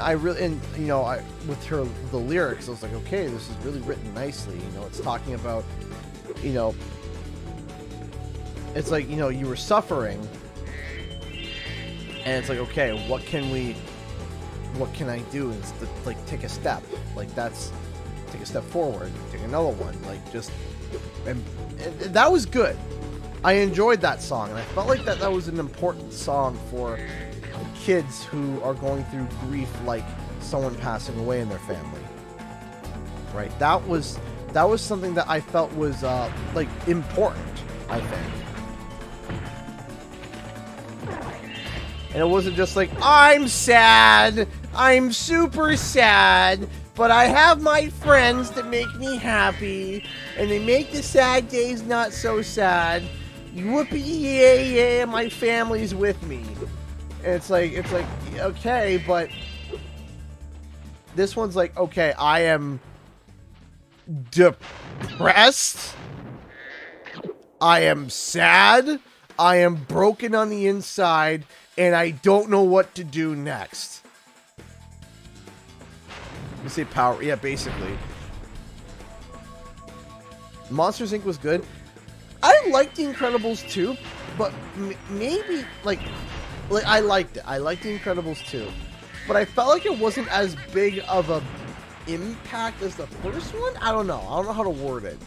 you know, with the lyrics, I was like, okay, this is really written nicely. You know, it's talking about, you know, it's like, you know, you were suffering, and it's like, okay, what can I do? Is to, like, take a step. Like, take a step forward, take another one. Like, just, and that was good. I enjoyed that song, and I felt like that was an important song for kids who are going through grief, like someone passing away in their family. Right? That was something that I felt was like important, I think. And it wasn't just like, I'm sad, I'm super sad, but I have my friends that make me happy, and they make the sad days not so sad. Whoopee, yeah, my family's with me. And it's like, okay, but this one's like, okay, I am depressed, I am sad, I am broken on the inside, and I don't know what to do next. You say power, yeah, basically. Monsters Inc. was good. I liked The Incredibles 2, but maybe, like I liked it. I liked The Incredibles 2. But I felt like it wasn't as big of a impact as the first one? I don't know. I don't know how to word it.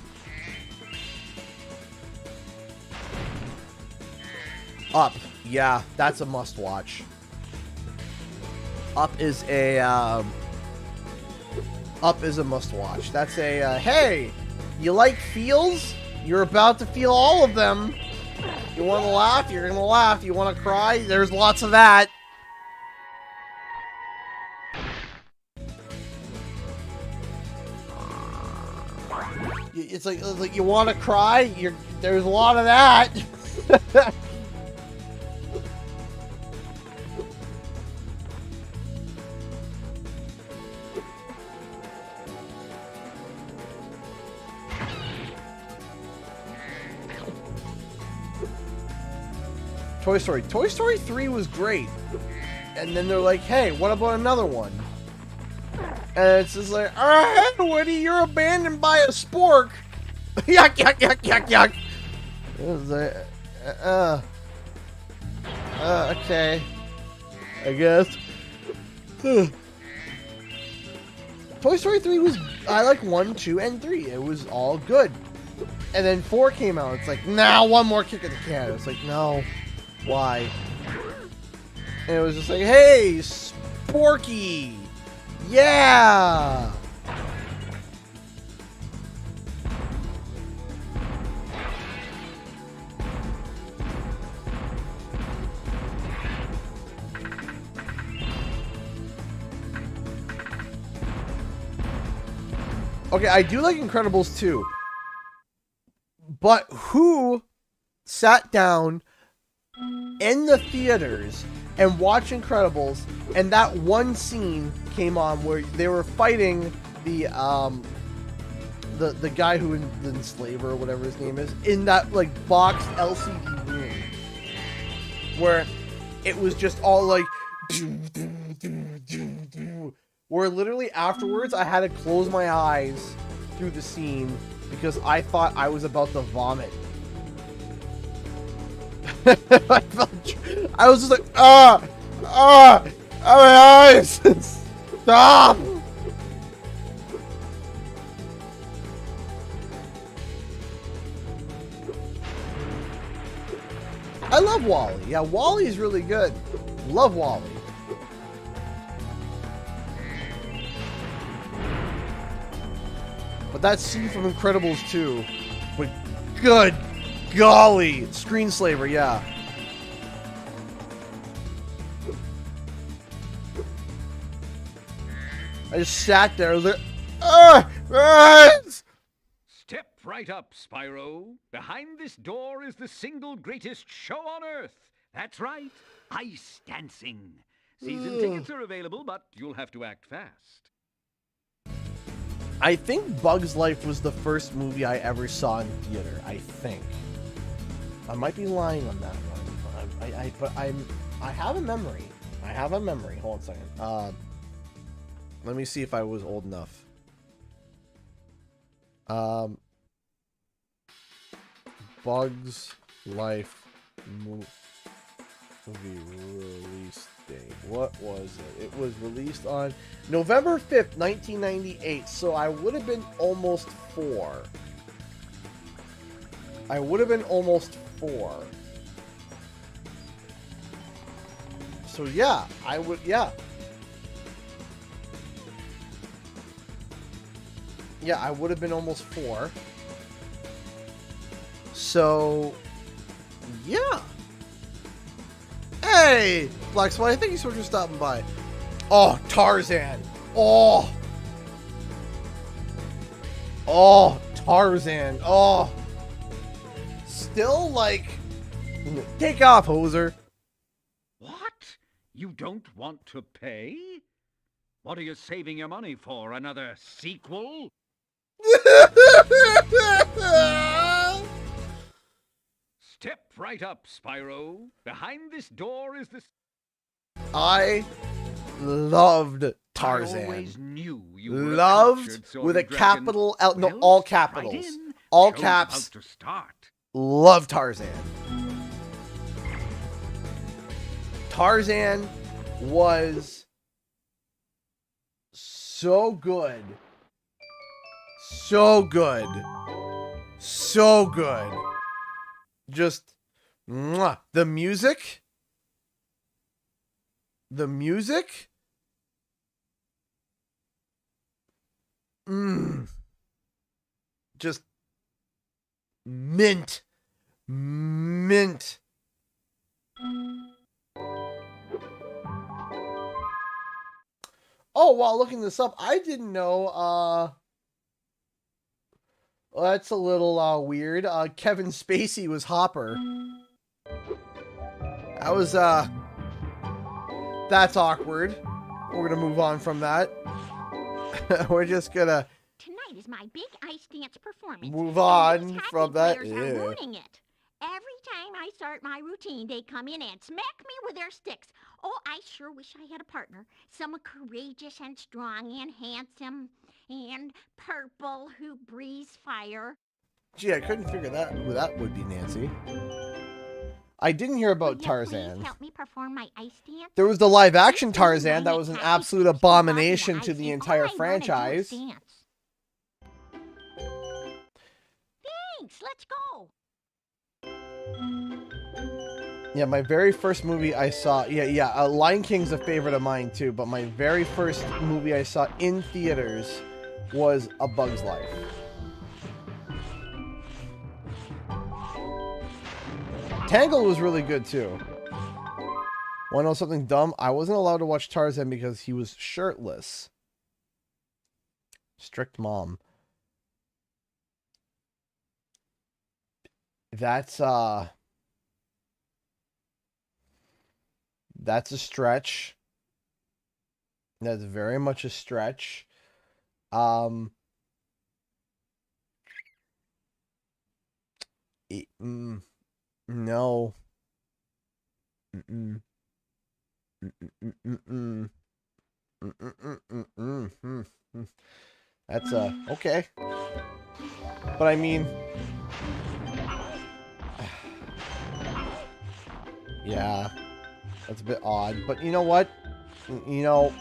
Up. Yeah, that's a must-watch. Up is a must-watch. That's a, hey, you like feels? You're about to feel all of them. You want to laugh? You're going to laugh. You want to cry? There's lots of that. It's like you want to cry? There's a lot of that. Toy Story. Toy Story 3 was great. And then they're like, hey, what about another one? And it's just like, alright, Woody, you're abandoned by a spork. Yuck, yuck, yuck, yuck, yuck. It was like, okay. I guess. Toy Story 3 was, I like 1, 2, and 3. It was all good. And then 4 came out. It's like, nah, one more kick at the can. It's like, no. Why? And it was just like, hey, Sporky! Yeah! Okay, I do like Incredibles 2. But who sat down in the theaters and watch Incredibles, and that one scene came on where they were fighting the guy who the enslaver or whatever his name is in that like boxed LCD room where it was just all like where literally afterwards I had to close my eyes through the scene because I thought I was about to vomit. I was just like, my eyes! Stop! I love Wally. Yeah, Wally's really good. Love Wally. But that scene from Incredibles 2, but good golly, Screenslaver, yeah. I just sat there. I was like, Step right up, Spyro. Behind this door is the single greatest show on Earth. That's right, ice dancing. Season tickets are available, but you'll have to act fast. I think Bug's Life was the first movie I ever saw in theater. I think. I might be lying on that one. But I have a memory. I have a memory. Hold on a second. Let me see if I was old enough. Bug's Life movie release date. What was it? It was released on November 5th, 1998. So I would have been almost 4. I would have been almost 4. So yeah, I would, yeah. Yeah, I would have been almost 4. So, yeah. Hey, Black Spy, thank you so much for stopping by. Oh, Tarzan. Oh, Tarzan. Oh. Still, like, take off, hoser. What? You don't want to pay? What are you saving your money for? Another sequel? Step right up, Spyro. Behind this door is the... I loved Tarzan. I always knew you were Loved with a capital L. No, all capitals. All caps. About to start. Love Tarzan. Tarzan was so good. So good. So good. Just mwah. The music. The music. Just mint. Mint. Oh, while looking this up, I didn't know, that's a little, weird. Kevin Spacey was Hopper. That was, that's awkward. We're gonna move on from that. We're just gonna... Tonight is my big ice dance performance. Move on from that. Players are ruining it. Every time I start my routine, they come in and smack me with their sticks. Oh, I sure wish I had a partner. Someone courageous and strong and handsome and purple who breathes fire. Gee, I couldn't figure that who that would be, Nancy. I didn't hear about Tarzan. Please help me perform my ice dance? There was the live-action Tarzan that was an absolute abomination to the entire franchise. Thanks, let's go. Yeah, my very first movie I saw... Lion King's a favorite of mine, too. But my very first movie I saw in theaters was A Bug's Life. Tangled was really good, too. Want to know something dumb? I wasn't allowed to watch Tarzan because he was shirtless. Strict mom. That's, That's a stretch. That's very much a stretch. No. That's okay. But I mean, yeah, that's a bit odd. But you know what? You know,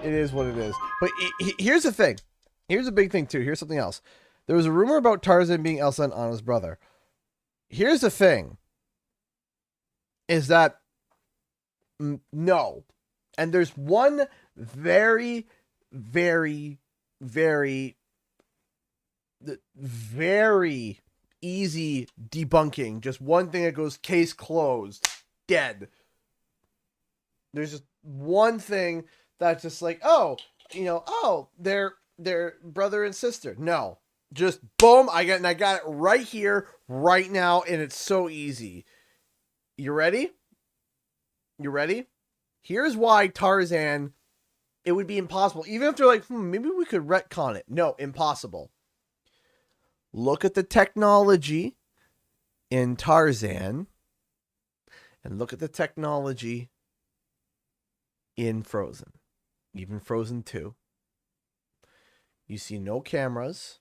it is what it is. But here's the thing. Here's a big thing too. Here's something else. There was a rumor about Tarzan being Elsa and Anna's brother. Here's the thing. Is that no. And there's one very, very, very, very easy debunking. Just one thing that goes case closed. Dead. There's just one thing that's just like, oh, you know, oh, they're brother and sister. No. Just boom, I got it right here, right now, and it's so easy. You ready? You ready? Here's why Tarzan, it would be impossible. Even if they're like, maybe we could retcon it. No, impossible. Look at the technology in Tarzan and look at the technology in Frozen. Even Frozen 2. You see no cameras.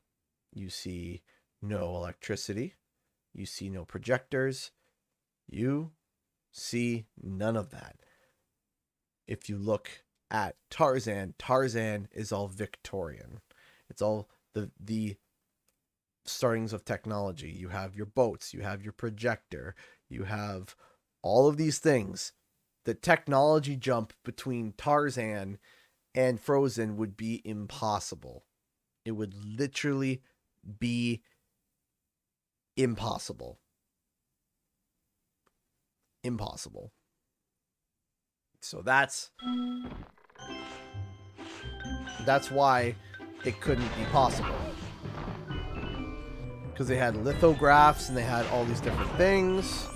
You see no electricity. You see no projectors. You see none of that. If you look at Tarzan, Tarzan is all Victorian. It's all the startings of technology. You have your boats, you have your projector, you have all of these things. The technology jump between Tarzan and Frozen would be impossible. It would literally be impossible. Impossible. So that's why it couldn't be possible. Because they had lithographs and they had all these different things.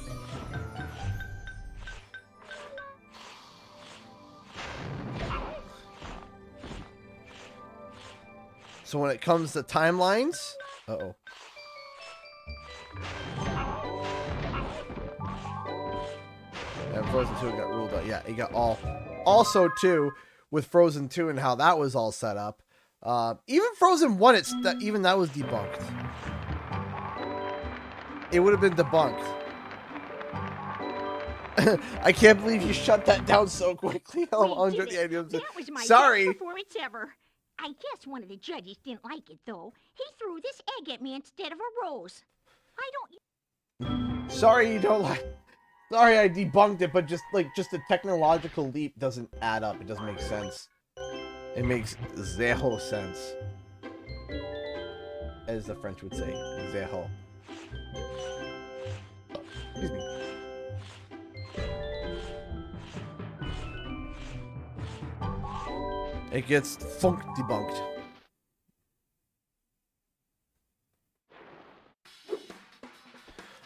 So when it comes to timelines, uh-oh. Yeah, Frozen 2 got ruled out. Yeah, it got all. Also, too, with Frozen 2 and how that was all set up. Even Frozen 1, even that was debunked. It would have been debunked. I can't believe you shut that down so quickly. Andre the idea of that was my sorry. best performance ever. I guess one of the judges didn't like it, though. He threw this egg at me instead of a rose. I don't... Sorry you don't like... Sorry I debunked it, but just the technological leap doesn't add up. It doesn't make sense. It makes zero sense. As the French would say. Zero. Excuse me. It gets funk debunked.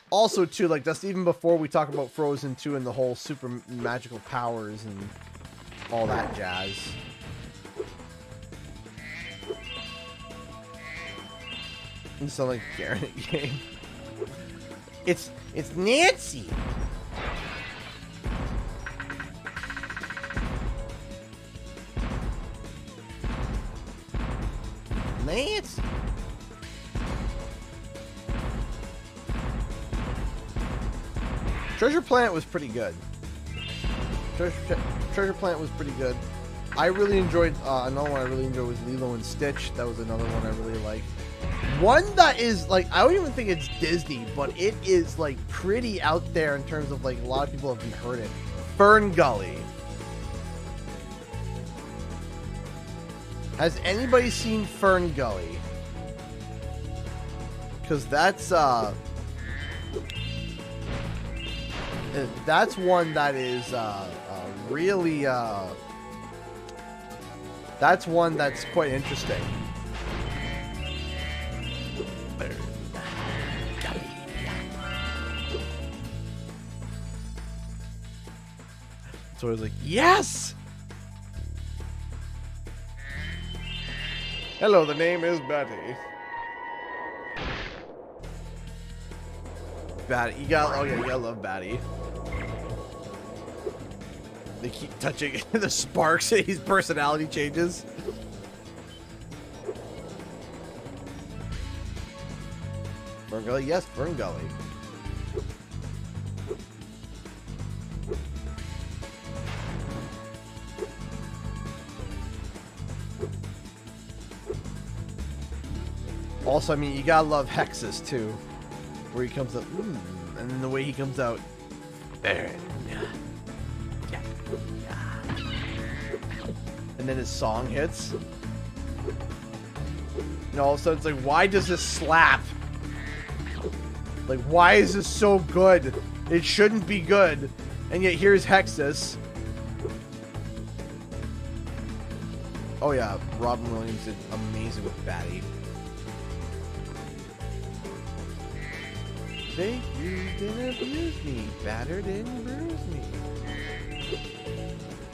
Also, too, like, that's even before we talk about Frozen 2 and the whole super magical powers and all that jazz. You sound like Garen game. It's Nancy. Nancy. Treasure Planet was pretty good. Treasure Planet was pretty good. I really enjoyed, another one I really enjoyed was Lilo and Stitch. That was another one I really liked. One that is, like, I don't even think it's Disney, but it is, like, pretty out there in terms of, like, a lot of people haven't heard it. Fern Gully. Has anybody seen Fern Gully? Because that's one that is really that's one that's quite interesting. So I was like, yes! Hello, the name is Betty. Batty, you gotta, oh yeah, you gotta love Batty. They keep touching the sparks and his personality changes. Ferngully, yes, Ferngully. Also, I mean, you gotta love Hexus too, where he comes up, and then the way he comes out, and then his song hits, and all of a sudden it's like, why does this slap? Like, why is this so good? It shouldn't be good, and yet here's Hexus. Oh yeah, Robin Williams did amazing with Batty. They used and abused me, battered and bruised me.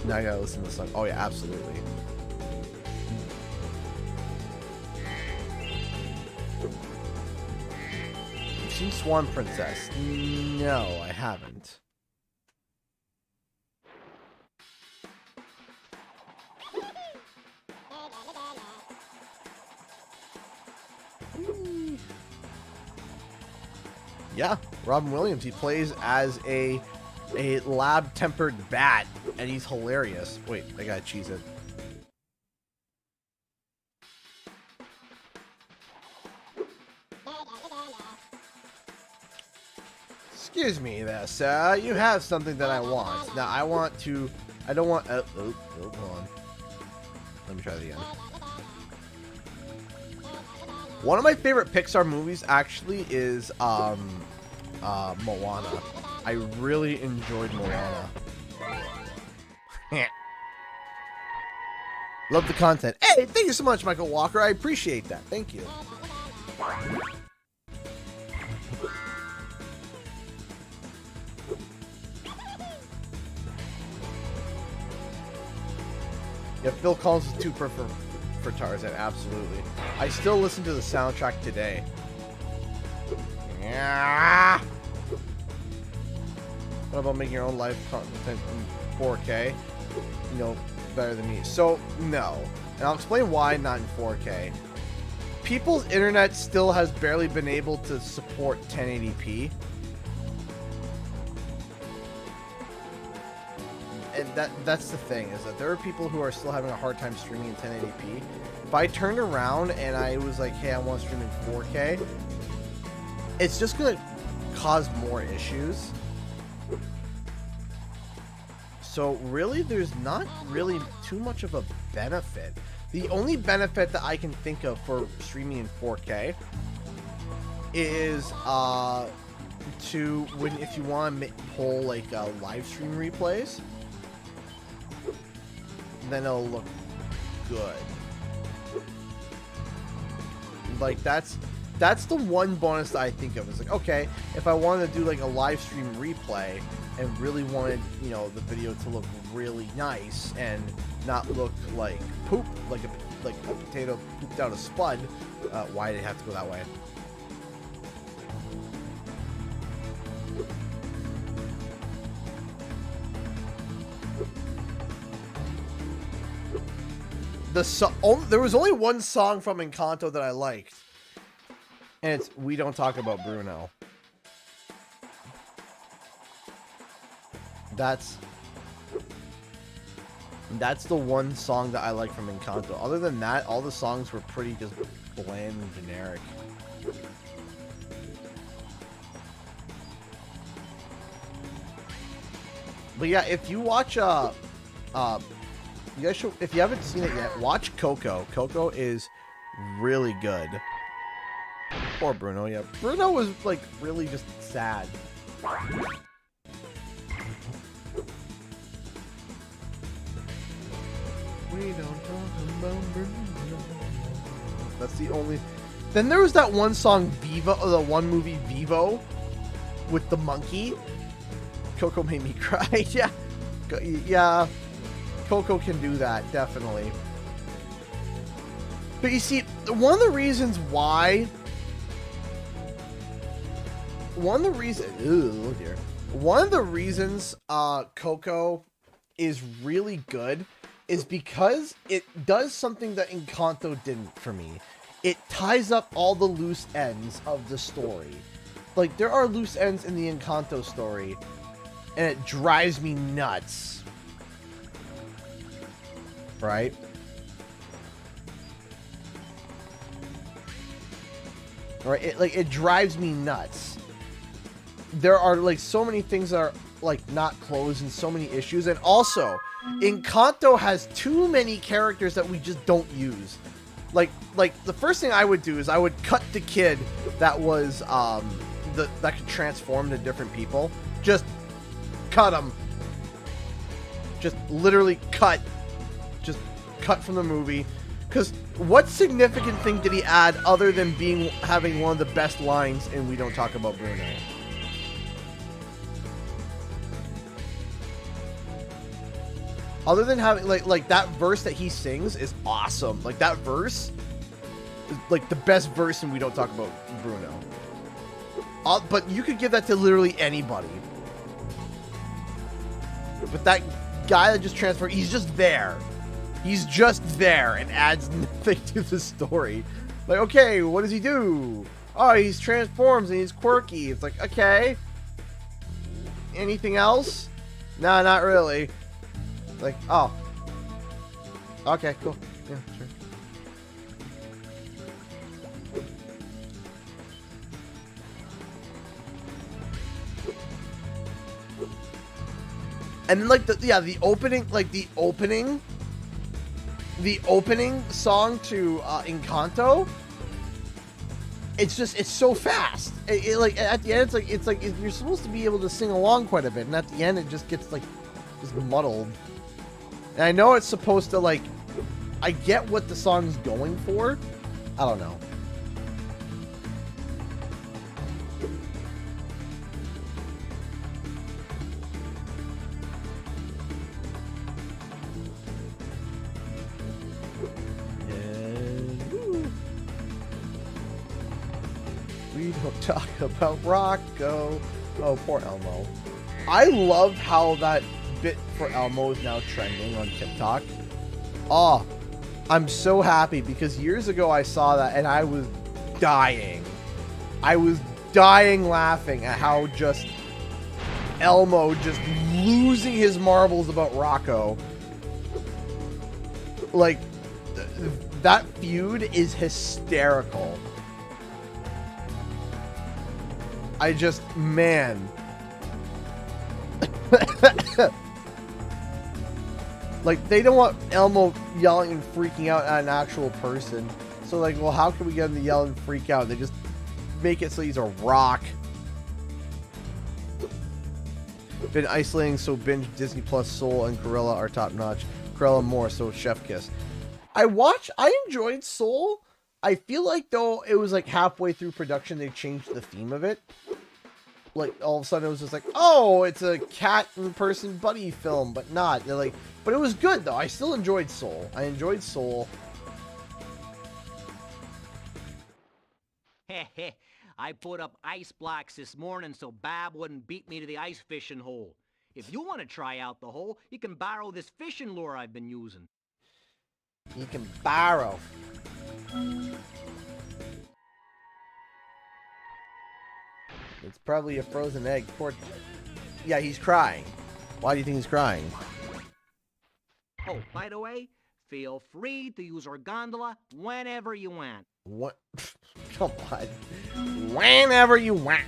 Now I gotta listen to the song. Oh yeah, absolutely. You've seen Swan Princess? No, I haven't. Yeah, Robin Williams. He plays as a lab-tempered bat, and he's hilarious. Wait, I gotta cheese it. Excuse me there, sir. You have something that I want. Now, I want to... I don't want... hold on. Let me try that again. One of my favorite Pixar movies, actually, is Moana. I really enjoyed Moana. Love the content. Hey, thank you so much, Michael Walker. I appreciate that. Thank you. Yeah, Phil Collins is too perfect for Tarzan, absolutely. I still listen to the soundtrack today. Yeah. What about making your own live content in 4K? You know, better than me. So, no. And I'll explain why not in 4K. People's internet still has barely been able to support 1080p. And that's the thing, is that there are people who are still having a hard time streaming in 1080p. If I turned around and I was like, hey, I want to stream in 4K, it's just going to cause more issues. So really, there's not really too much of a benefit. The only benefit that I can think of for streaming in 4K is if you want to pull like live stream replays, then it'll look good. Like that's the one bonus that I think of. It's like, okay, if I wanted to do like a live stream replay and really wanted, you know, the video to look really nice and not look like poop, like a potato pooped out a spud, why did it have to go that way? There was only one song from Encanto that I liked, and it's "We Don't Talk About Bruno." That's the one song that I like from Encanto. Other than that, all the songs were pretty just bland and generic. But yeah, if you watch you guys should, if you haven't seen it yet, watch Coco. Coco is really good. Poor Bruno, yeah. Bruno was like really just sad. We don't talk about Bruno. That's the only. Then there was that one song Vivo, or the one movie Vivo, with the monkey. Coco made me cry. Yeah. Yeah, Coco can do that, definitely. But you see, one of the reasons why... One of the reasons Coco is really good is because it does something that Encanto didn't for me. It ties up all the loose ends of the story. Like, there are loose ends in the Encanto story, and it drives me nuts. Right? Right? It drives me nuts. There are, like, so many things that are, like, not closed and so many issues. And also, Encanto has too many characters that we just don't use. Like the first thing I would do is I would cut the kid that was, that could transform into different people. Just cut him. Just literally cut. Just cut from the movie. Because what significant thing did he add other than having one of the best lines in We Don't Talk About Bruno? Other than having, like that verse that he sings is awesome. Like, that verse is, like, the best verse in We Don't Talk About Bruno. But you could give that to literally anybody. But that guy that just transferred, he's just there. He's just there and adds nothing to the story. Like, okay, what does he do? Oh, he's transforms and he's quirky. It's like, okay. Anything else? No, not really. Like, oh. Okay, cool. Yeah, sure. And then, like, the opening song to Encanto, it's so fast. Like, at the end, it's like you're supposed to be able to sing along quite a bit, and at the end, it just gets, like, just muddled. And I know it's supposed to, like, I get what the song's going for. I don't know. We don't talk about Rocco. Oh, poor Elmo. I love how that bit for Elmo is now trending on TikTok. Oh, I'm so happy because years ago I saw that and I was dying. I was dying laughing at how just Elmo just losing his marbles about Rocco. Like, that feud is hysterical. Man. Like, they don't want Elmo yelling and freaking out at an actual person. So, like, well, how can we get him to yell and freak out? They just make it so he's a rock. Been isolating, so binge Disney Plus Soul and Cruella are top notch. Cruella more, so Chef Kiss. I enjoyed Soul. I feel like, though, it was like halfway through production they changed the theme of it. Like, all of a sudden it was just like, oh, it's a cat and person buddy film, but not. They're like, but it was good, though. I still enjoyed Soul. I enjoyed Soul. Heh. I put up ice blocks this morning so Bab wouldn't beat me to the ice fishing hole. If you want to try out the hole, you can borrow this fishing lure I've been using. You can borrow. It's probably a frozen egg. Yeah, he's crying. Why do you think he's crying? Oh, by the way, feel free to use our gondola whenever you want. What? Come on. Whenever you want.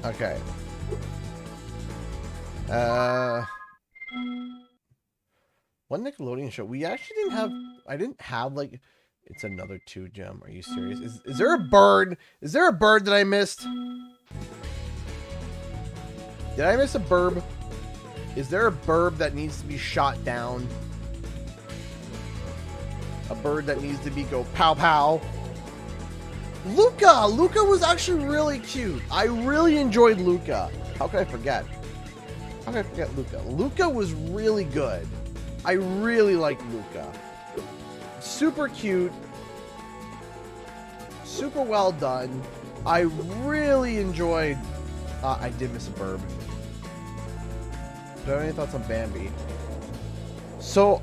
Okay. One Nickelodeon show. We actually didn't have... I didn't have, like... It's another 2 gem. Are you serious? Is there a bird? Is there a bird that I missed? Did I miss a burb? Is there a bird that needs to be shot down? A bird that needs to be go pow pow. Luca! Luca was actually really cute. I really enjoyed Luca. How could I forget? How could I forget Luca? Luca was really good. I really liked Luca. Super cute. Super well done. I really enjoyed... I did miss a burb. Do you have any thoughts on Bambi? So,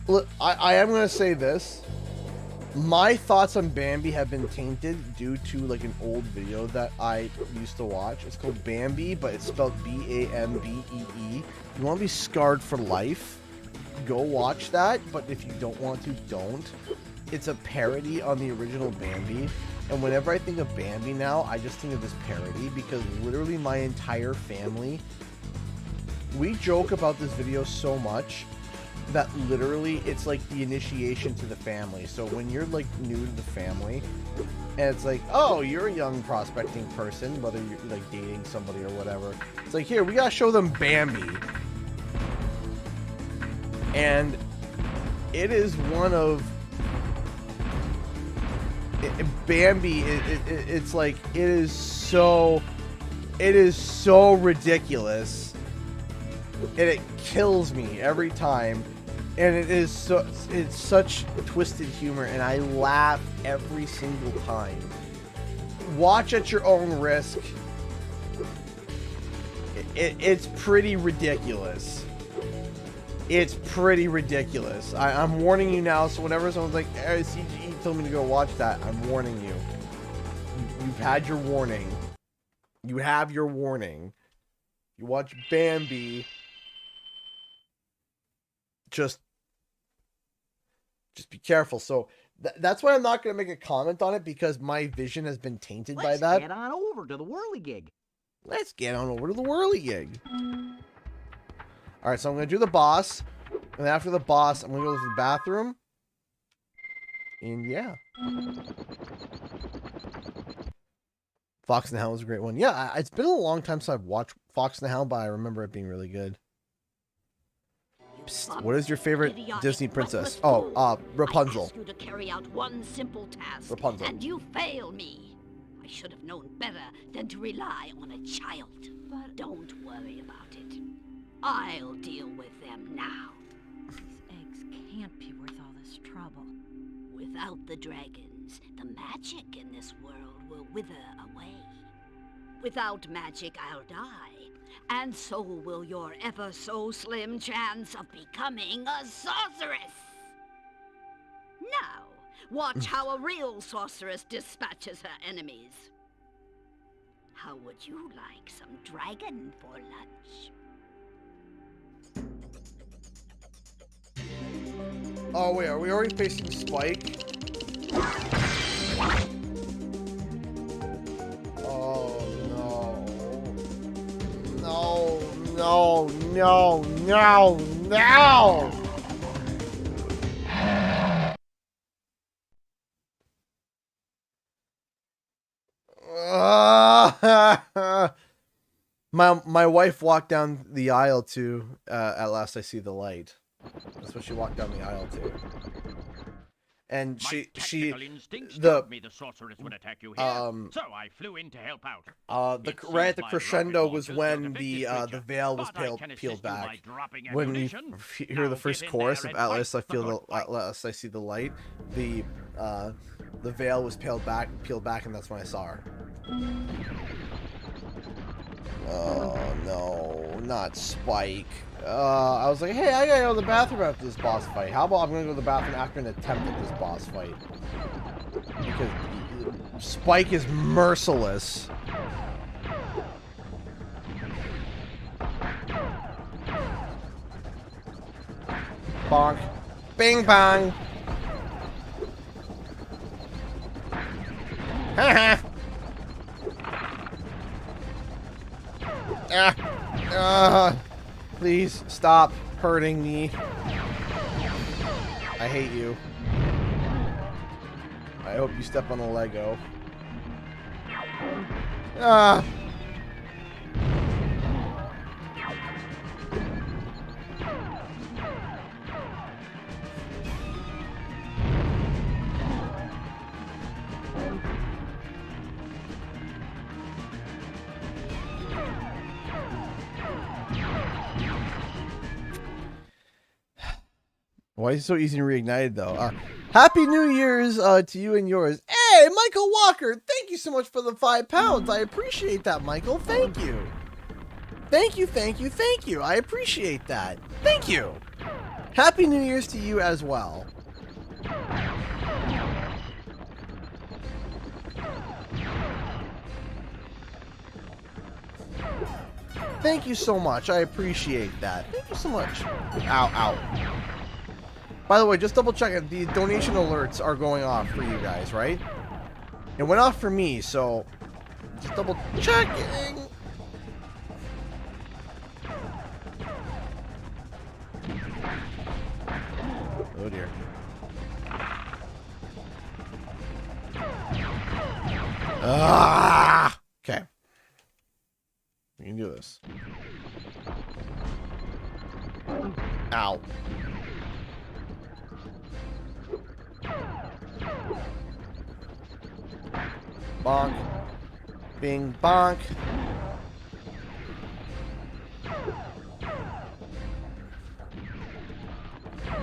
look, I am going to say this. My thoughts on Bambi have been tainted due to like an old video that I used to watch. It's called Bambi, but it's spelled B-A-M-B-E-E. You want to be scarred for life? Go watch that, but if you don't want to, don't. It's a parody on the original Bambi. And whenever I think of Bambi now, I just think of this parody because literally my entire family, we joke about this video so much that literally it's like the initiation to the family. So when you're like new to the family and it's like, oh, you're a young prospecting person, whether you're like dating somebody or whatever, it's like, here, we gotta show them Bambi. And it is one of Bambi, it's like, it is so ridiculous, and it kills me every time, and it's such twisted humor, and I laugh every single time. Watch at your own risk. It's pretty ridiculous. It's pretty ridiculous. I'm warning you now, so whenever someone's like, hey, CGE told me to go watch that, I'm warning you. You've had your warning. You have your warning. You watch Bambi. Just be careful. So that's why I'm not going to make a comment on it, because my vision has been tainted by that. Let's get on over to the whirligig. Let's get on over to the whirligig. All right, so I'm going to do the boss, and after the boss, I'm going to go to the bathroom. And yeah. Fox and the Hound was a great one. Yeah, it's been a long time since I've watched Fox and the Hound, but I remember it being really good. Psst, what is your favorite Disney princess? Oh, Rapunzel. I ask you to carry out one simple task, Rapunzel. And you fail me. I should have known better than to rely on a child. But don't worry about it. I'll deal with them now. These eggs can't be worth all this trouble. Without the dragons, the magic in this world will wither away. Without magic, I'll die. And so will your ever so slim chance of becoming a sorceress. Now, watch how a real sorceress dispatches her enemies. How would you like some dragon for lunch? Oh, wait, are we already facing Spike? Oh, no. No, no, no, no, no! My wife walked down the aisle to At Last I See the Light. That's what she walked down the aisle to. And the sorceress would attack you here, so I flew in to help out. Right at the crescendo was when the veil was peeled back. When you hear the first chorus of At Last I See the Light, the veil was peeled back, and that's when I saw her. Oh no, not Spike. I was like, hey, I gotta go to the bathroom after this boss fight. How about I'm gonna go to the bathroom after an attempt at this boss fight? Because Spike is merciless. Bonk. Bing bong. Haha. Please stop hurting me. I hate you. I hope you step on a Lego. Why is he so easy to reignite though? Happy New Year's to you and yours. Hey, Michael Walker, thank you so much for the £5. I appreciate that, Michael. Thank you. Thank you, thank you, thank you. I appreciate that. Thank you. Happy New Year's to you as well. Thank you so much. I appreciate that. Thank you so much. Ow, ow. By the way, just double checking. The donation alerts are going off for you guys, right? It went off for me, so just double checking. Oh dear. Ah! Okay. We can do this. Ow. Bonk. Bing bonk.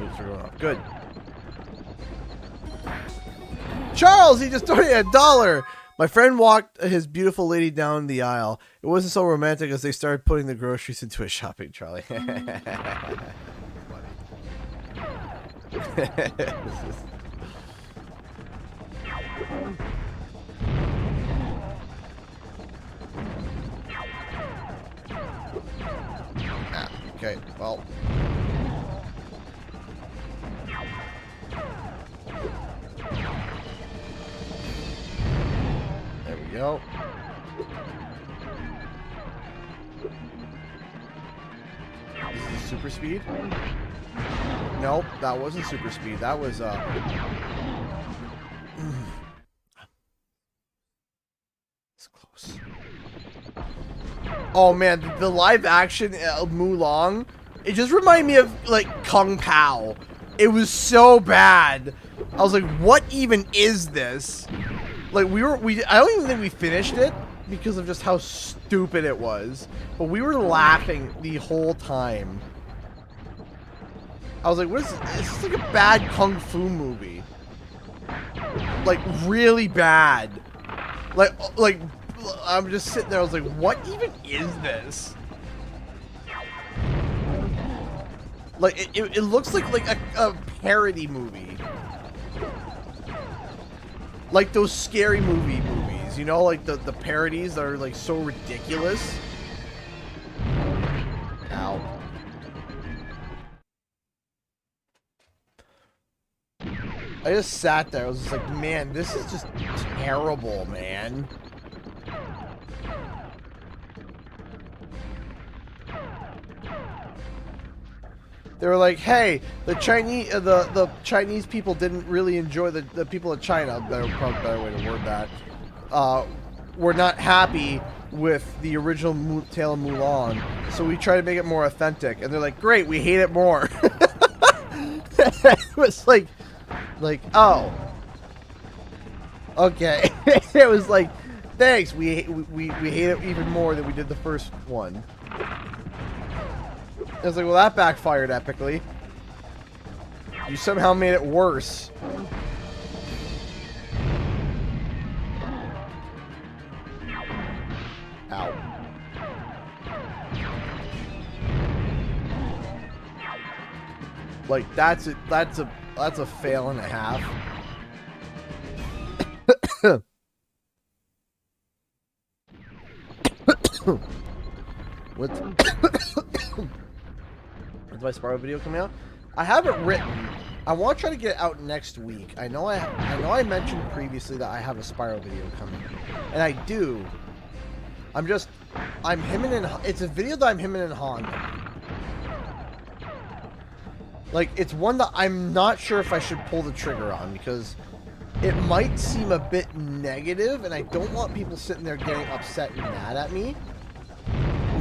Oops, we're going off. Good. Charles, he just donated $1. My friend walked his beautiful lady down the aisle. It wasn't so romantic as they started putting the groceries into a shopping trolley. Okay, well. There we go. This is super speed? Nope, that wasn't super speed. That was it's close. Oh man, the live action Mulan, it just reminded me of like Kung Pao. It was so bad. I was like, what even is this? Like I don't even think we finished it because of just how stupid it was. But we were laughing the whole time. I was like, what is this? It's just like a bad Kung Fu movie. Like really bad. Like I'm just sitting there, I was like, what even is this? Like it looks like a parody movie. Like those scary movies, you know, like the parodies that are like so ridiculous. Ow. I just sat there, I was just like, man, this is just terrible, man. They were like, hey, the Chinese people didn't really enjoy the people of China, probably a better way to word that, were not happy with the original Tale of Mulan, so we try to make it more authentic. And they're like, great, we hate it more. It was like, oh. Okay. It was like, thanks, we hate it even more than we did the first one. I was like, well, that backfired epically. You somehow made it worse. Ow. Like, that's a fail and a half. What's my Spyro video coming out? I have it written. I want to try to get it out next week. I know I mentioned previously that I have a Spyro video coming, and I do. I'm hemming and it's a video that I'm hemming and hawing. Like, it's one that I'm not sure if I should pull the trigger on because it might seem a bit negative, and I don't want people sitting there getting upset and mad at me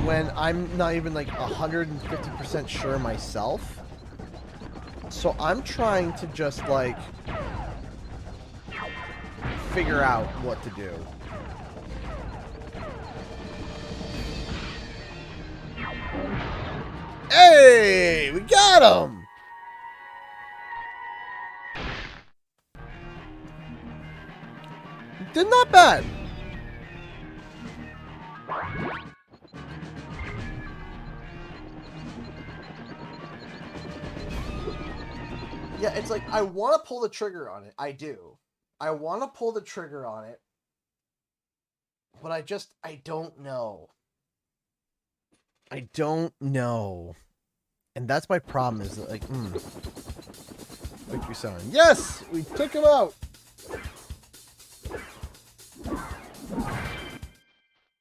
when I'm not even like 150% sure myself. So I'm trying to just like figure out what to do. Hey, we got him! did not bad. Yeah, it's like, I want to pull the trigger on it. I do. I want to pull the trigger on it. But I don't know. I don't know. And that's my problem, is that, like, Victory Sign. Yes! We took him out!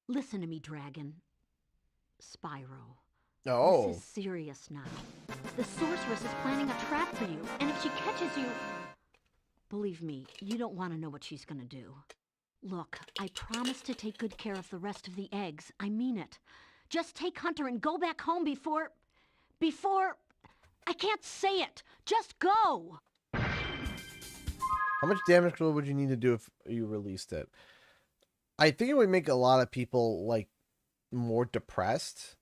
Listen to me, Dragon. Spyro. Oh. This is serious now. The sorceress is planning a trap for you, and if she catches you... Believe me, you don't want to know what she's gonna do. Look, I promise to take good care of the rest of the eggs. I mean it. Just take Hunter and go back home before... I can't say it. Just go! How much damage would you need to do if you released it? I think it would make a lot of people, like, more depressed.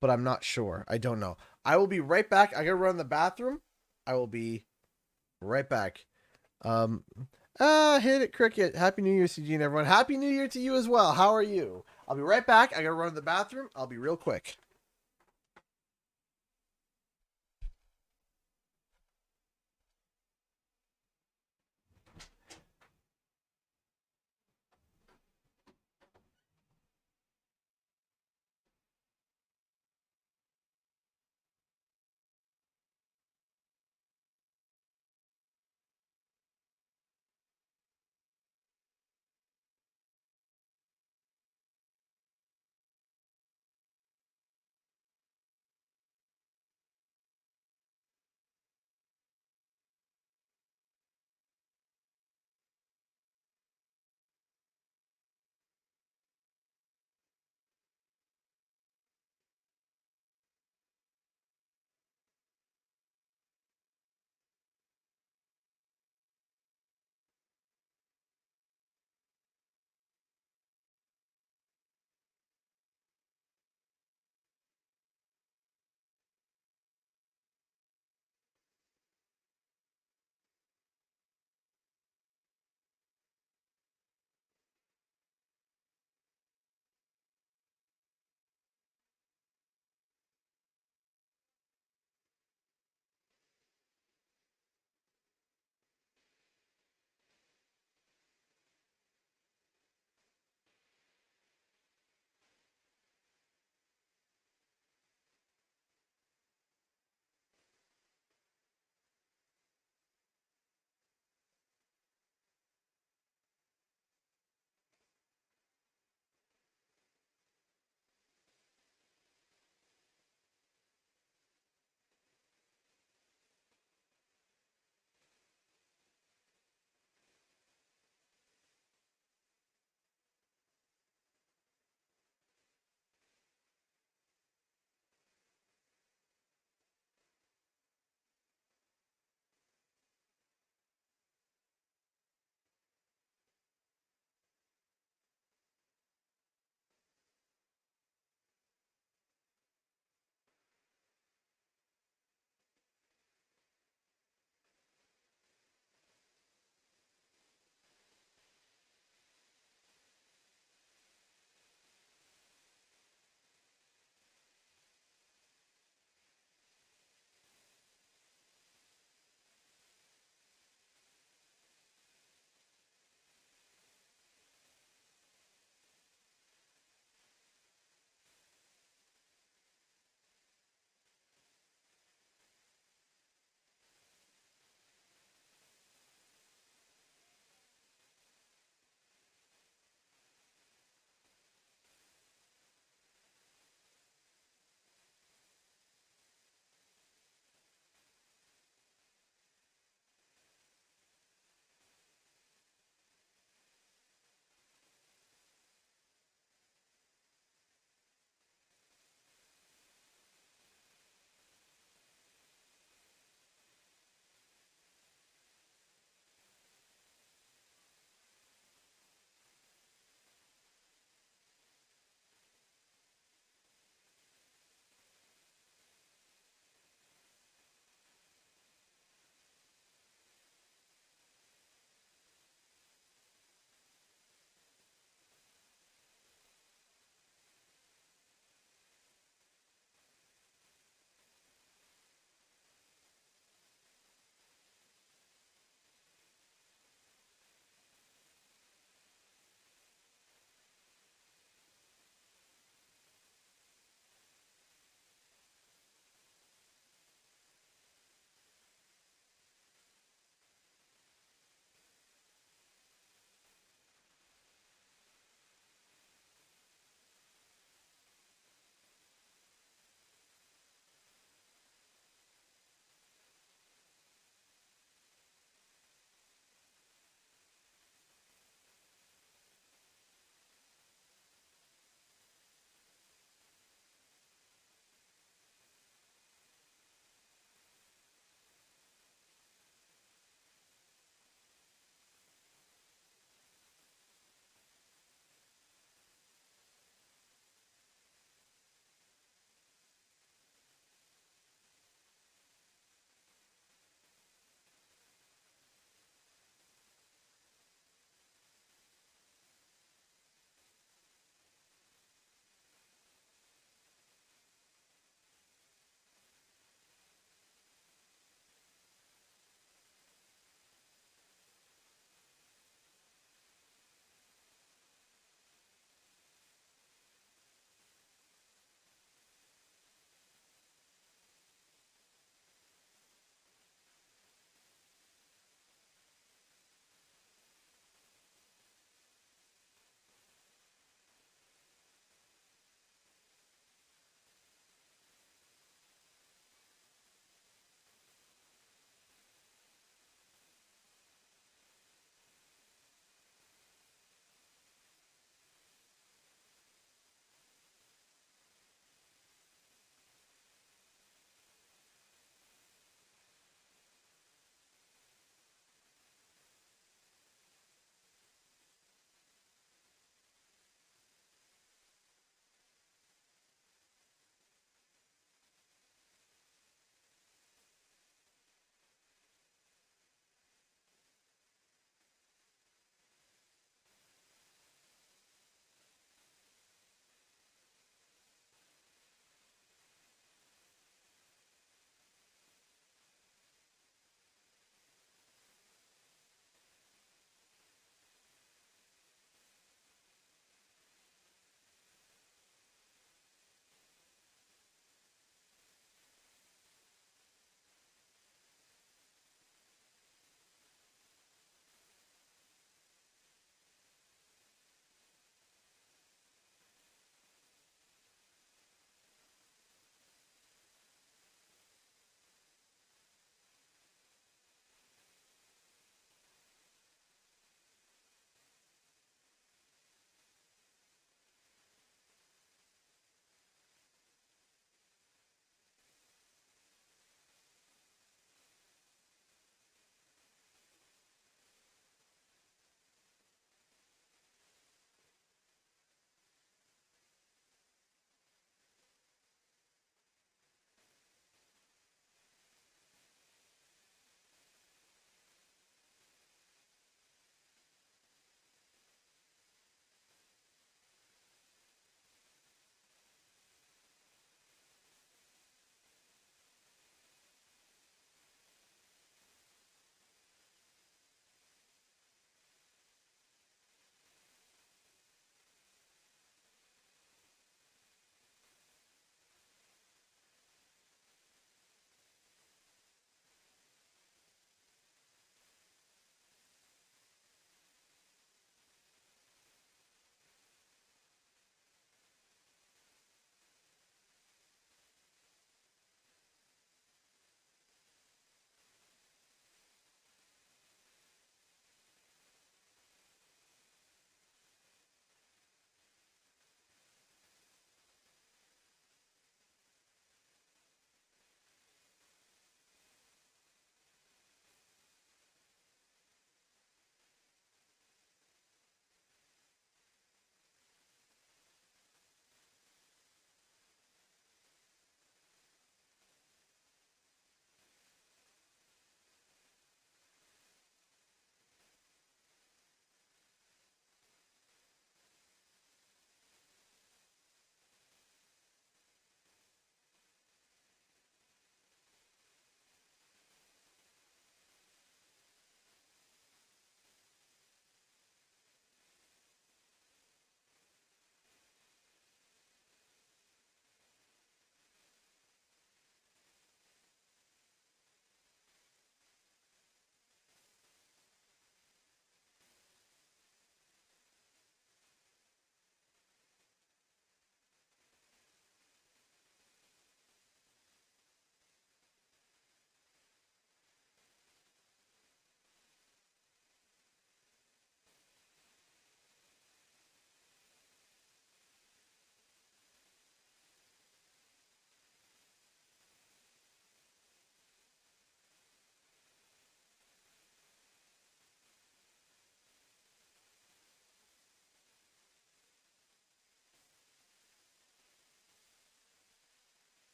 But I'm not sure. I don't know. I will be right back. I gotta run the bathroom. I will be right back. Hit it, Cricket. Happy New Year, CG, and everyone. Happy New Year to you as well. How are you? I'll be right back. I gotta run to the bathroom. I'll be real quick.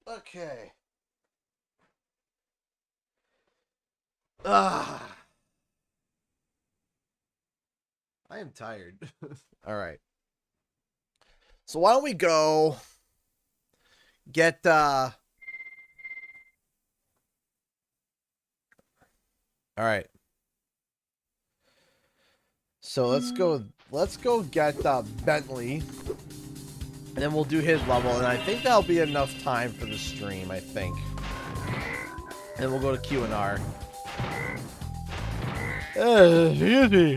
Okay. Ah. I am tired. All right. So why don't we go get all right. So let's go get Bentley. And then we'll do his level, and I think that'll be enough time for the stream, I think. And we'll go to Q&R. Excuse me.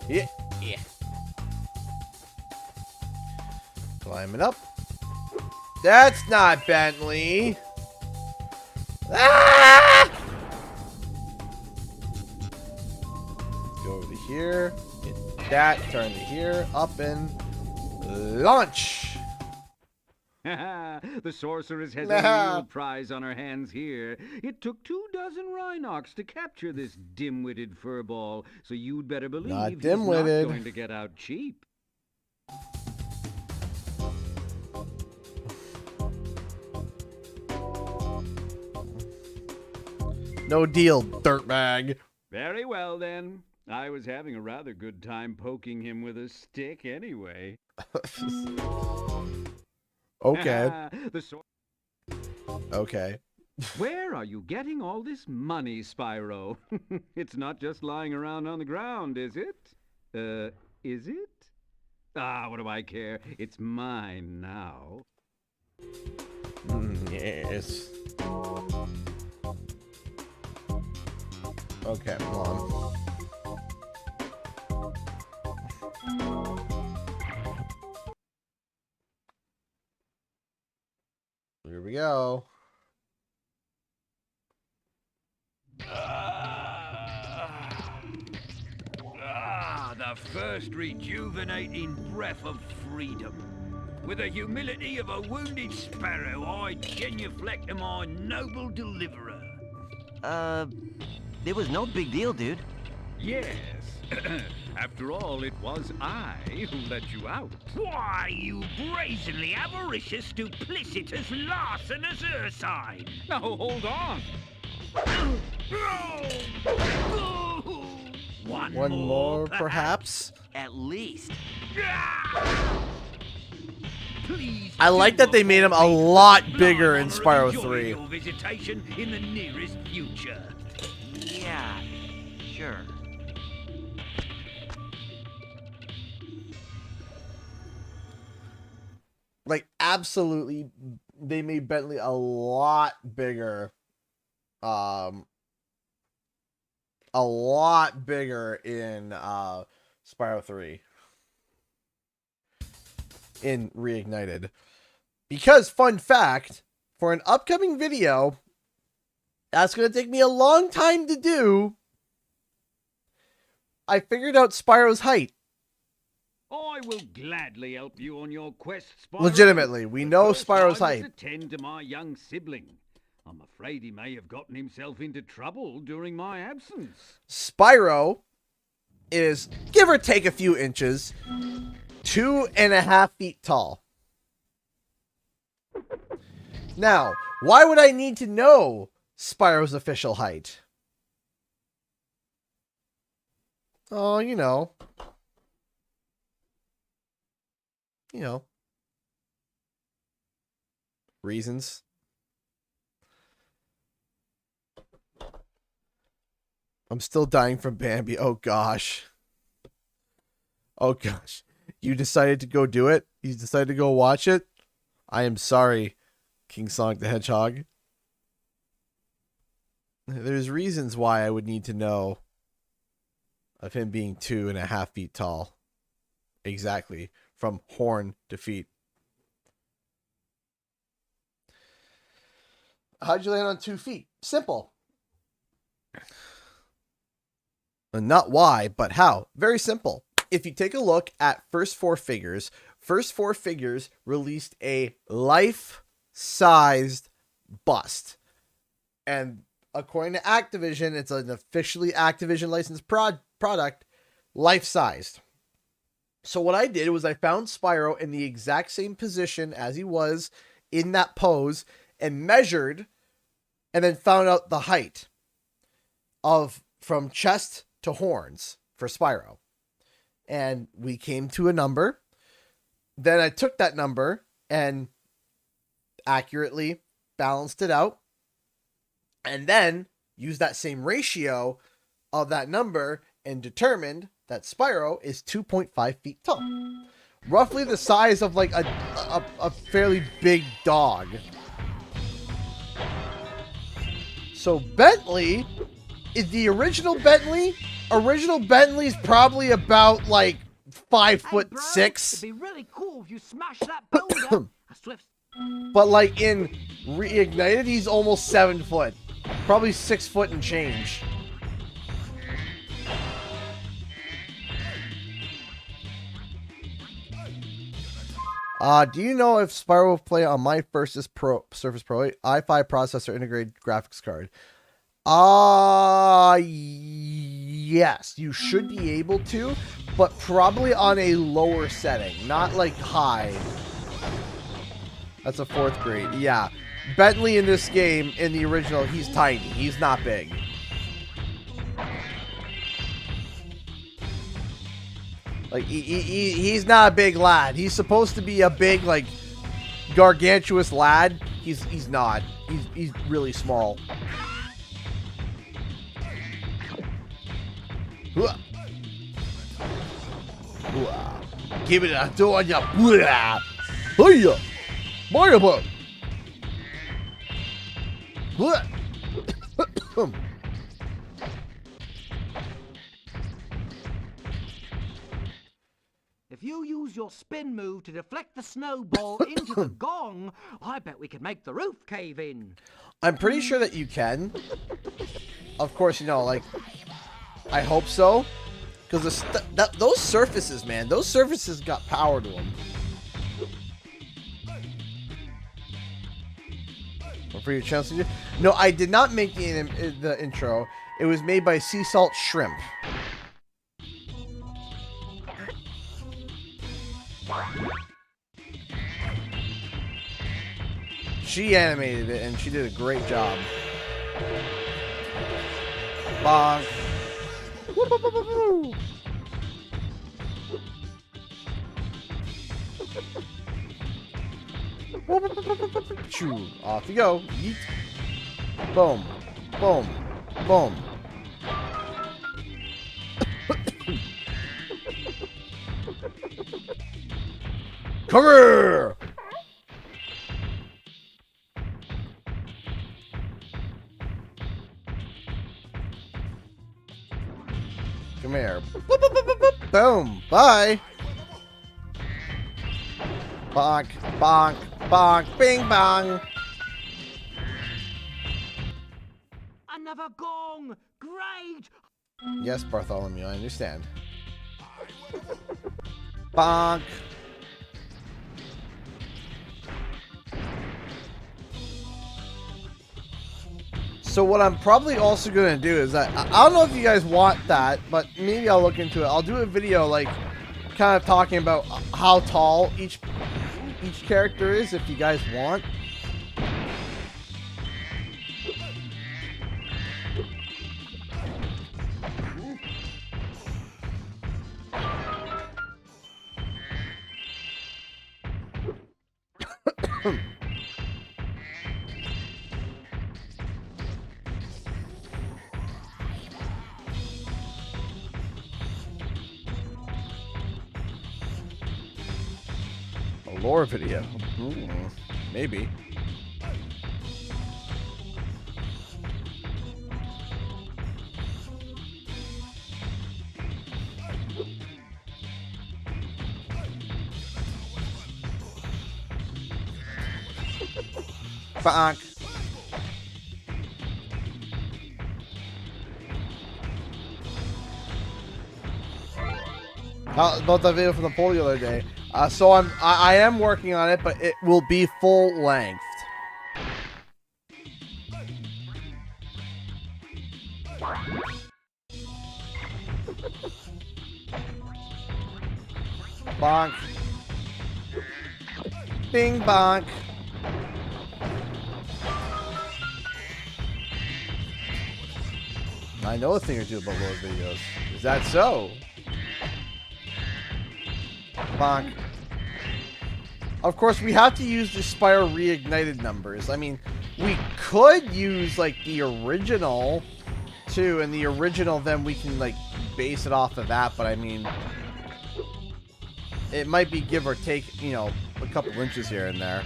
Yeah. Climbing up. That's not Bentley. Ah! Go over to here. Hit that. Turn to here. Up and launch. The sorceress has a real prize on her hands here. It took 24 Rhinox to capture this dim-witted furball, so you'd better believe he's not going to get out cheap. No deal, dirtbag. Very well, then. I was having a rather good time poking him with a stick anyway. Okay. Okay. Where are you getting all this money, Spyro? It's not just lying around on the ground, is it? Is it? Ah, what do I care? It's mine now. Yes. Okay, hold on. Here we go. The first rejuvenating breath of freedom. With the humility of a wounded sparrow, I genuflect to my noble deliverer. It was no big deal, dude. Yes. After all, it was I who let you out. Why, you brazenly avaricious, duplicitous, larcenous ursine! Now, hold on. One more, perhaps? At least. Please, I like that they made him a lot bigger in Spyro 3. Your visitation in the nearest future. Yeah, sure. Like, absolutely, they made Bentley a lot bigger. A lot bigger in Spyro 3. In Reignited. Because, fun fact, for an upcoming video, that's going to take me a long time to do, I figured out Spyro's height. I will gladly help you on your quest, Spyro. Legitimately, we know Spyro's I height. must attend to my young sibling. I'm afraid he may have gotten himself into trouble during my absence. Spyro is, give or take a few inches, 2.5 feet tall. Now, why would I need to know Spyro's official height? Oh, you know. Reasons. I'm still dying from Bambi. Oh, gosh. Oh, gosh. You decided to go do it? You decided to go watch it? I am sorry, King Sonic the Hedgehog. There's reasons why I would need to know of him being 2.5 feet tall. Exactly. From horn to feet. How'd you land on 2 feet? Simple. And not why, but how. Very simple. If you take a look at First Four Figures released a life-sized bust. And according to Activision, it's an officially Activision licensed product, life-sized. So what I did was I found Spyro in the exact same position as he was in that pose and measured and then found out the height from chest to horns for Spyro. And we came to a number. Then I took that number and accurately balanced it out. And then used that same ratio of that number and determined that Spyro is 2.5 feet tall. Roughly the size of like a fairly big dog. So Bentley is the original Bentley. Original Bentley's probably about like 5'6". It'd be really cool if you smash that boulder. A swift. But like in Reignited, he's almost 7 foot. Probably 6 foot and change. Do you know if Spyro will play on my Surface Pro i5 processor integrated graphics card? Yes, you should be able to, but probably on a lower setting, not like high. That's a 4th grade. Yeah. Bentley in this game, in the original, he's tiny. He's not big. Like, he's not a big lad. He's supposed to be a big, like, gargantuous lad. He's not. He's really small. Give it a door, ya. Hiya! Mario Bug! If you use your spin move to deflect the snowball into the gong, I bet we could make the roof cave in. I'm pretty sure that you can. Of course, you know, like, I hope so. Because those surfaces, man, those surfaces got power to them. For your chance to do. No, I did not make the intro. It was made by Sea Salt Shrimp. She animated it and she did a great job. Bonk. Choo. Off you go. Yeet. Boom. Boom. Boom. Come here! Come here. Boop, boop, boop, boop, boop. Boom. Bye. Bonk. Bonk. Bonk. Bing bong. Another gong! Great! Yes, Bartholomew, I understand. Bonk. So what I'm probably also going to do is that, I don't know if you guys want that, but maybe I'll look into it. I'll do a video like kind of talking about how tall each character is if you guys want. Lore video. Ooh, maybe. Fuck. How about that video from the poll the other day? So I am working on it, but it will be full length. Bonk. Bing bonk. I know a thing or two about those videos. Is that so? Bonk. Of course, we have to use the Spyro Reignited numbers. I mean, we could use, like, the original, too. And the original, then we can, like, base it off of that. But, I mean, it might be give or take, you know, a couple inches here and there.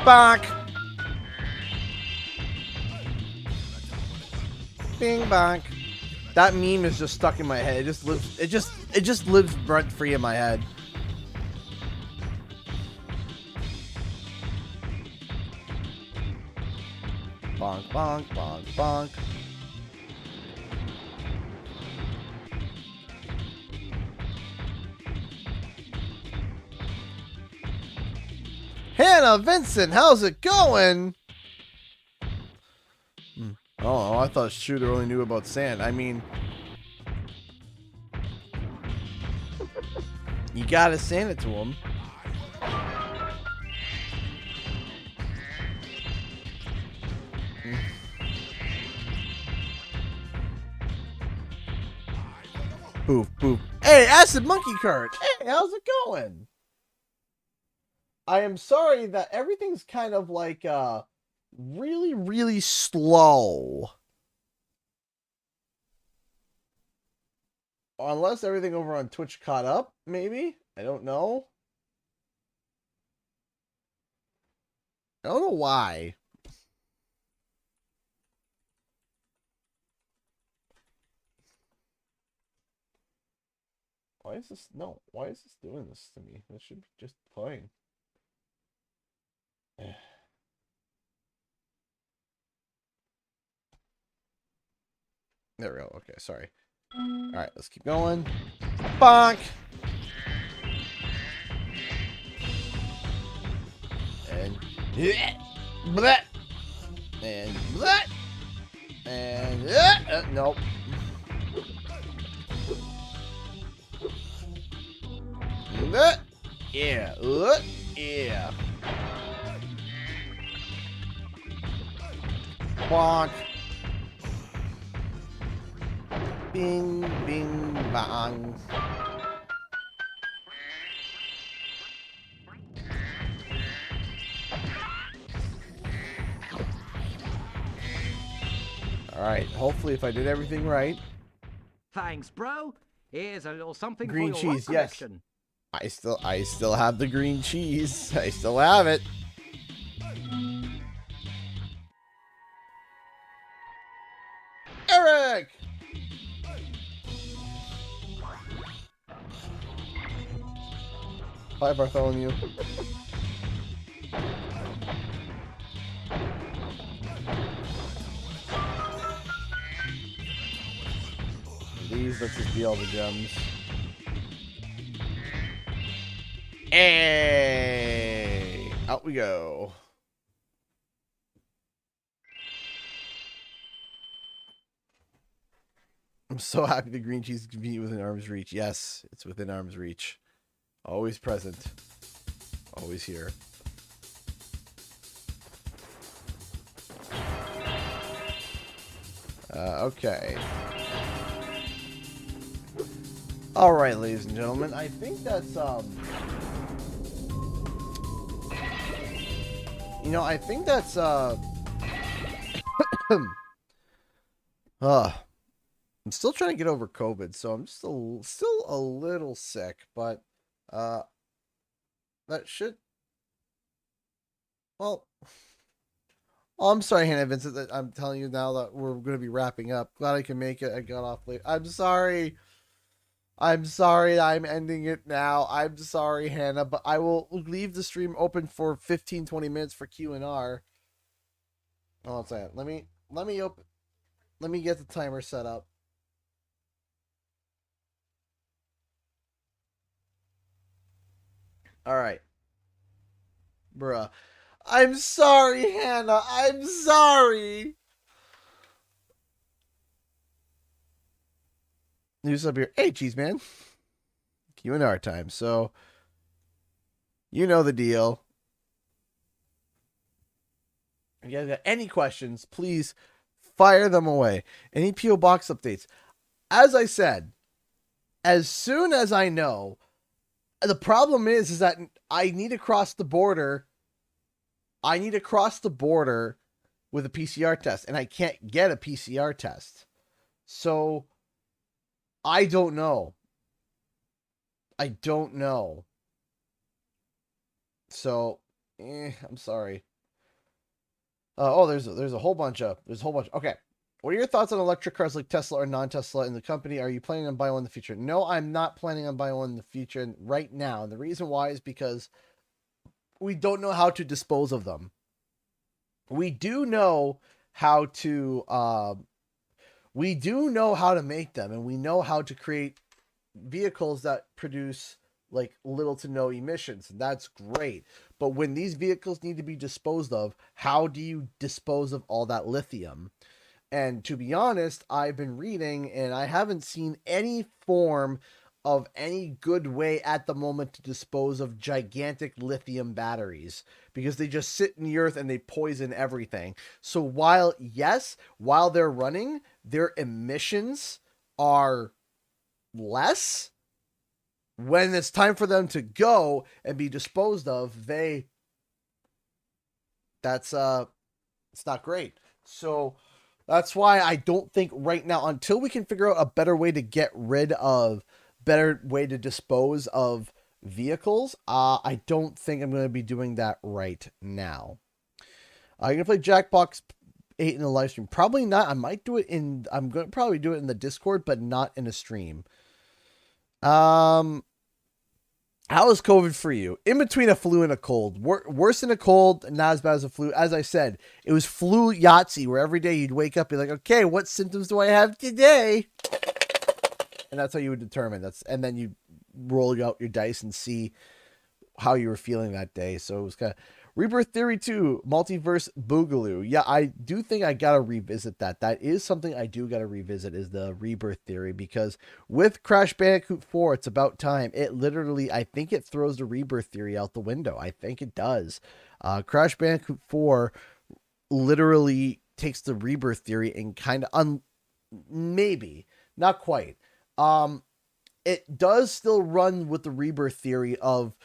Bonk. Bing bonk. That meme is just stuck in my head. It just lives. It just lives rent free in my head. Bonk bonk bonk bonk. Hannah Vincent, how's it going? Oh, I thought Shooter only knew about sand. I mean, you gotta sand it to him. Boof, boof. Hey, Acid Monkey Cart. Hey, how's it going? I am sorry that everything's kind of like, really, really slow. Unless everything over on Twitch caught up, maybe? I don't know. I don't know why. Why is this? No, why is this doing this to me? This should be just fine. There we go. Okay, sorry. Alright, let's keep going. Bonk! And bleh! And bleh! And nope. Bleh! Yeah, yeah. Bonk. Bing, bing, bang. Alright, hopefully if I did everything right. Thanks, bro. Here's a little something Green for your cheese, rock yes. collection. I still have the green cheese. I still have it. Eric! Bye, Bartholomew. These, let's just be all the gems. Hey! Out we go. I'm so happy the green cheese is convenient within arm's reach. Yes, it's within arm's reach. Always present. Always here. Okay. Alright, ladies and gentlemen. I think that's, you know, I think that's, I'm still trying to get over COVID, so I'm just still a little sick, but that should. Well, oh, I'm sorry, Hannah Vincent. That I'm telling you now that we're going to be wrapping up. Glad I can make it. I got off late. I'm sorry. I'm sorry. I'm ending it now. I'm sorry, Hannah, but I will leave the stream open for 15-20 minutes for Q&R. Oh, one second. Let me open. Let me get the timer set up. All right. Bruh. I'm sorry, Hannah. I'm sorry. News up here. Hey, Cheese Man. Q&R time. So, you know the deal. If you guys got any questions, please fire them away. Any P.O. Box updates. As I said, as soon as I know, the problem is that I need to cross the border. I need to cross the border with a PCR test, and I can't get a PCR test. So, I don't know. I don't know. So, I'm sorry. There's a whole bunch. Okay. What are your thoughts on electric cars like Tesla or non-Tesla in the company? Are you planning on buying one in the future? No, I'm not planning on buying one in the future right now. And the reason why is because we don't know how to dispose of them. We do know how to make them, and we know how to create vehicles that produce like little to no emissions. That's great. But when these vehicles need to be disposed of, how do you dispose of all that lithium? And to be honest, I've been reading and I haven't seen any form of any good way at the moment to dispose of gigantic lithium batteries, because they just sit in the earth and they poison everything. So while they're running, their emissions are less, when it's time for them to go and be disposed of, it's not great. So that's why I don't think right now, until we can figure out a better way to dispose of vehicles, I don't think I'm going to be doing that right now. Are you going to play Jackbox 8 in the live stream? Probably not. I'm going to probably do it in the Discord, but not in a stream. How is COVID for you? In between a flu and a cold. Worse than a cold, not as bad as a flu. As I said, it was flu Yahtzee, where every day you'd wake up and be like, okay, what symptoms do I have today? And that's how you would determine. And then you roll out your dice and see how you were feeling that day. So it was kind of Rebirth Theory 2, Multiverse Boogaloo. Yeah, I do think I gotta revisit that. That is something I do gotta revisit, is the Rebirth Theory, because with Crash Bandicoot 4, it's about time. It literally, I think it throws the Rebirth Theory out the window. I think it does. Crash Bandicoot 4 literally takes the Rebirth Theory and kind of, maybe, not quite. It does still run with the Rebirth Theory of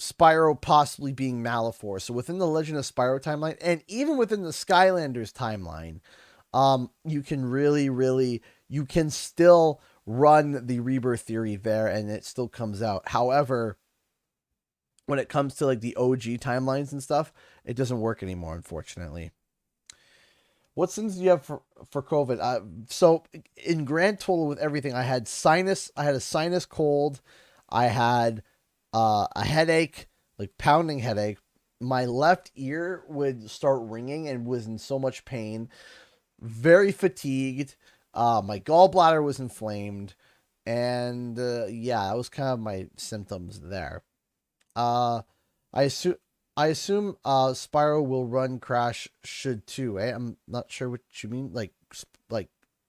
Spyro possibly being Malefor. So within the Legend of Spyro timeline, and even within the Skylanders timeline, you can still run the Rebirth Theory there, and it still comes out. However, when it comes to like the OG timelines and stuff, it doesn't work anymore, unfortunately. What symptoms do you have for COVID? So in grand total with everything, I had a sinus cold. I had a headache, like pounding headache. My left ear would start ringing and was in so much pain. Very fatigued. My gallbladder was inflamed. And that was kind of my symptoms there. I assume Spyro will run Crash should too. I'm not sure what you mean. Like,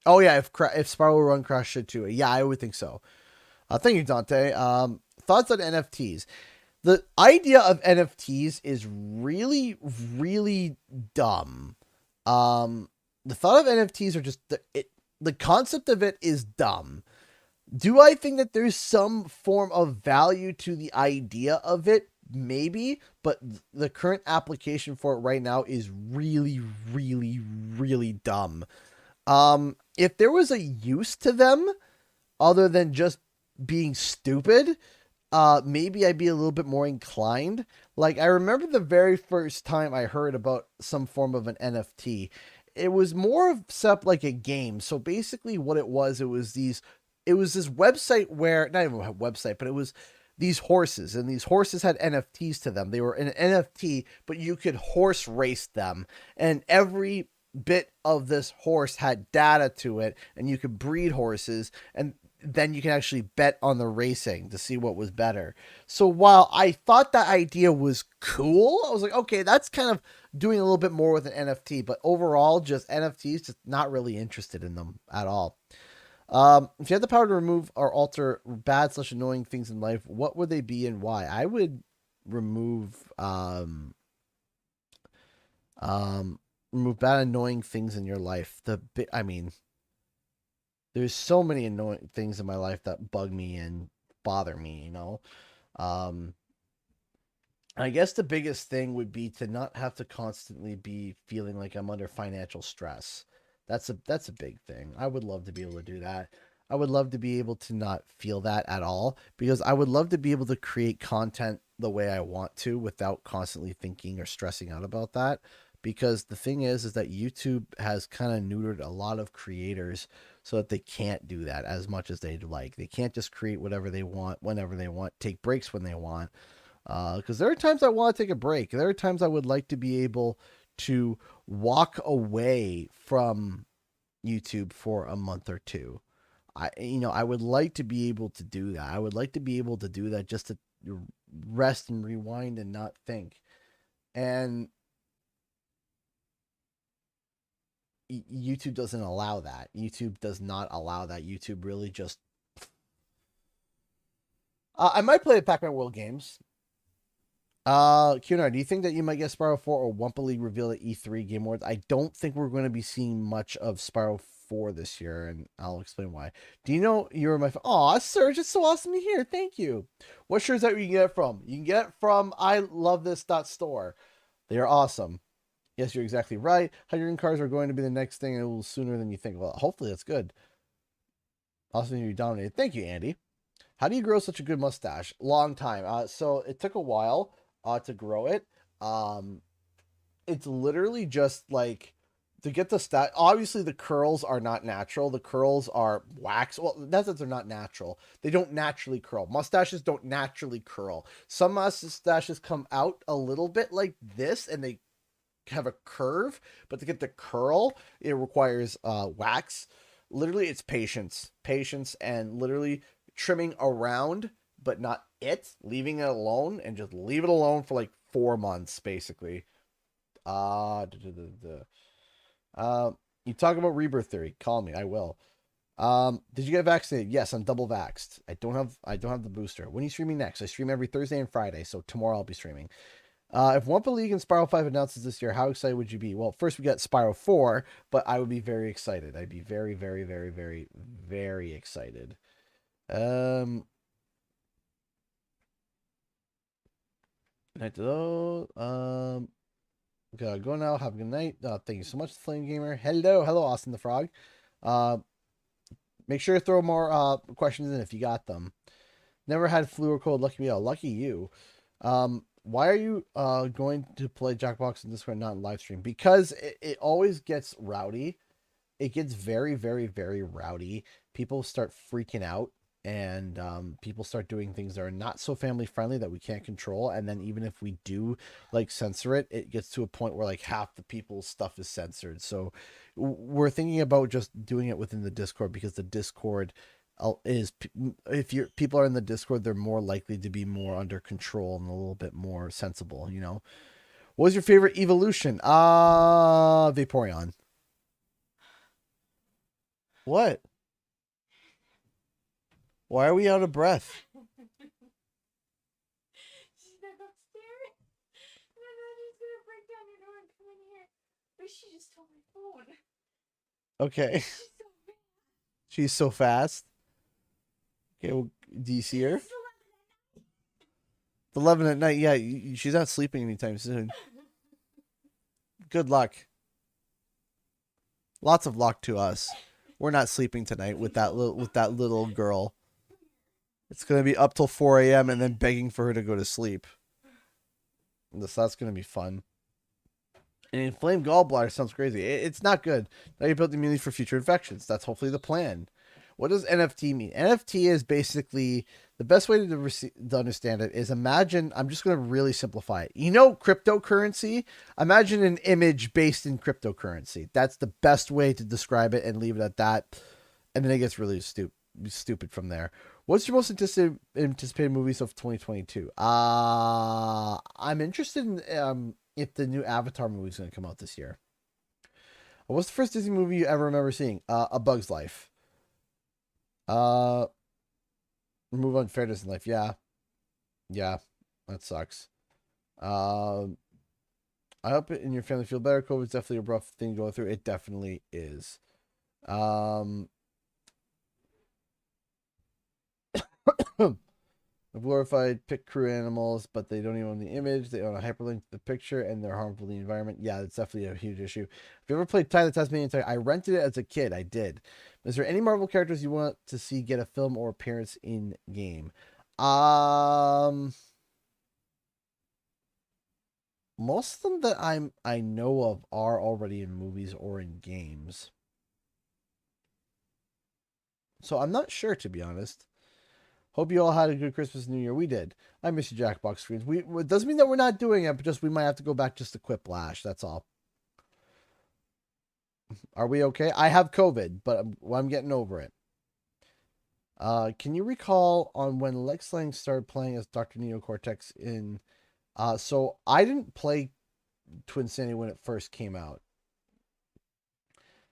oh yeah, if Spyro will run Crash should too. Yeah, I would think so. Thank you, Dante. Thoughts on NFTs? The idea of NFTs is really, really dumb. The thought of NFTs are just the concept of it is dumb. Do I think that there's some form of value to the idea of it? Maybe, but the current application for it right now is really, really, really dumb. If there was a use to them other than just being stupid, maybe I'd be a little bit more inclined. Like, I remember the very first time I heard about some form of an NFT, it was more of like a game. So basically what it was this website where, not even a website, but it was these horses, and these horses had NFTs to them. They were an NFT, but you could horse race them, and every bit of this horse had data to it, and you could breed horses, and then you can actually bet on the racing to see what was better. So while I thought that idea was cool, I was like, okay, that's kind of doing a little bit more with an NFT, but overall, just NFTs, just not really interested in them at all. If you had the power to remove or alter bad/annoying things in life, what would they be and why? I would remove remove bad, annoying things in your life. I mean, there's so many annoying things in my life that bug me and bother me, you know. I guess the biggest thing would be to not have to constantly be feeling like I'm under financial stress. That's a big thing. I would love to be able to do that. I would love to be able to not feel that at all, because I would love to be able to create content the way I want to without constantly thinking or stressing out about that. Because the thing is that YouTube has kind of neutered a lot of creators so that they can't do that as much as they'd like. They can't just create whatever they want, whenever they want, take breaks when they want. Because there are times I want to take a break. There are times I would like to be able to walk away from YouTube for a month or two. I would like to be able to do that. I would like to be able to do that just to rest and rewind and not think. And YouTube doesn't allow that. YouTube does not allow that. YouTube really just... I might play the Pac-Man World games. QNR, do you think that you might get Spyro 4 or Wumpa League revealed at E3 Game Awards? I don't think we're going to be seeing much of Spyro 4 this year, and I'll explain why. Do you know you're my... Aw, Serge, it's so awesome to hear. Thank you. What shirts that you can get it from? You can get it from ilovethis.store. They are awesome. Yes, you're exactly right. Hydrogen cars are going to be the next thing, and a little sooner than you think. Well, hopefully that's good. Awesome, you dominated. Thank you, Andy. How do you grow such a good mustache? Long time. So it took a while to grow it. It's literally just like to get the stat. Obviously, the curls are not natural. The curls are wax. Well, that's that they're not natural. They don't naturally curl. Mustaches don't naturally curl. Some mustaches come out a little bit like this, and they have a curve, but to get the curl, it requires wax. Literally, it's patience, and literally trimming around, but not leaving it alone, and just leave it alone for like 4 months, basically. You talk about rebirth theory. Call me, I will. Did you get vaccinated? Yes, I'm double vaxxed. I don't have the booster. When are you streaming next? I stream every Thursday and Friday, so tomorrow I'll be streaming. If Wumpa League and Spyro 5 announces this year, how excited would you be? Well, first we got Spyro 4, but I would be very excited. I'd be very, very, very, very, very excited. Good night to those. Gotta go now. Have a good night. Thank you so much, Flame Gamer. Hello, Austin the Frog. Make sure to throw more questions in if you got them. Never had flu or cold. Lucky me out. Lucky you. Why are you going to play Jackbox in Discord, not in live stream? Because it always gets rowdy. It gets very, very, very rowdy. People start freaking out, and people start doing things that are not so family friendly that we can't control. And then even if we do like censor it, it gets to a point where like half the people's stuff is censored. So we're thinking about just doing it within the Discord, because the Discord is, if people are in the Discord, they're more likely to be more under control and a little bit more sensible, you know. What was your favorite evolution? Vaporeon. What? Why are we out of breath? She's not upstairs. No, she's gonna break down your door and come in here. But she just stole my phone. Okay. She's so fast. Okay, well, do you see her? It's 11 at night. Yeah, she's not sleeping anytime soon. Good luck. Lots of luck to us. We're not sleeping tonight with that little girl. It's gonna be up till 4 a.m. and then begging for her to go to sleep. That's gonna be fun. And inflamed gallbladder sounds crazy. It's not good. Now you build immunity for future infections. That's hopefully the plan. What does NFT mean? NFT is basically, the best way to understand it is, imagine, I'm just going to really simplify it. You know, cryptocurrency? Imagine an image based in cryptocurrency. That's the best way to describe it, and leave it at that. And then it gets really stupid. stupid from there. What's your most anticipated movies of 2022? I'm interested in if the new Avatar movie is going to come out this year. What's the first Disney movie you ever remember seeing? A Bug's Life. Move on, Fairness in Life. Yeah, that sucks. I hope it and your family feel better. COVID's definitely a rough thing to go through. It definitely is. Glorified pit crew animals, but they don't even own the image. They own a hyperlink to the picture, and they're harmful to the environment. Yeah, that's definitely a huge issue. Have you ever played Ty the Tasmanian Tiger? I rented it as a kid. I did. Is there any Marvel characters you want to see get a film or appearance in game? Most of them that I know of are already in movies or in games. So I'm not sure, to be honest. Hope you all had a good Christmas and New Year. We did. I miss you, Jackbox Screens. It doesn't mean that we're not doing it, but just we might have to go back just to Quiplash. That's all. Are we okay? I have COVID, but I'm getting over it. Can you recall on when Lex Lang started playing as Dr. Neocortex in... So I didn't play Twin Sanity when it first came out.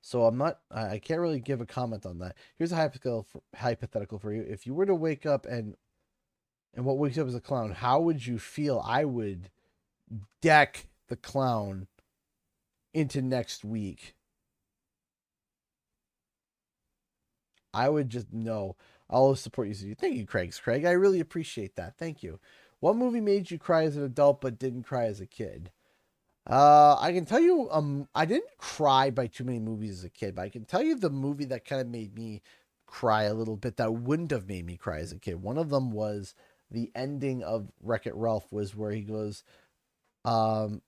So I can't really give a comment on that. Here's a hypothetical for you. If you were to wake up and what wakes you up as a clown, how would you feel? I would deck the clown into next week. I would just know. I'll always support you. Thank you, Craig. I really appreciate that. Thank you. What movie made you cry as an adult but didn't cry as a kid? I can tell you, I didn't cry by too many movies as a kid, but I can tell you the movie that kind of made me cry a little bit that wouldn't have made me cry as a kid. One of them was the ending of Wreck-It Ralph, was where he goes, I'm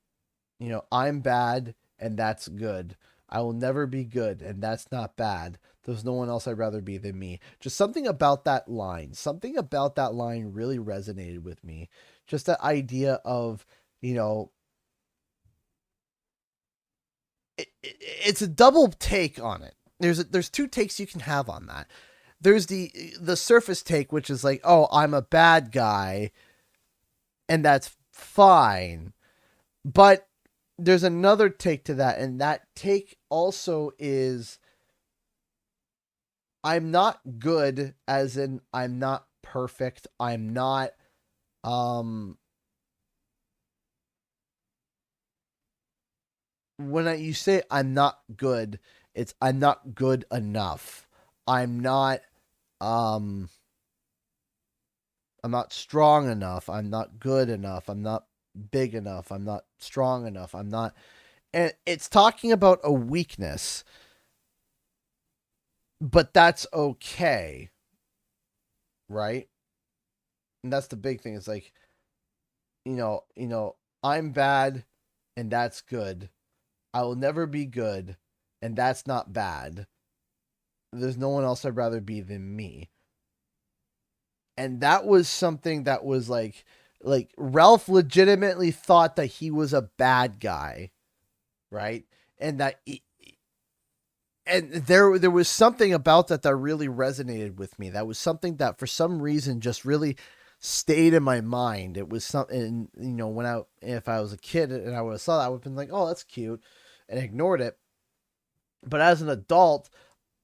bad and that's good. I will never be good and that's not bad. There's no one else I'd rather be than me. Just something about that line really resonated with me. Just that idea of, it's a double take on it. There's two takes you can have on that. There's the surface take, which is like, oh, I'm a bad guy, and that's fine. But there's another take to that, and that take also is, I'm not good, as in I'm not perfect. I'm not when you say I'm not good, it's I'm not good enough. I'm not strong enough. I'm not good enough. I'm not big enough. I'm not strong enough. And it's talking about a weakness, but that's okay. Right? And that's the big thing. It's like, I'm bad and that's good. I will never be good, and that's not bad. There's no one else I'd rather be than me. And that was something that was like Ralph legitimately thought that he was a bad guy, right? And that there was something about that really resonated with me. That was something that for some reason just really stayed in my mind. It was something, if I was a kid and I would have saw that, I would have been like, oh, that's cute, and ignored it. But as an adult,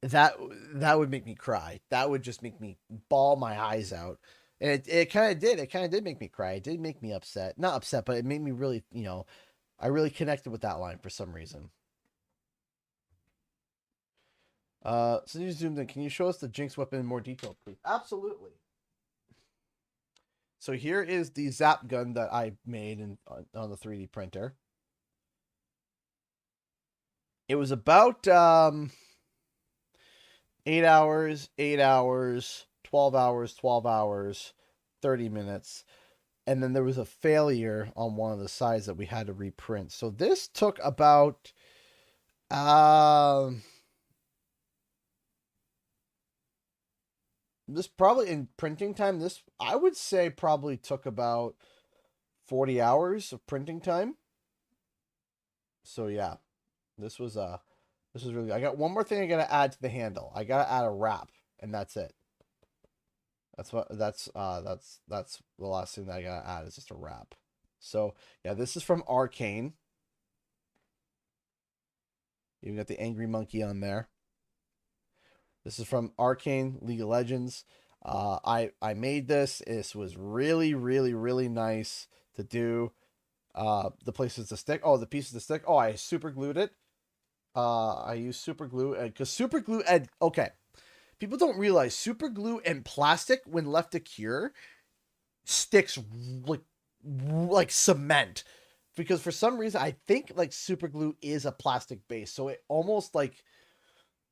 that would make me cry. That would just make me bawl my eyes out. And it kind of did. It kind of did make me cry. It did make me upset. Not upset, but it made me really, I really connected with that line for some reason. So you zoomed in. Can you show us the Jinx weapon in more detail, please? Absolutely. So here is the Zap gun that I made on the 3D printer. It was about 8 hours, 8 hours, 12 hours, 12 hours, 30 minutes. And then there was a failure on one of the sides that we had to reprint. So this took about this probably in printing time, this I would say probably took about 40 hours of printing time. So yeah. This was really good. I got one more thing I gotta add to the handle. I gotta add a wrap, and that's it. That's the last thing that I gotta add is just a wrap. So yeah, this is from Arcane. You got the angry monkey on there. This is from Arcane League of Legends. I made this. This was really, really, really nice to do. The places to stick. Oh, the pieces to stick. Oh, I super glued it. I used super glue because super glue and okay. People don't realize super glue and plastic, when left to cure, sticks like cement. Because for some reason, I think like super glue is a plastic base, so it almost like,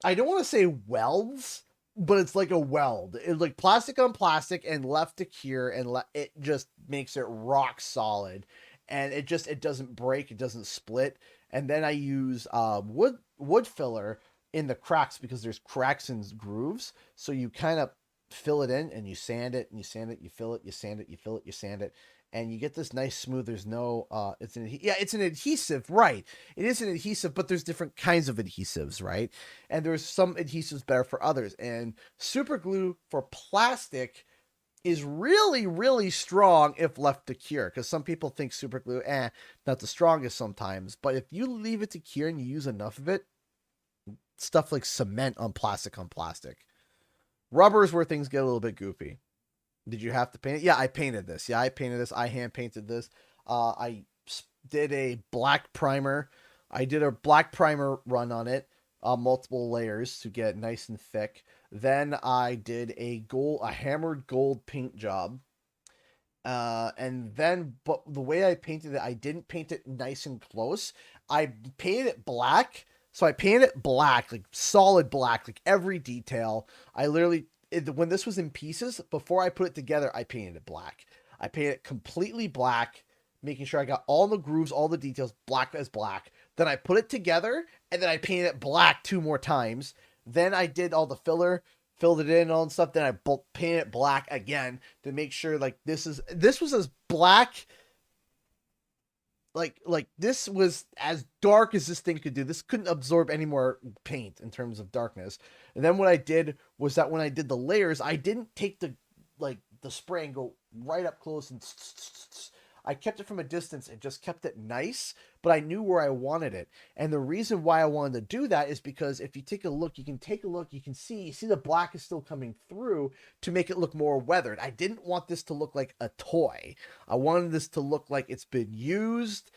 I don't want to say welds, but it's like a weld. It's like plastic on plastic and left to cure, and it just makes it rock solid, and it doesn't break, it doesn't split. And then I use wood filler in the cracks because there's cracks and grooves. So you kind of fill it in and you sand it and you sand it, you fill it, you sand it, you fill it, you sand it, and you get this nice smooth. There's no it's an adhesive, right? It is an adhesive, but there's different kinds of adhesives, right? And there's some adhesives better for others. And super glue for plastic is really, really strong if left to cure, because some people think super glue, not the strongest sometimes, but if you leave it to cure and you use enough of it, stuff like cement on plastic on plastic. Rubber is where things get a little bit goofy. Did you have to paint it? Yeah, I painted this. Yeah, I painted this. I hand painted this. I did a black primer. I did a black primer run on it, multiple layers to get nice and thick. Then I did a hammered gold paint job. And then, but the way I painted it, I didn't paint it nice and close. I painted it black. So I painted it black, like solid black, like every detail. I literally, when this was in pieces, before I put it together, I painted it black. I painted it completely black, making sure I got all the grooves, all the details, black as black. Then I put it together, and then I painted it black 2 more times. Then I did all the filler, filled it in and all that stuff. Then I painted it black again to make sure like this was as black. Like this was as dark as this thing could do. This couldn't absorb any more paint in terms of darkness. And then what I did was that when I did the layers, I didn't take the spray and go right up close and I kept it from a distance and just kept it nice, but I knew where I wanted it. And the reason why I wanted to do that is because if you take a look, you can see the black is still coming through to make it look more weathered. I didn't want this to look like a toy. I wanted this to look like it's been used.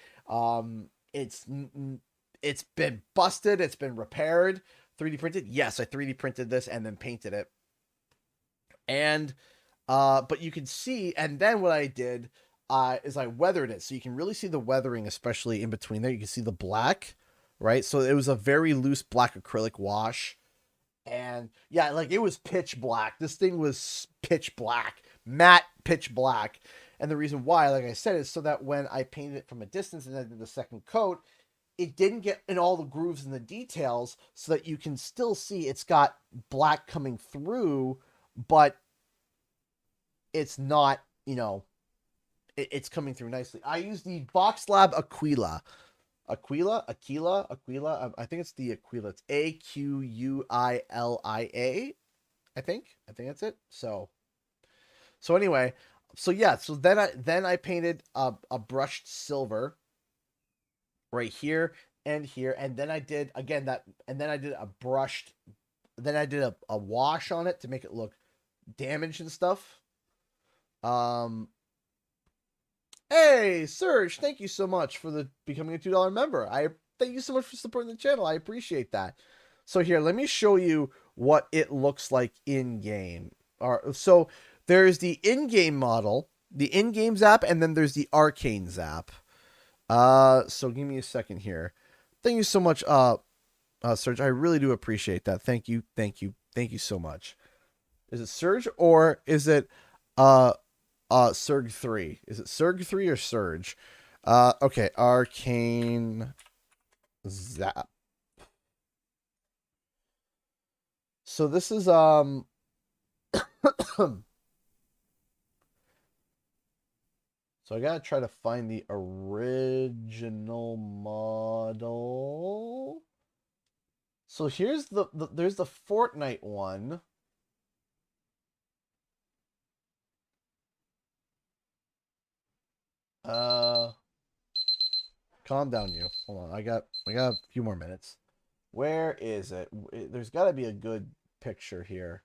It's been busted. It's been repaired. 3D printed. Yes, I 3D printed this and then painted it. And, but you can see, and then what I did is I weathered it. So you can really see the weathering, especially in between there. You can see the black, right? So it was a very loose black acrylic wash. And yeah, like it was pitch black. This thing was pitch black, matte pitch black. And the reason why, like I said, is so that when I painted it from a distance and then did the second coat, it didn't get in all the grooves and the details, so that you can still see it's got black coming through, but it's not, it's coming through nicely. I use the Box Lab Aquila. Aquila. I think it's the Aquila. It's Aquila. I think that's it. So anyway, yeah. So then I painted a brushed silver right here and here, and then I did again that, and then I did a brushed. Then I did a wash on it to make it look damaged and stuff. Hey, Serge, thank you so much for becoming a $2 member. Thank you so much for supporting the channel. I appreciate that. So here, let me show you what it looks like in-game. So there's the in-game model, the in-game zap, and then there's the Arcane zap. So give me a second here. Thank you so much, Serge. I really do appreciate that. Thank you so much. Is it Serge or is it Surg 3? Is it Surg 3 or Surge? Okay, Arcane Zap. So this is so I gotta try to find the original model. So here's there's the Fortnite one. calm down, you. Hold on, I got a few more minutes. Where is it? There's got to be a good picture here.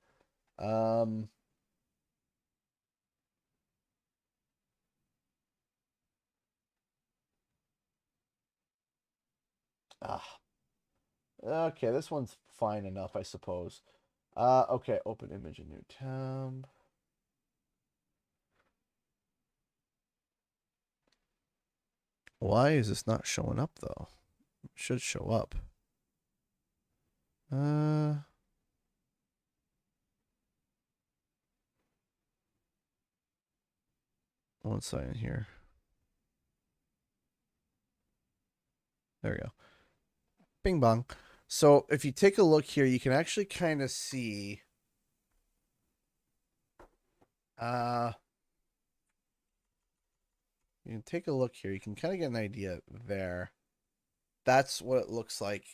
Okay, this one's fine enough, I suppose. Okay, open image in new tab. Why is this not showing up though? It should show up. One second here. There we go. Bing bong. So if you take a look here, you can actually kind of see you can take a look here. You can kind of get an idea there. That's what it looks like.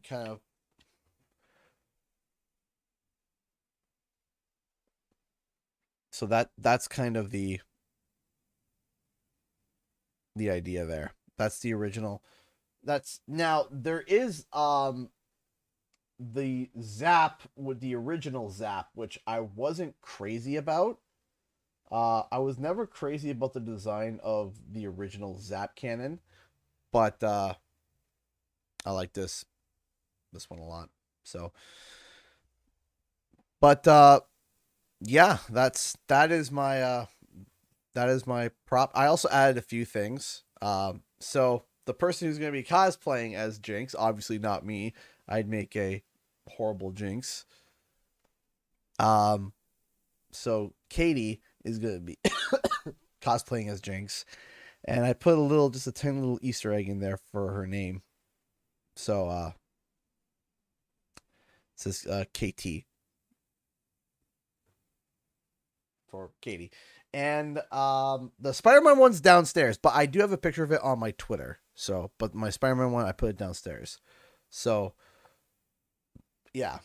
Kind of. So that's kind of the idea there. That's the original. That's now there is the Zap with the original Zap, which I wasn't crazy about. I was never crazy about the design of the original Zap cannon, but I like this one a lot. So, but yeah, that is my prop. I also added a few things. So the person who's going to be cosplaying as Jinx, obviously not me. I'd make a horrible Jinx. So Katie is going to be cosplaying as Jinx, and I put just a tiny little Easter egg in there for her name. So it says KT for Katie. And the Spider-Man one's downstairs, but I do have a picture of it on my Twitter. So, but my Spider-Man one, I put it downstairs. So, yeah.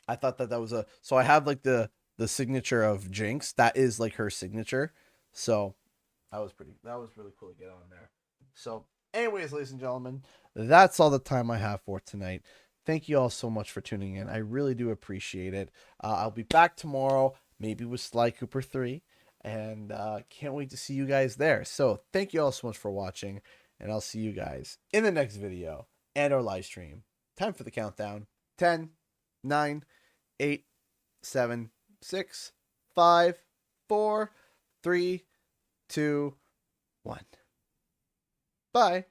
I thought that was so I have like the signature of Jinx. That is like her signature. So, that was really cool to get on there. So, anyways, ladies and gentlemen, that's all the time I have for tonight. Thank you all so much for tuning in. I really do appreciate it. I'll be back tomorrow, maybe with Sly Cooper 3, and can't wait to see you guys there. So thank you all so much for watching, and I'll see you guys in the next video and our live stream. Time for the countdown. 10, 9, 8, 7, 6, 5, 4, 3, 2, 1. Bye.